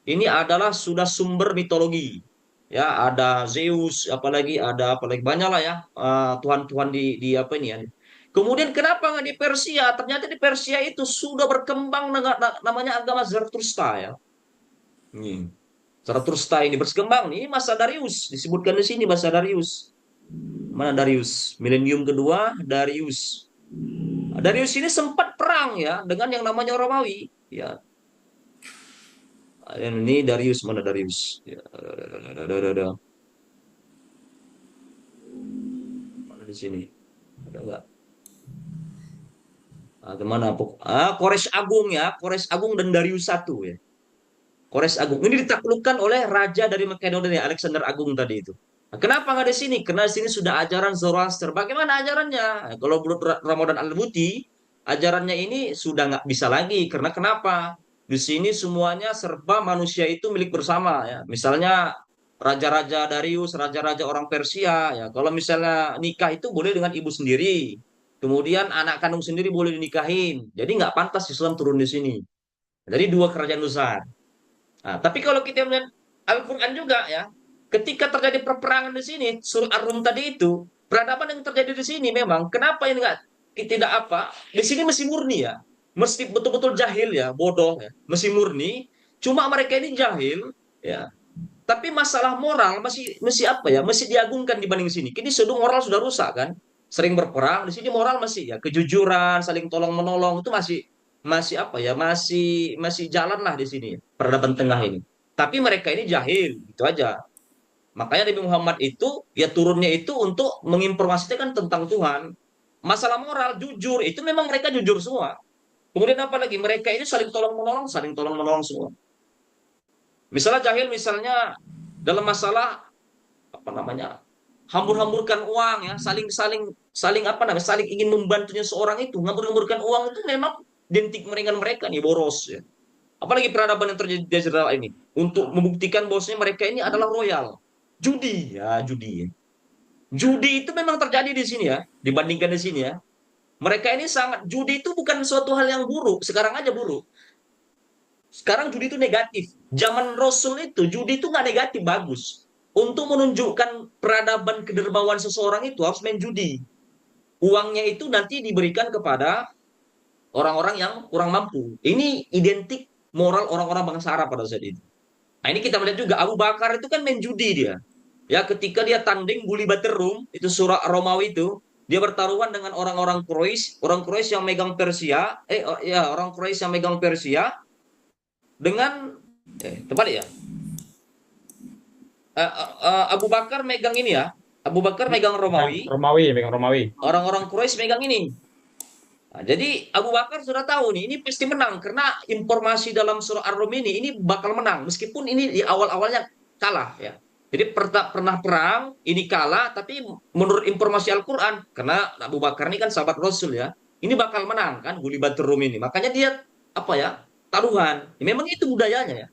ini adalah sudah sumber mitologi. Ya, ada Zeus, apalagi banyak lah ya tuhan-tuhan di apa ini ya. Kemudian kenapa nggak di Persia? Ternyata di Persia itu sudah berkembang namanya agama Zarathustra ya. Ini. Zarathustra ini berkembang nih masa Darius, disebutkan di sini masa Darius. Mana Darius? Milenium kedua Darius. Darius ini sempat perang ya dengan yang namanya Romawi ya. Ini Darius, mana Darius? Ya, mana di sini? Ada enggak? Kemana? Kores Agung ya, Kores Agung dan Darius satu ya. Kores Agung ini ditaklukkan oleh raja dari Makedonia, Alexander Agung tadi itu. Nah, kenapa nggak di sini? Karena di sini sudah ajaran Zoroaster. Bagaimana ajarannya? Kalau menurut Ramadan Al-Buti, ajarannya ini sudah nggak bisa lagi. Karena kenapa? Di sini semuanya serba manusia itu milik bersama ya. Misalnya raja-raja Darius, raja-raja orang Persia ya. Kalau misalnya nikah itu boleh dengan ibu sendiri. Kemudian anak kandung sendiri boleh dinikahin. Jadi nggak pantas Islam turun di sini. Jadi dua kerajaan besar. Nah, tapi kalau kita melihat Al-Quran juga ya, ketika terjadi peperangan di sini, surah Ar-Rum tadi itu, peradaban yang terjadi di sini memang, kenapa ini nggak tidak apa? Di sini mesti murni ya, mesti betul-betul jahil ya, bodoh ya, mesti murni. Cuma mereka ini jahil ya, tapi masalah moral masih apa ya, masih diagungkan dibanding sini. Kini sudah moral sudah rusak kan, sering berperang. Di sini moral masih ya, kejujuran, saling tolong menolong itu masih apa ya, masih jalan lah di sini peradaban tengah ini. Tapi mereka ini jahil, itu aja. Makanya Nabi Muhammad itu ya turunnya itu untuk menginformasikan tentang Tuhan. Masalah moral, jujur, itu memang mereka jujur semua. Kemudian apa lagi? Mereka ini saling tolong menolong semua. Misalnya jahil, misalnya dalam masalah apa namanya, hambur-hamburkan uang ya, saling apa namanya, saling ingin membantunya seorang itu, hambur-hamburkan uang itu memang identik dengan mereka nih boros ya. Apalagi peradaban yang terjadi di Israel ini untuk membuktikan bahwasanya mereka ini adalah royal. Judi ya, judi. Judi itu memang terjadi di sini ya, dibandingkan di sini ya. Mereka ini sangat, judi itu bukan suatu hal yang buruk, sekarang aja buruk. Sekarang judi itu negatif. Zaman Rasul itu judi itu nggak negatif, bagus. Untuk menunjukkan peradaban kedermawan seseorang itu harus main judi. Uangnya itu nanti diberikan kepada orang-orang yang kurang mampu. Ini identik moral orang-orang bangsa Arab pada saat itu. Nah ini kita melihat juga Abu Bakar itu kan main judi dia. Ya ketika dia tanding Guli Baterum, itu surah Romawi itu, dia bertaruhan dengan orang-orang Quraisy yang megang Persia, orang Quraisy yang megang Persia dengan tepat ya. Abu Bakar megang ini ya. Abu Bakar megang Romawi. Megang Romawi. Orang-orang Quraisy megang ini. Nah, jadi Abu Bakar sudah tahu nih, ini pasti menang karena informasi dalam surah Ar-Rum ini bakal menang meskipun ini di awal-awalnya kalah ya. Jadi pernah perang, ini kalah, tapi menurut informasi Al-Quran, karena Abu Bakar ini kan sahabat Rasul ya, ini bakal menang kan, Guli Baterum ini. Makanya dia apa ya, taruhan. Ya, memang itu budayanya ya.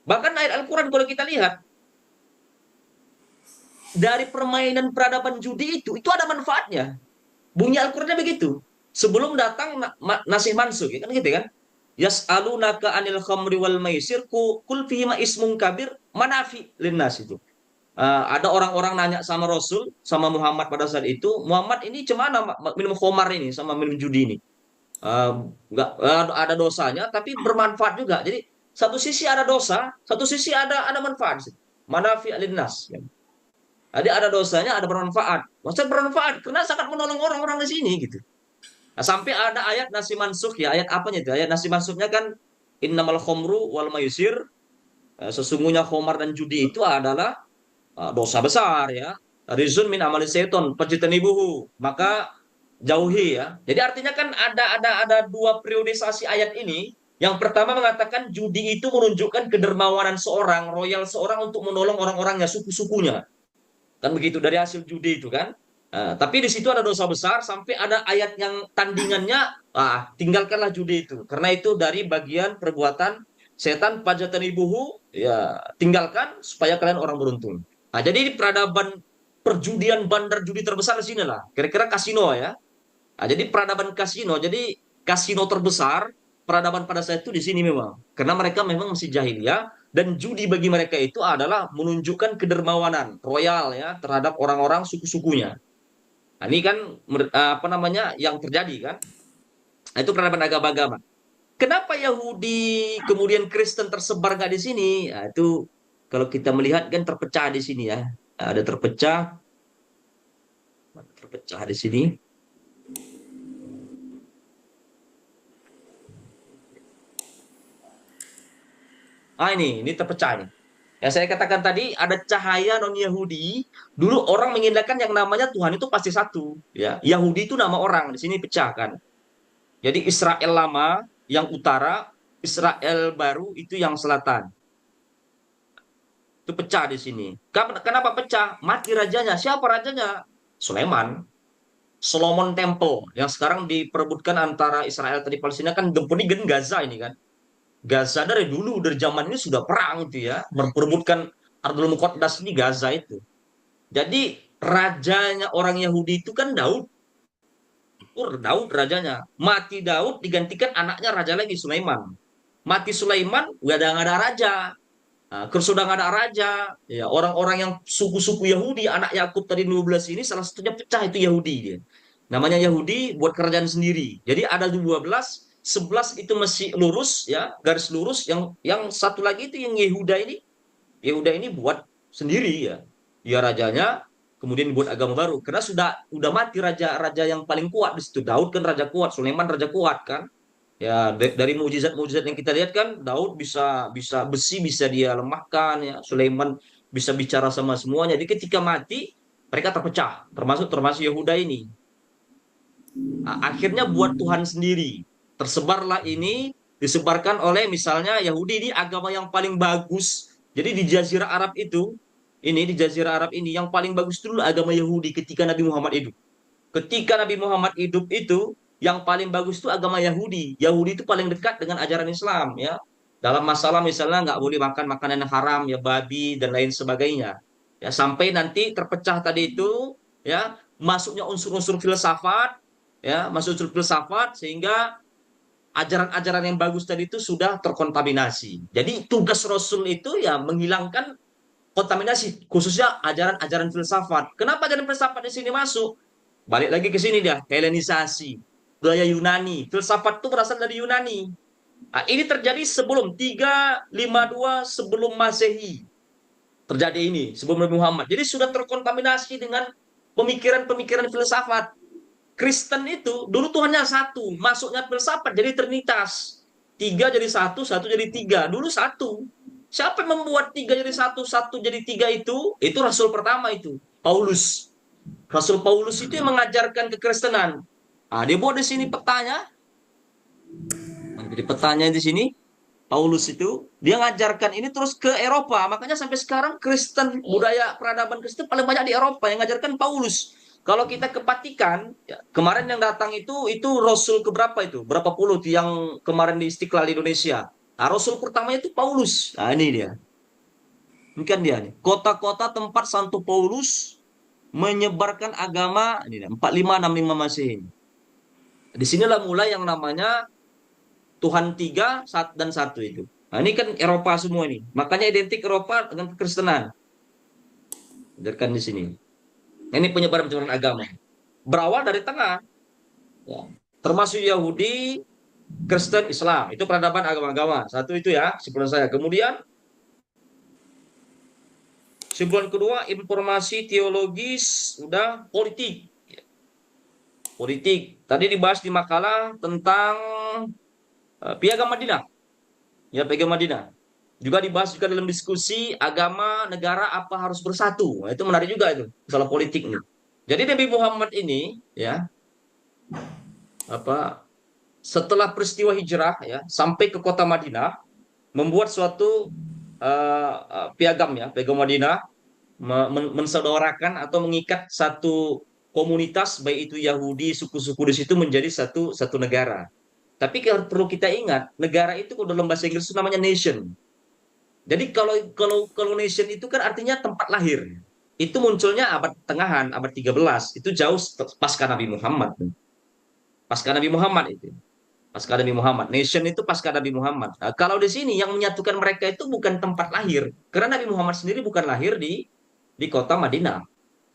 Bahkan ayat Al-Quran kalau kita lihat dari permainan peradaban judi itu ada manfaatnya. Bunyi Al-Qurannya begitu. Sebelum datang nasih mansuk, ya kan gitu kan? Yas'alunaka anil khamri wal maisir kul fihima ismun kabir manafi linnas itu. Ada orang-orang nanya sama Rasul, sama Muhammad pada saat itu, Muhammad ini cemana minum khamar ini sama minum judi ini? Eh, nggak ada dosanya, tapi bermanfaat juga. Jadi satu sisi ada dosa, satu sisi ada manfaat. Manafi alinnas. Jadi ada dosanya, ada bermanfaat. Maksudnya bermanfaat karena sangat menolong orang-orang di sini gitu. Nah, sampai ada ayat nasi mansukh ya, ayat apanya itu? Ayat nasi mansukhnya kan innamal khomru wal maisir. Sesungguhnya khomar dan judi itu adalah dosa besar ya. Rizun min amali seton, pajitanibuhu. Maka jauhi ya. Jadi artinya kan ada dua periodisasi ayat ini. Yang pertama mengatakan judi itu menunjukkan kedermawanan seorang, royal seorang untuk menolong orang-orangnya, suku-sukunya. Kan begitu dari hasil judi itu kan. Tapi di situ ada dosa besar sampai ada ayat yang tandingannya, tinggalkanlah judi itu. Karena itu dari bagian perbuatan setan pajatan ibuhu, ya tinggalkan supaya kalian orang beruntung. Jadi di peradaban perjudian bandar judi terbesar di sini lah. Kira-kira kasino ya. Jadi peradaban kasino, jadi kasino terbesar peradaban pada saat itu di sini memang. Karena mereka memang masih jahiliyah dan judi bagi mereka itu adalah menunjukkan kedermawanan royal ya terhadap orang-orang suku-sukunya. Nah, ini kan apa namanya yang terjadi kan? Nah, itu peradaban agama-agama. Kenapa Yahudi kemudian Kristen tersebar nggak di sini? Nah, itu kalau kita melihat kan terpecah di sini ya. Ada terpecah di sini. Ini terpecah nih. Ya saya katakan tadi ada cahaya non Yahudi. Dulu orang mengindahkan yang namanya Tuhan itu pasti satu. Ya, Yahudi itu nama orang. Di sini pecah kan. Jadi Israel lama yang utara, Israel baru itu yang selatan. Itu pecah di sini. Kenapa pecah? Mati rajanya. Siapa rajanya? Sulaiman. Solomon Temple yang sekarang diperebutkan antara Israel tadi Palestina kan gempuni Gaza ini kan. Gaza dari dulu dari zaman ini sudah perang itu ya, memperebutkan Ardul Muqaddas ini Gaza itu. Jadi rajanya orang Yahudi itu kan Daud. Daud rajanya. Mati Daud digantikan anaknya raja lagi Sulaiman. Mati Sulaiman nggak ada raja. Sudah nggak ada raja. Ya orang-orang yang suku-suku Yahudi anak Yakub tadi 12 ini salah satunya pecah itu Yahudi dia. Namanya Yahudi buat kerajaan sendiri. Jadi ada 12, 11 itu masih lurus ya, garis lurus. Yang satu lagi itu yang Yehuda ini buat sendiri ya. Dia rajanya kemudian buat agama baru karena sudah mati raja yang paling kuat di situ. Daud kan raja kuat, Sulaiman raja kuat kan. Ya dari mukjizat-mukjizat yang kita lihat kan Daud bisa besi bisa dia lemahkan ya, Sulaiman bisa bicara sama semuanya. Jadi ketika mati mereka terpecah, termasuk Yehuda ini. Akhirnya buat Tuhan sendiri. Tersebarlah ini, disebarkan oleh misalnya Yahudi ini agama yang paling bagus. Jadi di Jazirah Arab itu, di Jazirah Arab ini yang paling bagus dulu agama Yahudi ketika Nabi Muhammad hidup. Ketika Nabi Muhammad hidup itu, yang paling bagus itu agama Yahudi. Yahudi itu paling dekat dengan ajaran Islam ya. Dalam masalah misalnya nggak boleh makan makanan yang haram ya, babi dan lain sebagainya. Ya sampai nanti terpecah tadi itu ya, masuknya unsur-unsur filsafat ya, masuk unsur filsafat sehingga ajaran-ajaran yang bagus tadi itu sudah terkontaminasi. Jadi tugas Rasul itu ya menghilangkan kontaminasi, khususnya ajaran-ajaran filsafat. Kenapa ajaran filsafat di sini masuk? Balik lagi ke sini dia, Helenisasi, budaya Yunani. Filsafat itu berasal dari Yunani. Ini terjadi sebelum 352 sebelum Masehi. Terjadi ini sebelum Nabi Muhammad. Jadi sudah terkontaminasi dengan pemikiran-pemikiran filsafat. Kristen itu dulu Tuhannya satu, masuknya filsafat jadi trinitas. 3 jadi 1, 1 jadi 3. Dulu 1. Siapa yang membuat 3 jadi 1, 1 jadi 3 itu? Itu Rasul pertama itu, Paulus. Rasul Paulus itu yang mengajarkan kekristenan. Dia buat di sini petanya. Jadi petanya di sini, Paulus itu, dia ngajarkan ini terus ke Eropa. Makanya sampai sekarang Kristen, budaya peradaban Kristen paling banyak di Eropa yang ngajarkan Paulus. Kalau kita ke Vatikan, ya, kemarin yang datang itu Rasul keberapa itu? Berapa puluh yang kemarin di Istiqlal Indonesia? Rasul pertamanya itu Paulus. Ini dia. Ini kan dia nih. Kota-kota tempat Santo Paulus menyebarkan agama ini 4565 Masehi. Di sinilah mulai yang namanya Tuhan 3 dan 1 itu. Ini kan Eropa semua ini. Makanya identik Eropa dengan kekristenan. Dengarkan di sini. Ini penyebaran-penyebaran agama. Berawal dari tengah, ya. Termasuk Yahudi, Kristen, Islam. Itu peradaban agama-agama. Satu itu ya, kesimpulan saya. Kemudian kesimpulan kedua, informasi teologis, udah politik. Politik. Tadi dibahas di makalah tentang Piagam Madinah. Ya, Piagam Madinah. Juga dibahas juga dalam diskusi agama, negara apa harus bersatu. Nah, itu menarik juga itu, masalah politik nih. Jadi Nabi Muhammad ini ya, apa setelah peristiwa hijrah ya sampai ke kota Madinah membuat suatu piagam ya, Piagam Madinah mensaudarakan atau mengikat satu komunitas baik itu Yahudi, suku-suku di situ menjadi satu negara. Tapi perlu kita ingat, negara itu kalau dalam bahasa Inggris itu namanya nation. Jadi kalau nation itu kan artinya tempat lahir. Itu munculnya abad tengahan, abad 13. Itu jauh pasca Nabi Muhammad. Pasca Nabi Muhammad itu. Pasca Nabi Muhammad. Nation itu pasca Nabi Muhammad. Nah, kalau di sini yang menyatukan mereka itu bukan tempat lahir. Karena Nabi Muhammad sendiri bukan lahir di kota Madinah.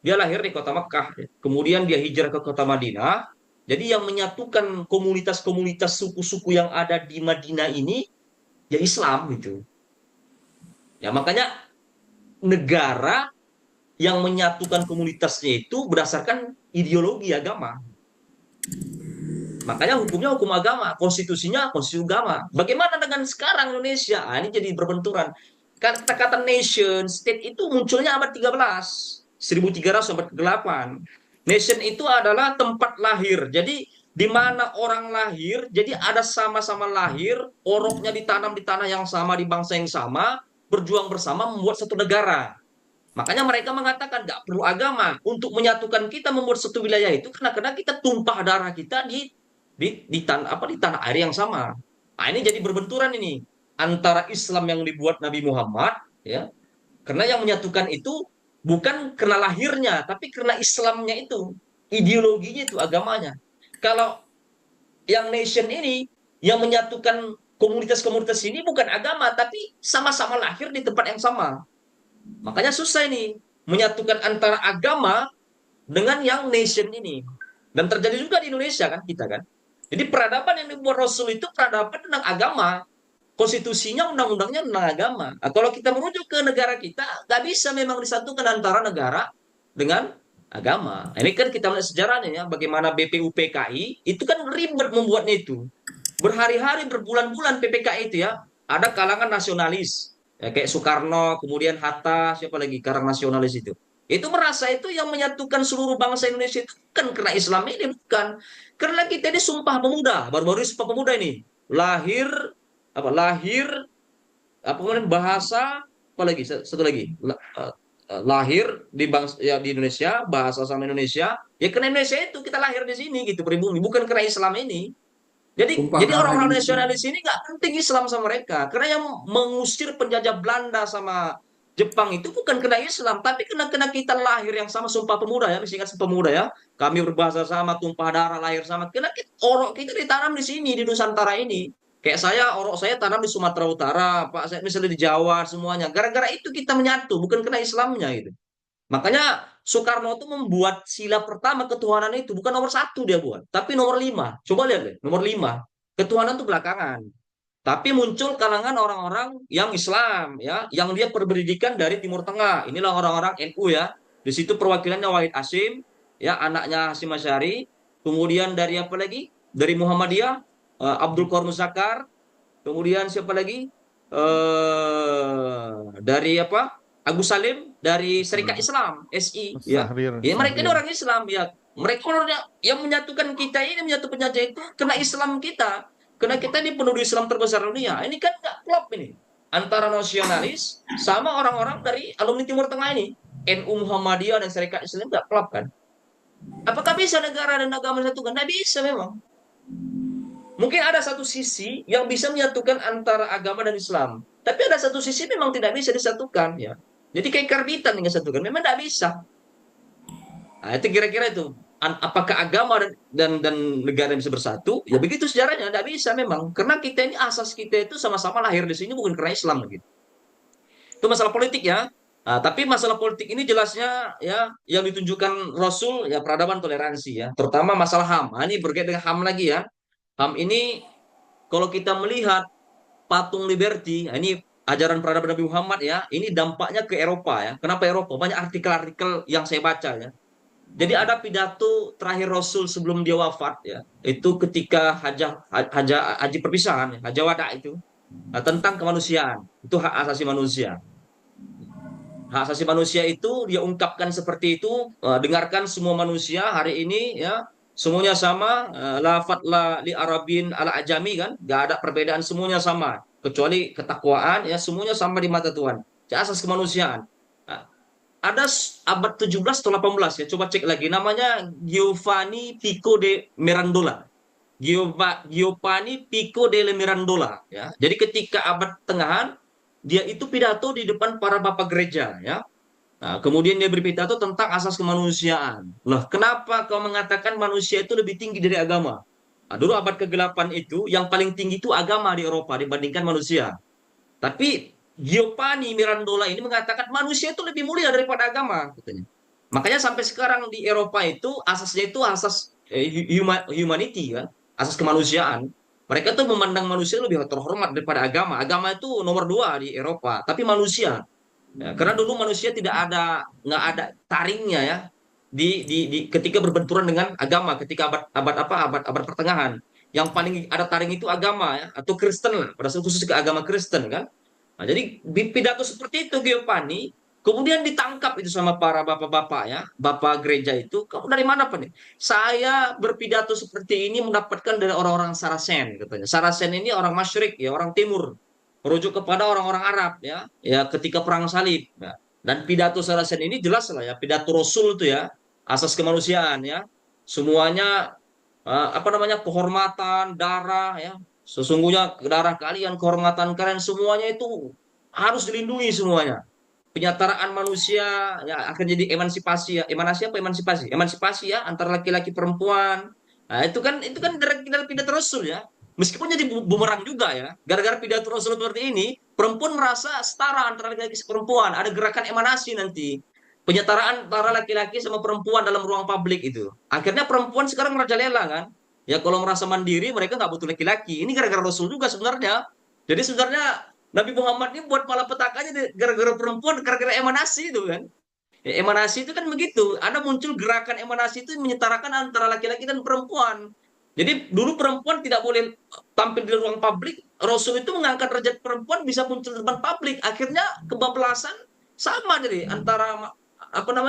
Dia lahir di kota Mekah. Kemudian dia hijrah ke kota Madinah. Jadi yang menyatukan komunitas-komunitas suku-suku yang ada di Madinah ini ya Islam gitu. Ya makanya negara yang menyatukan komunitasnya itu berdasarkan ideologi agama. Makanya hukumnya hukum agama, konstitusinya konstitusi agama. Bagaimana dengan sekarang Indonesia? Ah, ini jadi berbenturan. Kata-kata nation, state itu munculnya abad 13, 1300 abad ke-8. Nation itu adalah tempat lahir. Jadi di mana orang lahir, jadi ada sama-sama lahir, oroknya ditanam di tanah yang sama, di bangsa yang sama, berjuang bersama membuat satu negara. Makanya mereka mengatakan nggak perlu agama untuk menyatukan kita membuat satu wilayah itu karena kita tumpah darah kita di tanah air yang sama. Nah, ini jadi berbenturan ini antara Islam yang dibuat Nabi Muhammad ya. Karena yang menyatukan itu bukan karena lahirnya, tapi karena Islamnya itu, ideologinya itu, agamanya. Kalau yang nation ini yang menyatukan komunitas-komunitas ini bukan agama, tapi sama-sama lahir di tempat yang sama. Makanya susah ini menyatukan antara agama dengan yang nation ini. Dan terjadi juga di Indonesia kan kita kan. Jadi peradaban yang dibuat Rasul itu peradaban tentang agama. Konstitusinya, undang-undangnya tentang agama. Nah, kalau kita merujuk ke negara kita, nggak bisa memang disatukan antara negara dengan agama. Nah, ini kan kita melihat sejarahnya ya, bagaimana BPUPKI itu kan ribet membuatnya itu. Berhari-hari, berbulan-bulan PPKI itu ya, ada kalangan nasionalis. Ya, kayak Soekarno, kemudian Hatta, siapa lagi, karang nasionalis itu. Itu merasa itu yang menyatukan seluruh bangsa Indonesia itu kan karena Islam ini, bukan. Karena kita ini Sumpah Pemuda, baru-baru Sumpah Pemuda ini. Lahir kemudian bahasa apa lagi satu lagi lahir di bangsa ya di Indonesia, bahasa sama Indonesia ya, karena Indonesia itu kita lahir di sini gitu, pribumi, bukan karena Islam ini. Jadi orang-orang nasionalis ini nggak penting Islam sama mereka, karena yang mengusir penjajah Belanda sama Jepang itu bukan karena Islam, tapi karena kita lahir yang sama, Sumpah Pemuda ya, masih ingat Sumpah Pemuda ya, kami berbahasa sama, tumpah darah, lahir sama, karena orok kita ditanam di sini di Nusantara ini. Kayak orok saya tanam di Sumatera Utara, Pak, saya misalnya di Jawa, semuanya. Gara-gara itu kita menyatu, bukan karena Islamnya gitu. Makanya Soekarno itu membuat sila pertama ketuhanan itu bukan nomor 1 dia buat, tapi nomor 5. Coba lihat deh, nomor 5. Ketuhanan itu belakangan. Tapi muncul kalangan orang-orang yang Islam ya, yang dia berpendidikan dari Timur Tengah. Inilah orang-orang NU ya. Di situ perwakilannya Wahid Hasyim, ya anaknya Hasyim Asy'ari. Kemudian dari apa lagi? Dari Muhammadiyah, Abdul Qadir Muzakkar, kemudian siapa lagi dari apa Agus Salim dari Serikat Islam SI ya. Ya mereka ini orang Islam ya, mereka orang yang menyatukan kita ini, menyatukan itu karena Islam kita, karena kita ini penduduk Islam terbesar dunia. Ini kan nggak klop ini antara nasionalis sama orang-orang dari alumni Timur Tengah ini, NU, Muhammadiyah dan Serikat Islam, nggak klop kan. Apakah bisa negara dan agama disatukan? Nggak bisa memang. Mungkin ada satu sisi yang bisa menyatukan antara agama dan Islam, tapi ada satu sisi memang tidak bisa disatukan ya. Jadi kayak karbitan yang disatukan memang tidak bisa. Nah, itu kira-kira itu. Apakah agama dan negara bisa bersatu? Ya begitu sejarahnya, tidak bisa memang. Karena kita ini asas kita itu sama-sama lahir di sini bukan karena Islam gitu. Itu masalah politik ya. Tapi masalah politik ini jelasnya ya yang ditunjukkan Rasul ya peradaban toleransi ya, terutama masalah HAM. Ini berkaitan dengan HAM lagi ya. HAM ini kalau kita melihat patung Liberty, ini ajaran peradaban Nabi Muhammad ya, ini dampaknya ke Eropa ya. Kenapa Eropa? Banyak artikel-artikel yang saya baca ya. Jadi ada pidato terakhir Rasul sebelum dia wafat ya, itu ketika haji perpisahan, haja wada itu tentang kemanusiaan, itu hak asasi manusia. Hak asasi manusia itu dia ungkapkan seperti itu, dengarkan semua manusia hari ini ya, semuanya sama, la fadla li arabin ala ajami kan, gak ada perbedaan, semuanya sama kecuali ketakwaan ya, semuanya sama di mata Tuhan. Asas kemanusiaan. Nah, ada abad 17 atau 18 ya, coba cek lagi, namanya Giovanni Pico de Mirandola. Giovanni Pico de Mirandola ya. Jadi ketika abad tengahan dia itu pidato di depan para bapak gereja ya. Nah, kemudian dia berpidato tentang asas kemanusiaan. Loh, kenapa kau mengatakan manusia itu lebih tinggi dari agama? Nah, dulu abad ke-8 itu yang paling tinggi itu agama di Eropa dibandingkan manusia. Tapi Giovanni Mirandola ini mengatakan manusia itu lebih mulia daripada agama, katanya. Makanya sampai sekarang di Eropa itu asasnya itu asas humanity kan, asas kemanusiaan. Mereka tuh memandang manusia lebih terhormat daripada agama. Agama itu nomor 2 di Eropa, tapi manusia. Ya, karena dulu manusia nggak ada taringnya ya ketika berbenturan dengan agama, ketika abad pertengahan. Yang paling ada taring itu agama ya, atau Kristen lah, pada khusus ke agama Kristen kan. Nah, jadi pidato seperti itu Giovanni kemudian ditangkap itu sama para bapak-bapak ya, bapak gereja itu. Kamu dari mana Pak nih? Saya berpidato seperti ini mendapatkan dari orang-orang Saracen katanya. Saracen ini orang Masyrik ya, orang timur. Merujuk kepada orang-orang Arab ya, ya ketika perang salib. Ya. Dan pidato Saracen ini jelas lah ya, pidato Rasul itu ya, asas kemanusiaan ya. Semuanya kehormatan, darah ya. Sesungguhnya darah kalian, kehormatan kalian semuanya itu harus dilindungi semuanya. Penyataraan manusia ya akan jadi emansipasi ya. Emansipasi ya antara laki-laki perempuan. Nah, itu kan dari pidato Rasul ya. Meskipun jadi bumerang juga ya. Gara-gara pidato Rasul seperti ini, perempuan merasa setara antara laki-laki dan perempuan. Ada gerakan emanasi nanti. Penyetaraan antara laki-laki sama perempuan dalam ruang publik itu. Akhirnya perempuan sekarang merajalela kan. Ya kalau merasa mandiri mereka nggak butuh laki-laki. Ini gara-gara Rasul juga sebenarnya. Jadi sebenarnya Nabi Muhammad ini buat malapetakannya gara-gara perempuan, gara-gara emanasi itu kan. Ya, emanasi itu kan begitu. Ada muncul gerakan emanasi itu menyetarakan antara laki-laki dan perempuan. Jadi dulu perempuan tidak boleh tampil di ruang publik. Rasul itu mengangkat derajat perempuan bisa muncul di depan publik. Akhirnya kebablasan sama jadi antara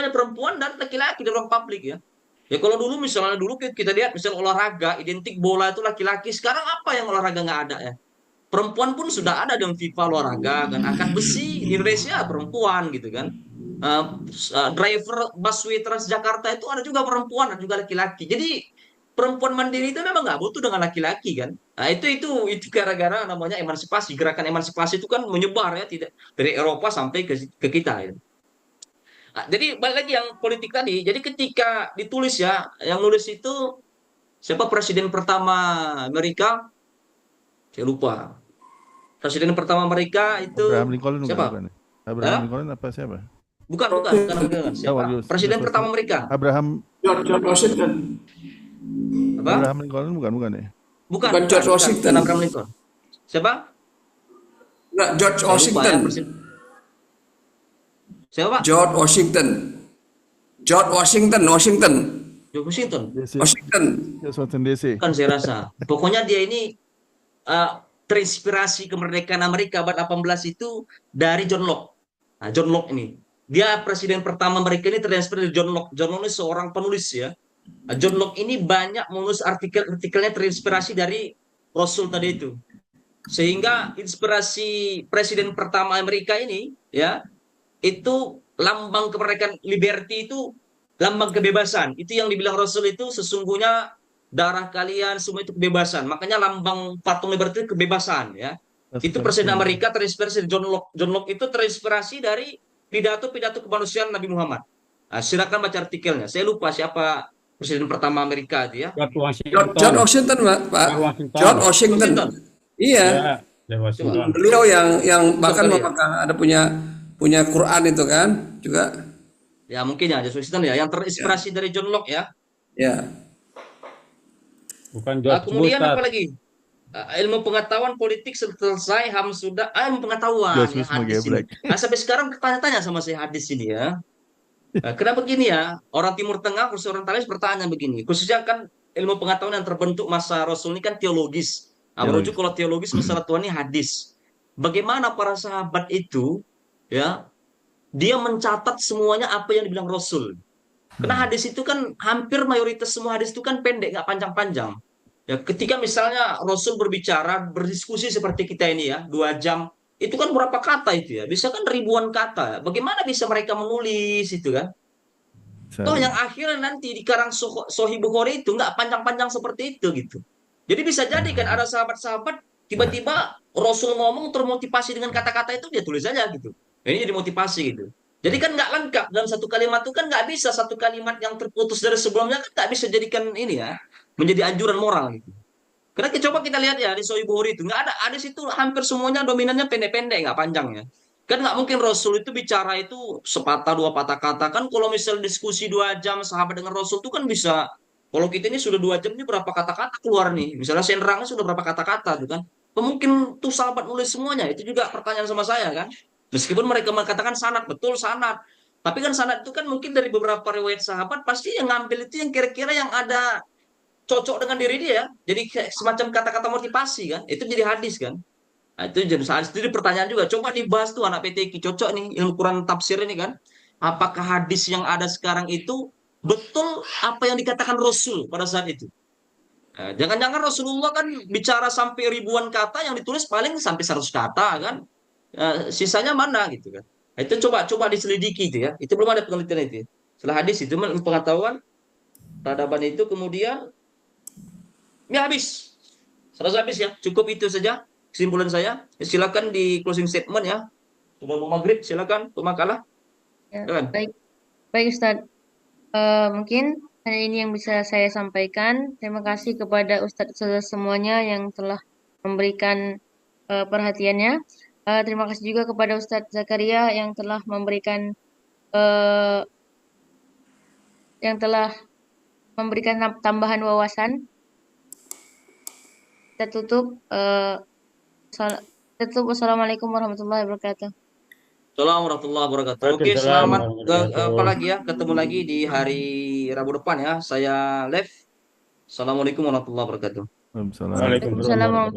perempuan dan laki-laki di ruang publik ya. Ya kalau dulu misalnya kita lihat misalnya olahraga identik bola itu laki-laki. Sekarang apa yang olahraga nggak ada ya? Perempuan pun sudah ada dalam FIFA olahraga kan, angkat besi di Indonesia perempuan gitu kan. Driver busway Transjakarta itu ada juga perempuan, ada juga laki-laki. Jadi perempuan mandiri itu memang nggak butuh dengan laki-laki kan. Nah, itu gara-gara namanya emansipasi. Gerakan emansipasi itu kan menyebar ya, tidak dari Eropa sampai ke kita ya. Nah, jadi balik lagi yang politik tadi. Jadi ketika ditulis ya, yang nulis itu siapa presiden pertama Amerika? Saya lupa. Presiden pertama Amerika itu Abraham Lincoln siapa? bukan? Abraham Lincoln apa siapa? Bukan. Siapa? Presiden pertama Amerika. George Washington. Apa? Abraham Lincoln bukan ya? Bukan George Washington. Abraham Lincoln. Siapa? Enggak, George Washington. Siapa? George Washington. George Washington. Washington. Washington DC. Kan saya rasa. Pokoknya dia ini terinspirasi kemerdekaan Amerika abad 18 itu dari John Locke. Nah, John Locke ini. Dia presiden pertama Amerika ini terinspirasi dari John Locke. John Locke ini seorang penulis ya. Nah, John Locke ini banyak menulis artikelnya terinspirasi dari Rasul tadi itu. Sehingga inspirasi presiden pertama Amerika ini ya, itu lambang kemerdekaan liberty itu lambang kebebasan. Itu yang dibilang Rasul itu sesungguhnya darah kalian semua itu kebebasan. Makanya lambang patung liberty itu kebebasan ya. Itu presiden Amerika terinspirasi dari John Locke. John Locke itu terinspirasi dari pidato-pidato kemanusiaan Nabi Muhammad. Nah, silakan baca artikelnya. Saya lupa siapa presiden pertama Amerika itu ya. George Washington, Pak. George Washington. Iya. Ya, Beliau yang bahkan ada punya punya Quran itu kan juga. Ya mungkin ya George Washington ya, yang terinspirasi dari John Locke ya. Ya. Bukan George Bush, Kemudian Ustaz. apa lagi? Ilmu pengetahuan politik selesai, HAM sudah, ilmu pengetahuan George ya Bush mau hadis ini. geblek. Nah, sampai sekarang tanya-tanya sama saya hadis ini ya. Kenapa begini ya? Orang Timur Tengah, khusus orientalis bertanya begini. Khususnya kan ilmu pengetahuan yang terbentuk masa Rasul ini kan teologis. Nah, merujuk kalau teologis masalah Tuhan ini hadis. Bagaimana para sahabat itu ya, dia mencatat semuanya apa yang dibilang Rasul. Karena hadis itu kan hampir mayoritas semua hadis itu kan pendek, nggak panjang-panjang. Ya, ketika misalnya Rasul berbicara, berdiskusi seperti kita ini ya, 2 jam, itu kan berapa kata itu ya? Bisa kan ribuan kata. Bagaimana bisa mereka menulis itu kan? Toh yang akhirnya nanti di karang Sahih Bukhari itu nggak panjang-panjang seperti itu gitu. Jadi bisa jadi kan ada sahabat-sahabat tiba-tiba Rasul ngomong termotivasi dengan kata-kata itu dia tulis aja gitu. Ini jadi motivasi gitu. Jadi kan nggak lengkap dalam satu kalimat itu kan nggak bisa satu kalimat yang terputus dari sebelumnya kan nggak bisa jadikan ini ya menjadi anjuran moral gitu. Karena coba kita lihat ya di Sahih Bukhari itu nggak ada hadis itu hampir semuanya dominannya pendek-pendek nggak panjang ya. Kan nggak mungkin Rasul itu bicara itu sepatah dua patah kata kan kalau misal diskusi 2 jam sahabat dengan Rasul itu kan bisa kalau kita ini sudah 2 jam ini berapa kata-kata keluar nih misalnya senerangnya sudah berapa kata-kata tuh kan mungkin tuh sahabat nulis semuanya itu juga pertanyaan sama saya kan meskipun mereka mengatakan sanad betul sanad tapi kan sanad itu kan mungkin dari beberapa riwayat sahabat pasti yang ngambil itu yang kira-kira yang ada cocok dengan diri dia jadi semacam kata-kata motivasi kan itu jadi hadis kan. Nah, itu jadi hadis itu pertanyaan juga. Coba dibahas tuh anak PTQ cocok nih ilmu Quran tafsir ini kan. Apakah hadis yang ada sekarang itu betul apa yang dikatakan Rasul pada saat itu? Nah, jangan-jangan Rasulullah kan bicara sampai ribuan kata yang ditulis paling sampai 100 kata kan. Sisanya mana gitu kan. Nah, itu coba diselidiki itu ya. Itu belum ada penelitian itu. Setelah hadis itu pengetahuan peradaban itu kemudian ya habis. Selesai habis ya. Cukup itu saja kesimpulan saya. Silakan di closing statement ya. Sudah mau maghrib, silakan pemakalah. Ya, Silakan. baik Ustadz. Mungkin hanya ini yang bisa saya sampaikan. Terima kasih kepada Ustadz semuanya yang telah memberikan perhatiannya. Terima kasih juga kepada Ustadz Zakaria yang telah memberikan tambahan wawasan. Kita tutup. Wassalamualaikum warahmatullahi wabarakatuh. Assalamualaikum warahmatullahi wabarakatuh. Oke, selamat apa lagi ya? Ketemu lagi di hari Rabu depan ya. Saya live. Assalamualaikum warahmatullahi wabarakatuh. Waalaikumsalam. Waalaikumsalam.